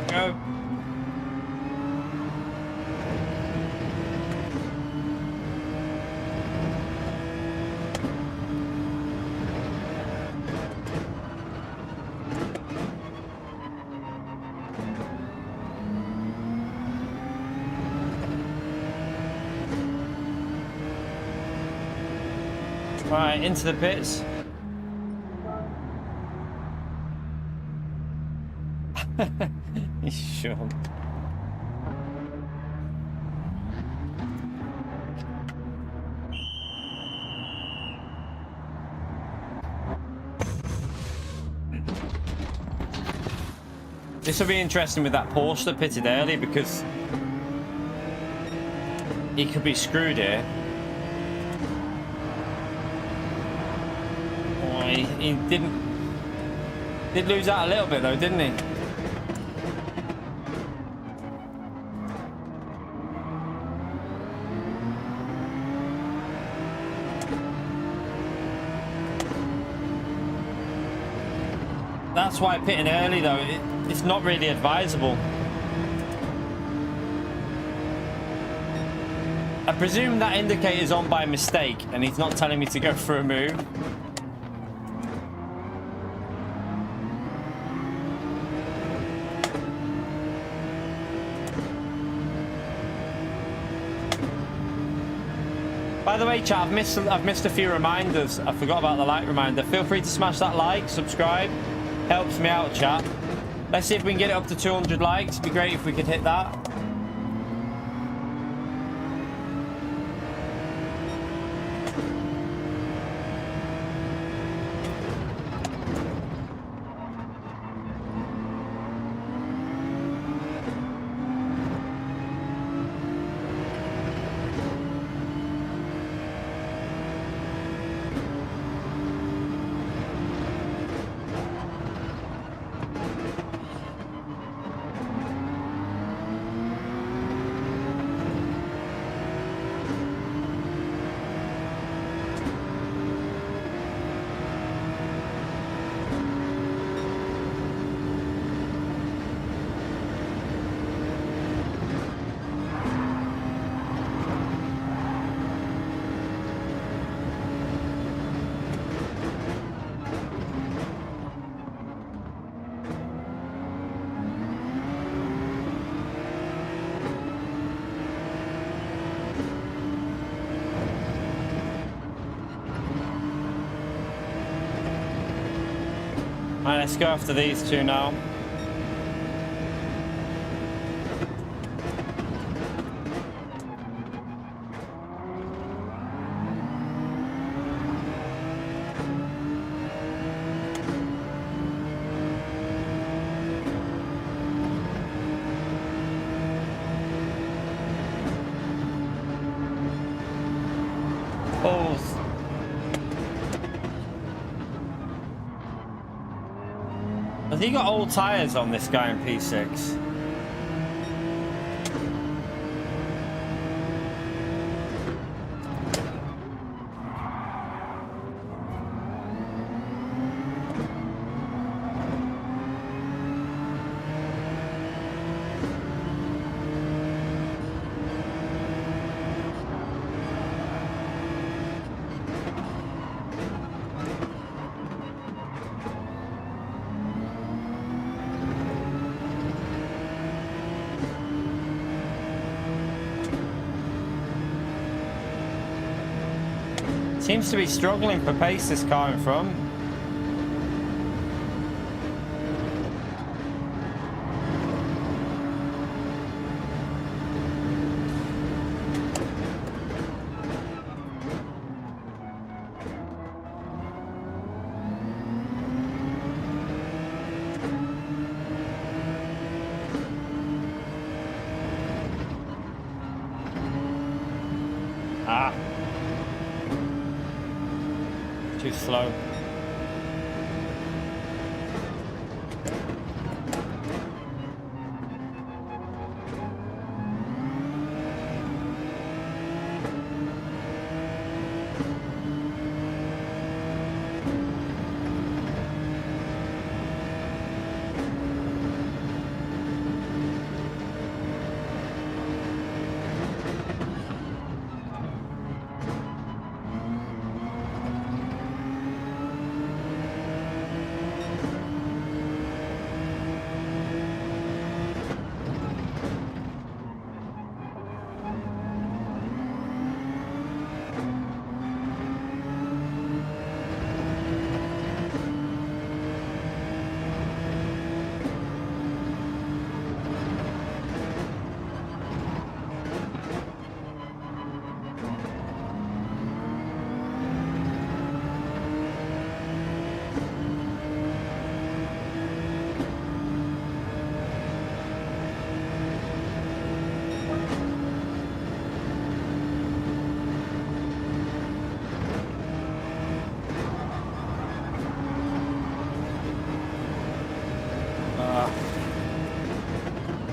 Go. Right, into the pits. Sure. This will be interesting with that Porsche that pitted early because he could be screwed here. Oh, he did lose out a little bit though, didn't he? That's why pitting early though, it's not really advisable. presume that indicator's on by mistake and he's not telling me to go for a move. By the way, chat, I've missed a few reminders. I forgot about the like reminder. Feel free to smash that like, subscribe. Helps me out, chat. Let's see if we can get it up to 200 likes. It'd be great if we could hit that. Alright, let's go after these two now. Has he got old tyres on this guy in P6? Seems to be struggling for pace, this car in front. Too slow.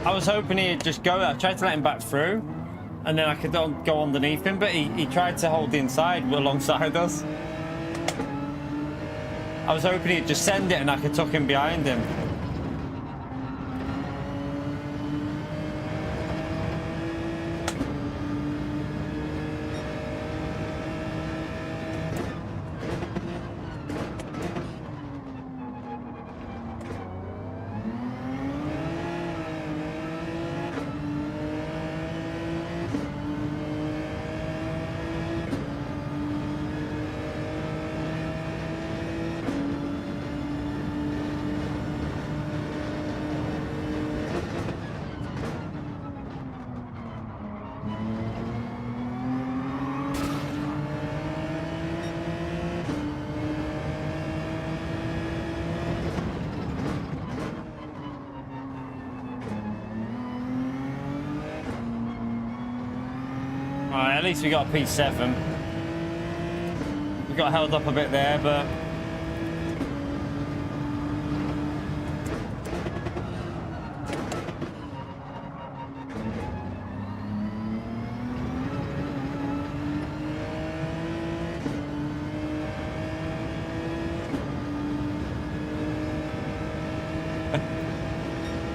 I was hoping he'd just go. I tried to let him back through, and then I could go underneath him, but he tried to hold the inside alongside us. I was hoping he'd just send it and I could tuck him behind him. least we got a P7. We got held up a bit there, but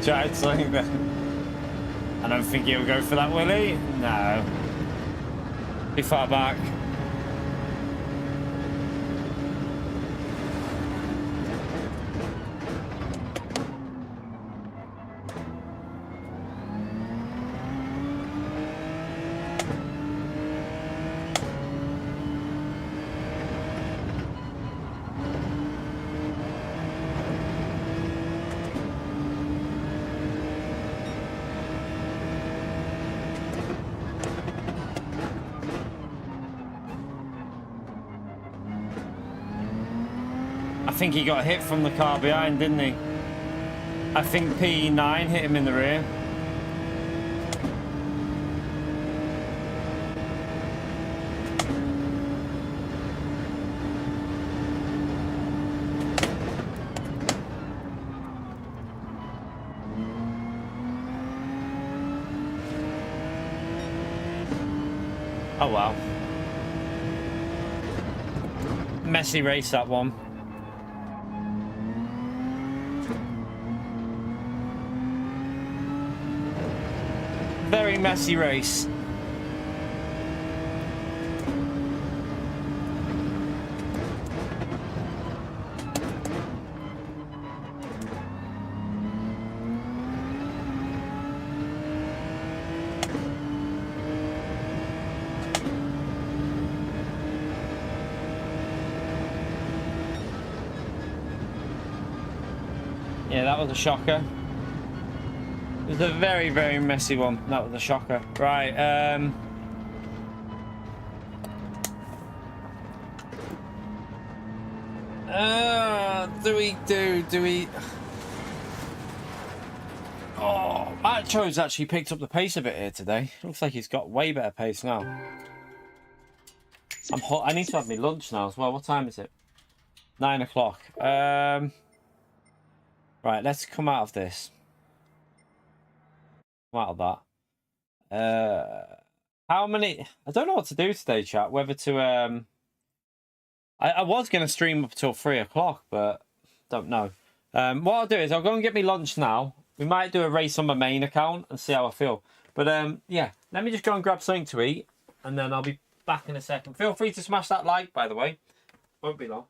tried something that I don't think he'll go for that, will he? No. Too far back. I think he got hit from the car behind, didn't he? I think P9 hit him in the rear. Oh wow. Messy race, that one. Very messy race. Yeah, that was a shocker. It was a very, very messy one. That was a shocker. Right, do we... Oh, Macho's actually picked up the pace a bit here today. Looks like he's got way better pace now. I'm hot. I need to have my lunch now as well. What time is it? 9 o'clock. Right, let's come out of this. Come out of that. How many... I don't know what to do today, chat. Whether to... I was going to stream up till 3 o'clock, but don't know. What I'll do is I'll go and get me lunch now. We might do a race on my main account and see how I feel. But yeah, let me just go and grab something to eat, and then I'll be back in a second. Feel free to smash that like, by the way. Won't be long.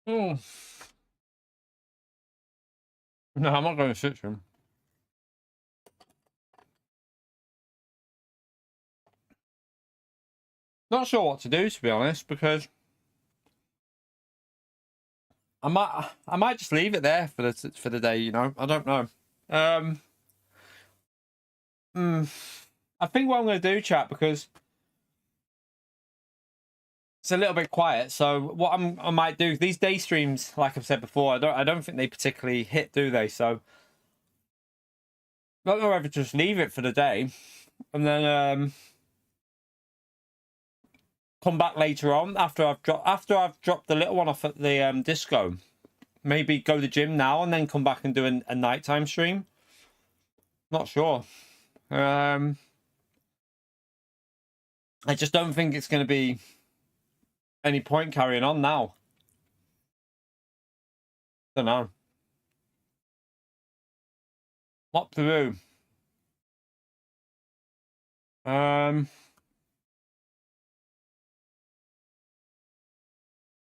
Mm. No, I'm not going to switch them. Not sure what to do, to be honest, because I might just leave it there for the day. You know, I don't know. I think what I'm going to do, chat, because it's a little bit quiet. So what I might do, these day streams, like I've said before, I don't think they particularly hit, do they? So I don't know whether to just leave it for the day and then come back later on after I've dropped the little one off at the disco. Maybe go to the gym now and then come back and do a nighttime stream. Not sure. I just don't think it's going to be any point carrying on now. Don't know. What to do?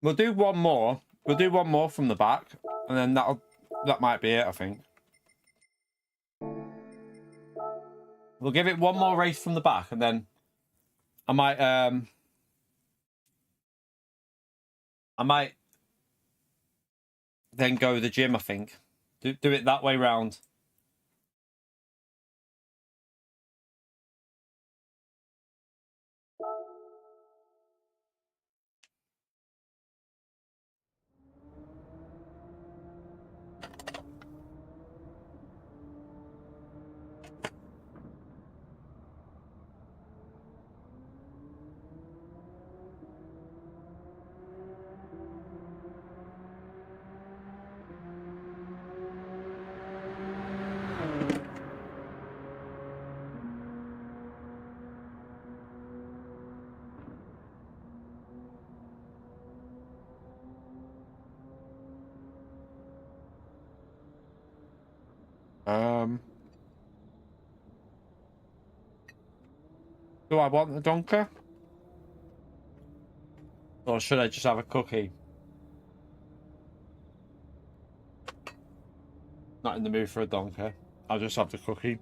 We'll do one more. We'll do one more from the back, and then that might be it, I think. We'll give it one more race from the back, and then I might then go to the gym, I think. Do it that way round. Do I want the donkey? Or should I just have a cookie? Not in the mood for a donkey. I'll just have the cookie.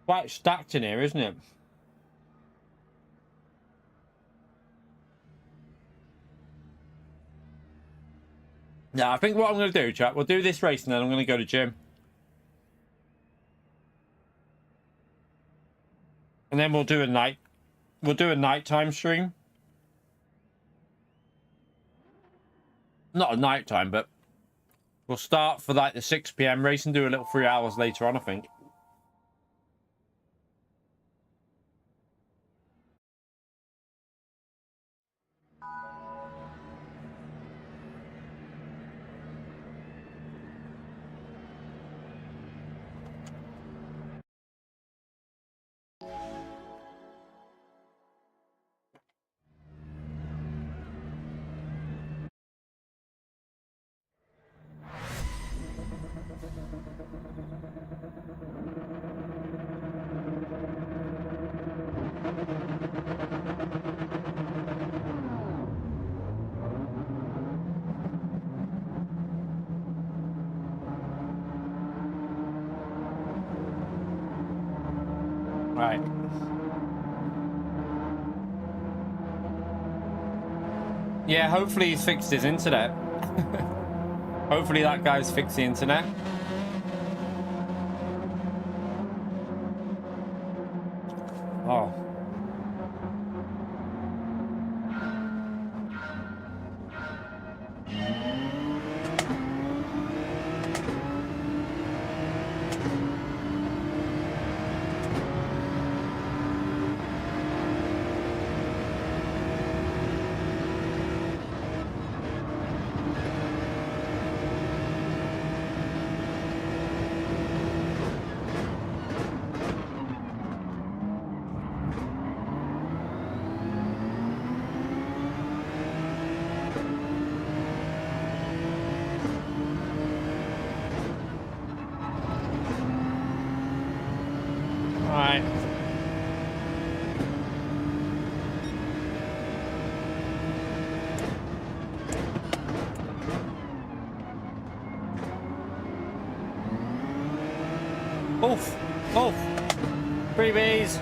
Quite stacked in here, isn't it? Yeah, I think what I'm going to do, chat, we'll do this race and then I'm going to go to gym. And then we'll do a nighttime stream. Not a nighttime, but we'll start for like the 6 PM race and do a little 3 hours later on, I think. Right. Yeah, hopefully he's fixed his internet. Hopefully that guy's fixed the internet. Oh. Alright. Oof! Oof! Freebies!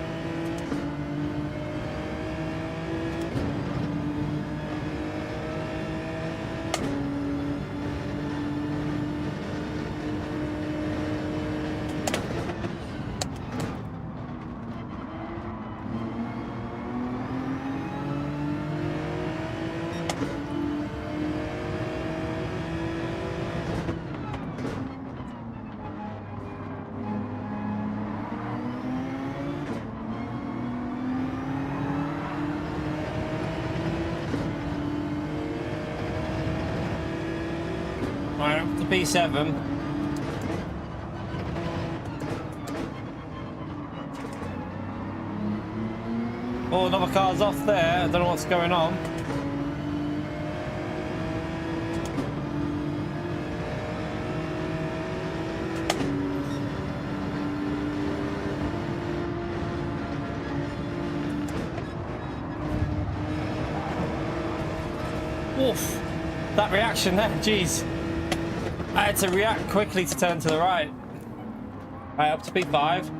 Right, up to B7. Oh, another car's off there. I don't know what's going on. Oof. That reaction there, jeez. I had to react quickly to turn to the right. Right, up to B5.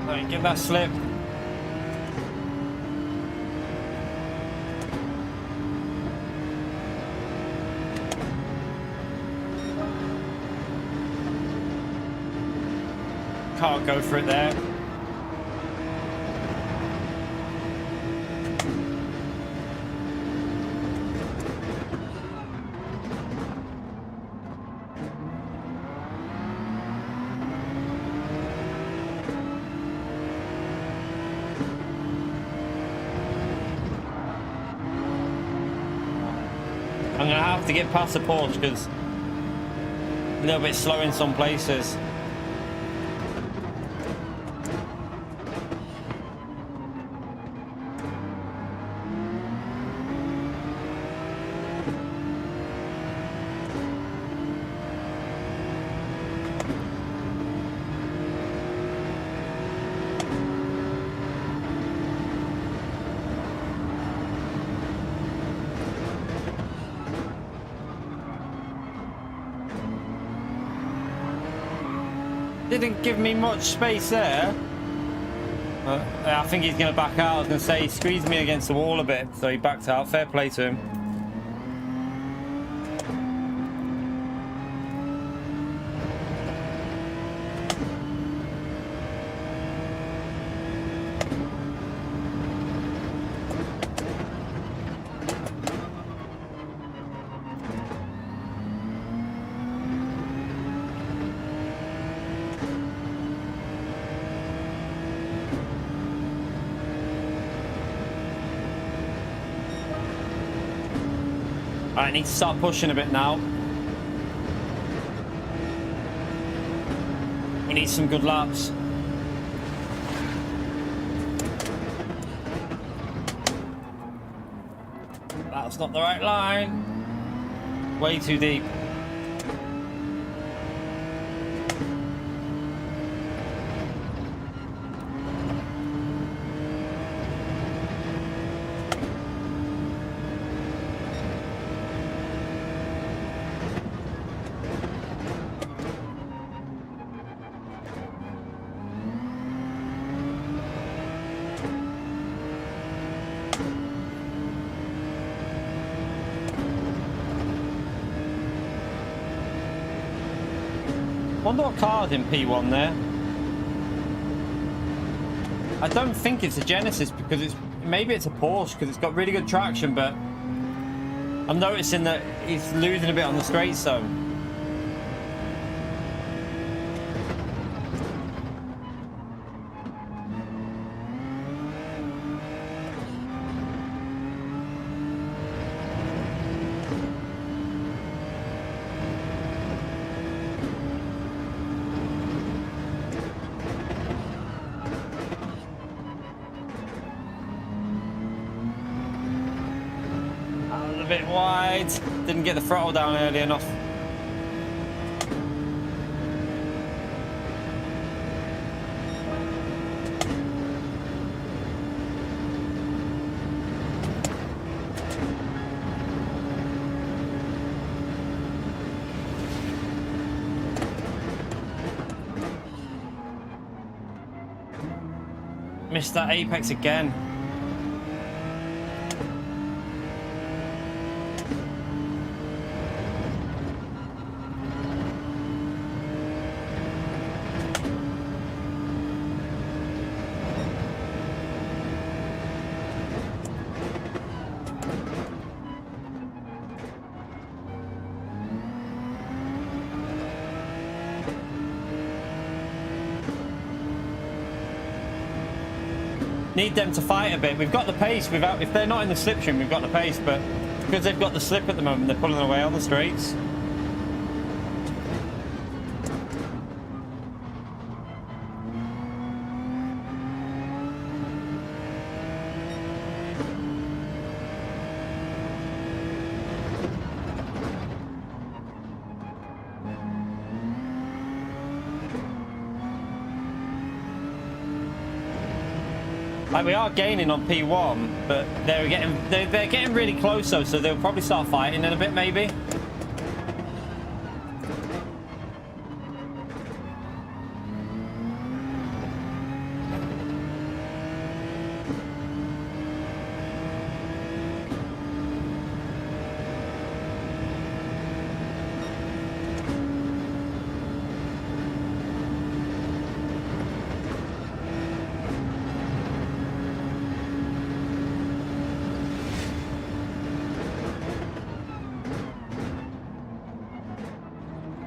Right, give that slip. Can't go for it there. I'm gonna have to get past the Porsche because a little bit slow in some places. Didn't give me much space there. I think he's going to back out. I was going to say he squeezed me against the wall a bit, so he backed out. Fair play to him. I need to start pushing a bit now. We need some good laps. That's not the right line. Way too deep. Wonder what car's in P1 there. I don't think it's a Genesis because it's maybe it's a Porsche because it's got really good traction, but I'm noticing that he's losing a bit on the straight zone. A bit wide, didn't get the throttle down early enough. Missed that apex again. Need them to fight a bit. We've got the pace. If they're not in the slipstream, we've got the pace. But because they've got the slip at the moment, they're pulling away on the straights. Like we are gaining on P1, but they're getting really close though, so they'll probably start fighting in a bit maybe.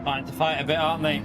Starting to fight a bit, aren't they?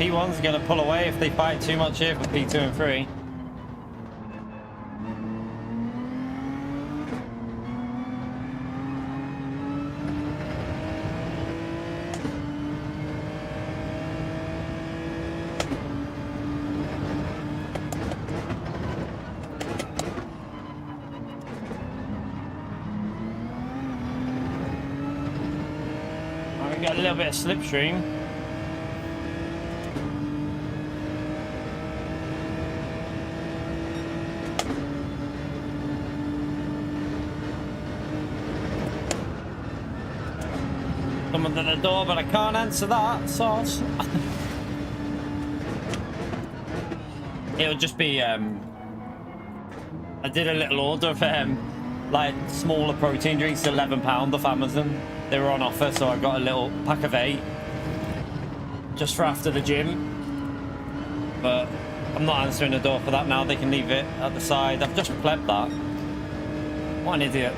P1's going to pull away if they fight too much here for P2 and 3. We got a little bit of slipstream. Someone's at the door, but I can't answer that, sauce. It'll just be, I did a little order of, like, smaller protein drinks, £11 off Amazon. They were on offer, so I got a little pack of 8. Just for after the gym. But I'm not answering the door for that now, they can leave it at the side. I've just plebed that. What an idiot.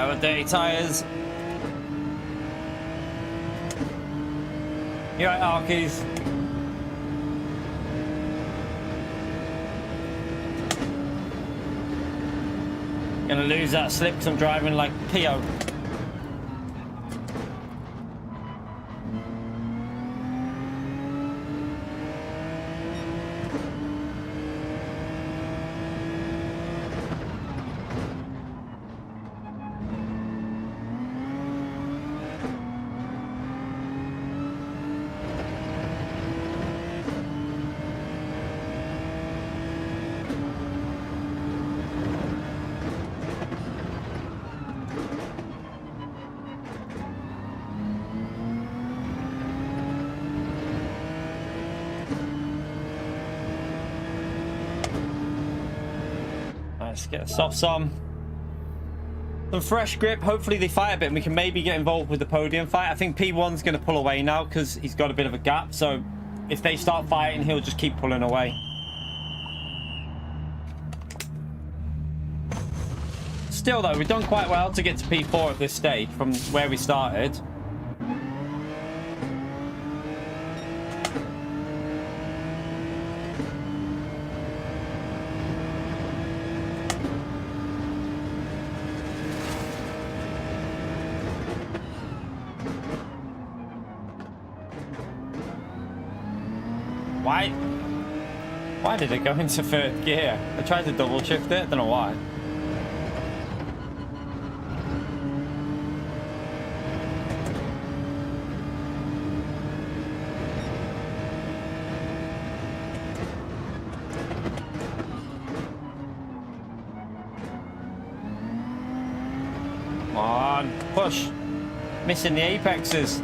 With dirty tyres. You're right, Arkies. Gonna lose that slip because I'm driving like Pio. Let's get the softs on. Some fresh grip. Hopefully they fight a bit and we can maybe get involved with the podium fight. I think P1's going to pull away now because he's got a bit of a gap. So if they start fighting, he'll just keep pulling away. Still though, we've done quite well to get to P4 at this stage from where we started. Why did it go into third gear? I tried to double shift it, don't know why. Come on, push. Missing the apexes.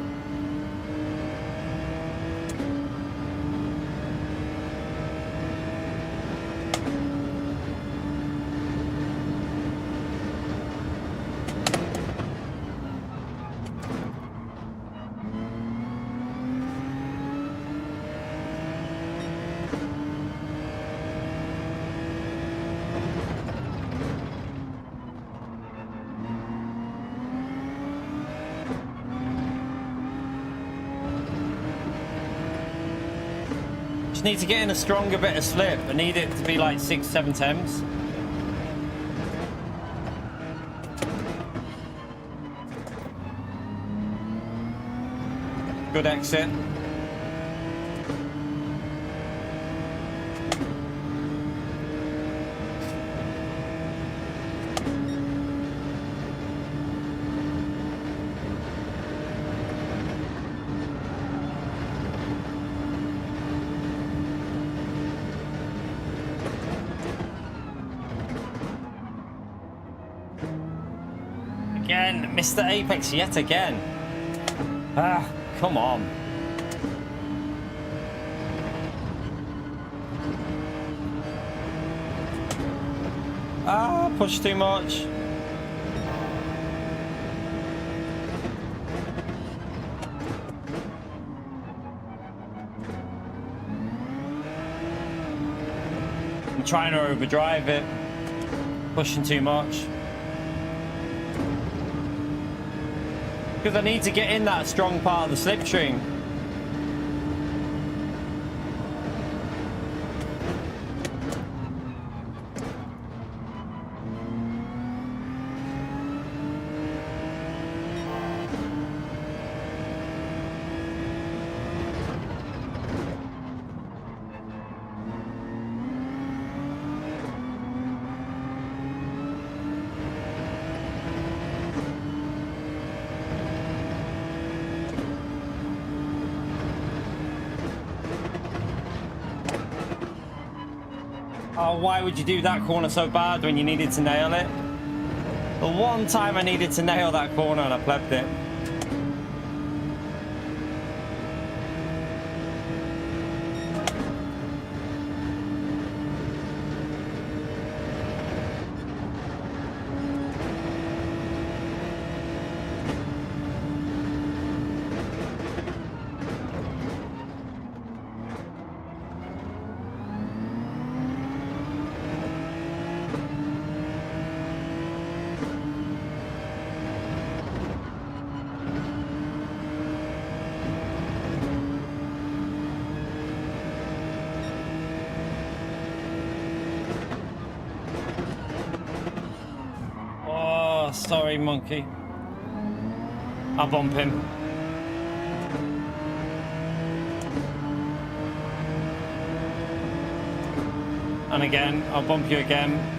Just need to get in a stronger bit of slip. I need it to be like 6-7 temps. Good exit. Again, missed the apex yet again. Ah, come on. Ah, push too much. I'm trying to overdrive it. Pushing too much. Because I need to get in that strong part of the slipstream. Oh, why would you do that corner so bad when you needed to nail it? The one time I needed to nail that corner and I plebbed it. Sorry, monkey. I'll bump him. And again, I'll bump you again.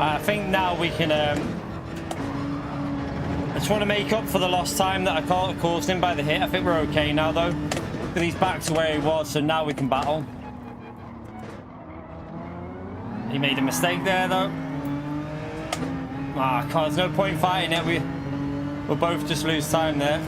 I think now we can, I just want to make up for the lost time that I caused him by the hit. I think we're okay now though. Because he's back to where he was, so now we can battle. He made a mistake there though. Ah, there's no point fighting it. We'll both just lose time there.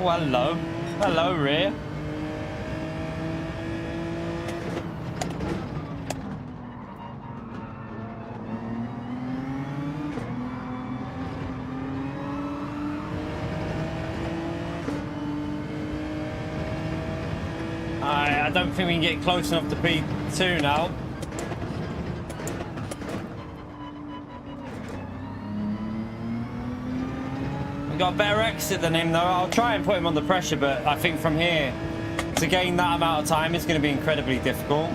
Oh, hello. Hello, rear. I don't think we can get close enough to P2 now. We got a better exit than him though. I'll try and put him under pressure, but I think from here to gain that amount of time is going to be incredibly difficult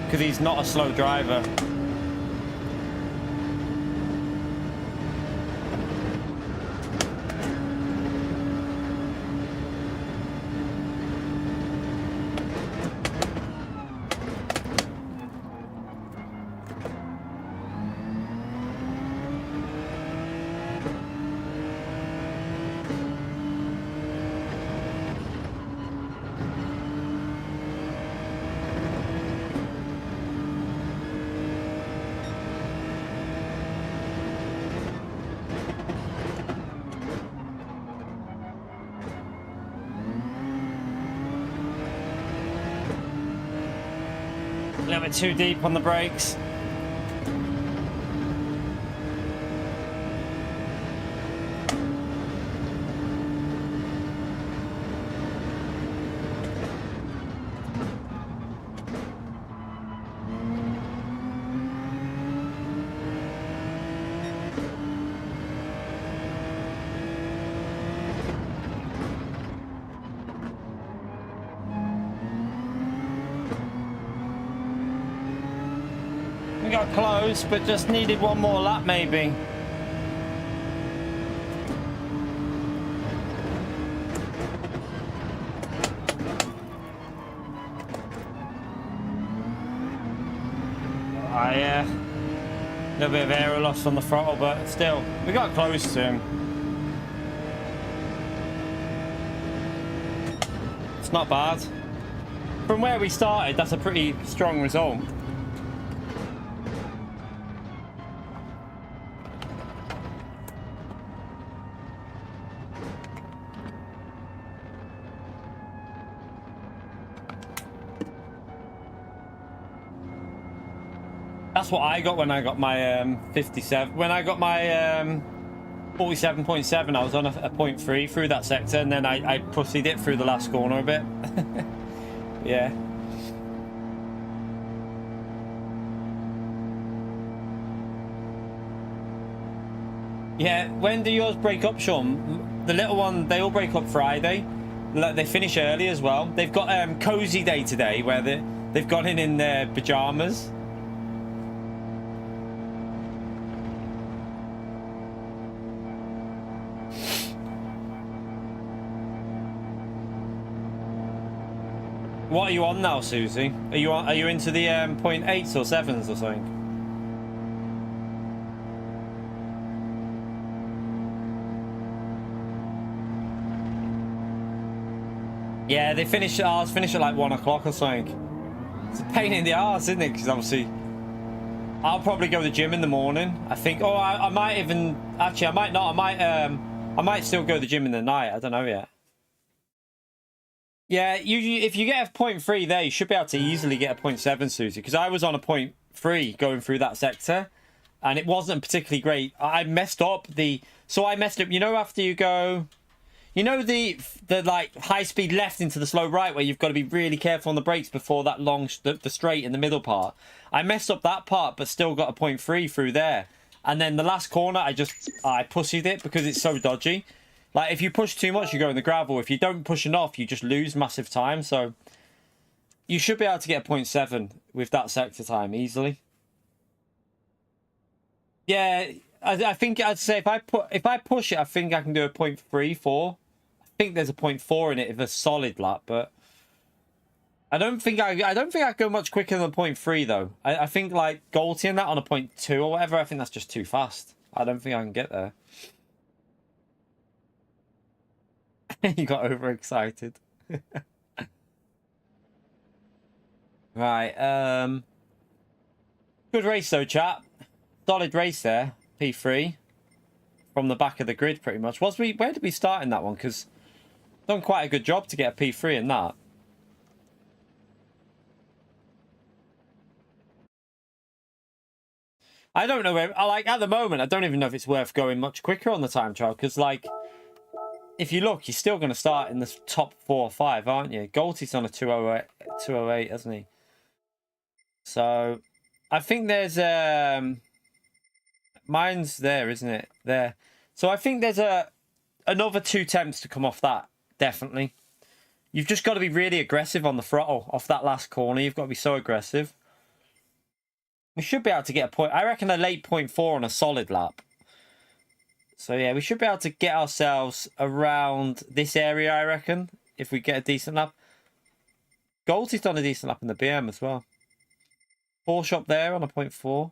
because he's not a slow driver. A little bit too deep on the brakes. We got close, but just needed one more lap maybe. A little bit of aero loss on the throttle, but still, we got close to him. It's not bad. From where we started, that's a pretty strong result. That's what I got when I got my 57. When I got my 47.7, I was on a 0.3 through that sector, and then I pussied it through the last corner a bit. Yeah. Yeah, when do yours break up, Sean? The little one, they all break up Friday. They finish early as well. They've got cozy day today where they've gone in their pajamas. What are you on now, Susie? Are you into the 0.8s or 7s or something? Yeah, ours finish at like 1 o'clock or something. It's a pain in the arse, isn't it? Because obviously, I'll probably go to the gym in the morning. I think. Oh, I might even. Actually, I might not. I might still go to the gym in the night. I don't know yet. Yeah, if you get a 0.3 there, you should be able to easily get a 0.7, Susie. Because I was on a 0.3 going through that sector, and it wasn't particularly great. I messed up So I messed up. You know, after you go. You know the like high speed left into the slow right where you've got to be really careful on the brakes before that the straight in the middle part. I messed up that part but still got a 0.3 through there. And then the last corner I pussied it because it's so dodgy. Like if you push too much you go in the gravel. If you don't push enough you just lose massive time. So you should be able to get a 0.7 with that sector time easily. Yeah, I think I'd say if I push it, I think I can do a 0.34. I think there's a 0.4 in it if a solid lap, but I don't think I go much quicker than a 0.3 though. I think like Golty and that on a 0.2 or whatever. I think that's just too fast. I don't think I can get there. You got overexcited. Right. Good race though, chat. Solid race there. P3 from the back of the grid pretty much. Where did we start in that one? Because done quite a good job to get a P3 in that. I don't know where, like at the moment I don't even know if it's worth going much quicker on the time trial because like if you look you're still going to start in the top 4 or 5, aren't you? Golty's on a 208 hasn't he? So I think there's mine's there, isn't it? There. So I think there's another 2 attempts to come off that. Definitely. You've just got to be really aggressive on the throttle off that last corner. You've got to be so aggressive. We should be able to get a point. I reckon a late 0.4 on a solid lap. So yeah, we should be able to get ourselves around this area, I reckon. If we get a decent lap. Golty's done a decent lap in the BM as well. Porsche up there on a 0.4.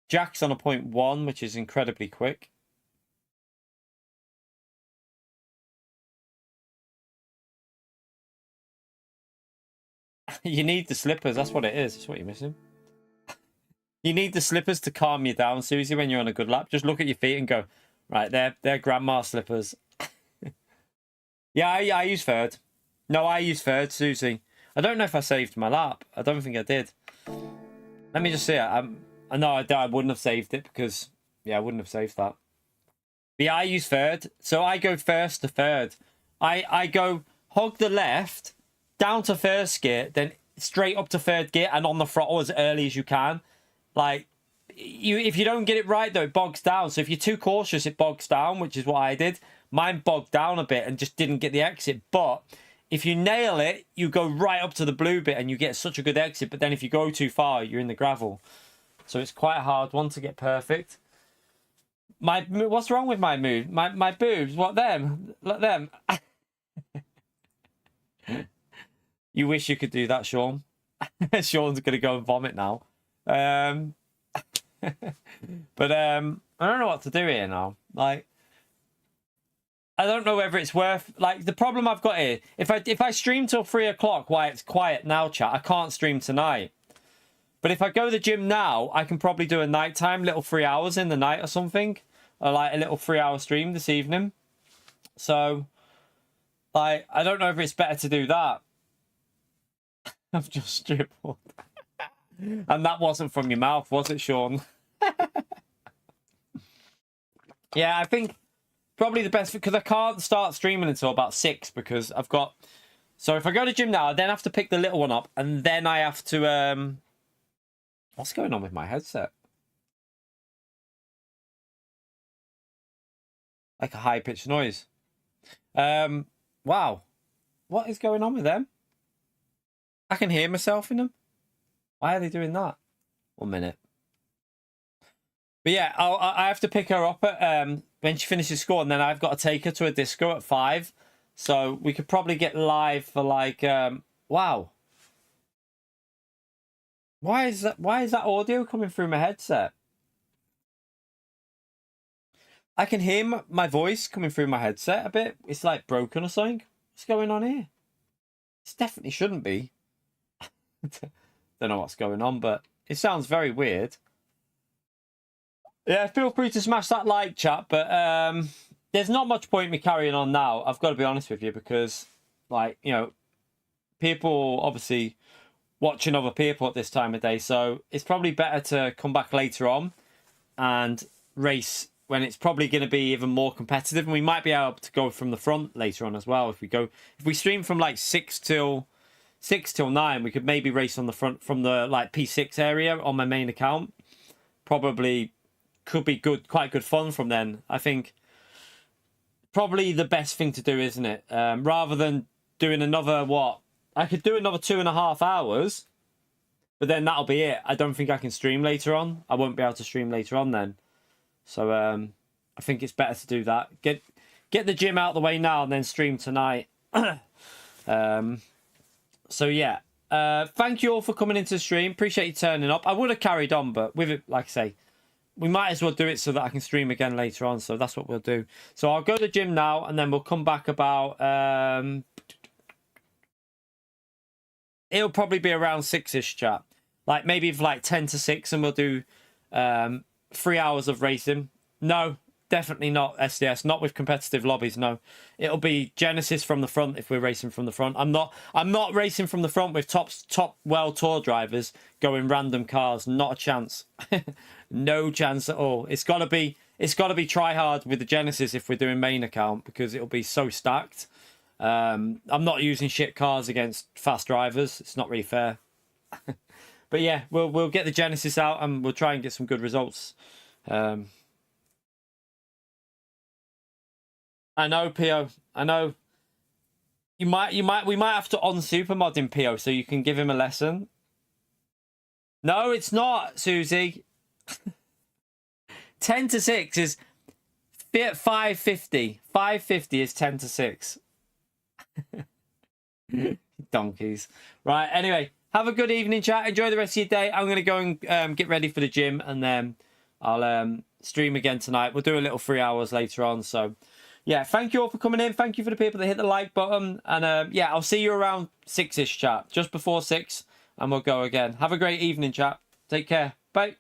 Jack's on a 0.1, which is incredibly quick. You need the slippers. That's what it is. That's what you're missing. You need the slippers to calm you down, Susie, when you're on a good lap. Just look at your feet and go, right, they're grandma slippers. Yeah, I use third. No, I use third, Susie. I don't know if I saved my lap. I don't think I did. Let me just see it. No, I wouldn't have saved it because, yeah, I wouldn't have saved that. But yeah, I use third. So I go first to third. I go hog the left, down to first gear, then straight up to third gear and on the throttle as early as you can. Like, if you don't get it right, though, it bogs down. So if you're too cautious, it bogs down, which is what I did. Mine bogged down a bit and just didn't get the exit. But if you nail it, you go right up to the blue bit and you get such a good exit. But then if you go too far, you're in the gravel. So it's quite a hard one to get perfect. What's wrong with my move? My boobs? What them? Look them. You wish you could do that, Sean. Sean's gonna go and vomit now. But I don't know what to do here now. Like, I don't know whether it's worth. Like, the problem I've got here, if I stream till 3 o'clock while it's quiet now, chat, I can't stream tonight. But if I go to the gym now, I can probably do a nighttime little 3 hours in the night or something, or like a little 3-hour stream this evening. So, like, I don't know if it's better to do that. I've just dribbled. And that wasn't from your mouth, was it, Sean? Yeah, I think probably the best, because I can't start streaming until about 6 because I've got... So if I go to gym now, I then have to pick the little one up, and then I have to... What's going on with my headset? like a high-pitched noise. Wow. What is going on with them? I can hear myself in them. Why are they doing that? 1 minute. But yeah, I have to pick her up at when she finishes school, and then I've got to take her to a disco at 5. So we could probably get live for like wow. Why is that audio coming through my headset? I can hear my voice coming through my headset a bit. It's like broken or something. What's going on here? This definitely shouldn't be. Don't know what's going on, but it sounds very weird. Yeah, feel free to smash that like, chat, but there's not much point me carrying on now. I've got to be honest with you, because, like, you know, people obviously watching other people at this time of day, so it's probably better to come back later on and race when it's probably going to be even more competitive, and we might be able to go from the front later on as well. If we stream from like 6 till 9, we could maybe race on the front from the like P6 area on my main account. Probably could be quite good fun from then. I think probably the best thing to do, isn't it? Rather than doing another, I could do another 2.5 hours, but then that'll be it. I don't think I can stream later on. I won't be able to stream later on then. So I think it's better to do that. Get the gym out of the way now and then stream tonight. So yeah, thank you all for coming into the stream. Appreciate you turning up. I would have carried on, but with it, like I say, we might as well do it so that I can stream again later on. So that's what we'll do. So I'll go to the gym now, and then we'll come back about... it'll probably be around 6-ish, chat. Like maybe like 10 to 6, and we'll do 3 hours of racing. No, definitely not SDS. Not with competitive lobbies, no. It'll be Genesis from the front if we're racing from the front. I'm not racing from the front with top world tour drivers going random cars. Not a chance. No chance at all. It's gotta be try hard with the Genesis if we're doing main account, because it'll be so stacked. I'm not using shit cars against fast drivers. It's not really fair. But yeah, we'll get the Genesis out and we'll try and get some good results. I know, Pio. I know. We might have to on-supermod in Pio so you can give him a lesson. No, it's not, Susie. 10 to 6 is 550. 550 is 10 to 6. Donkeys. Right, anyway, have a good evening, chat. Enjoy the rest of your day. I'm going to go and get ready for the gym, and then I'll stream again tonight. We'll do a little 3 hours later on. So, yeah, thank you all for coming in. Thank you for the people that hit the like button. And, yeah, I'll see you around 6-ish, chat. Just before 6, and we'll go again. Have a great evening, chat. Take care. Bye.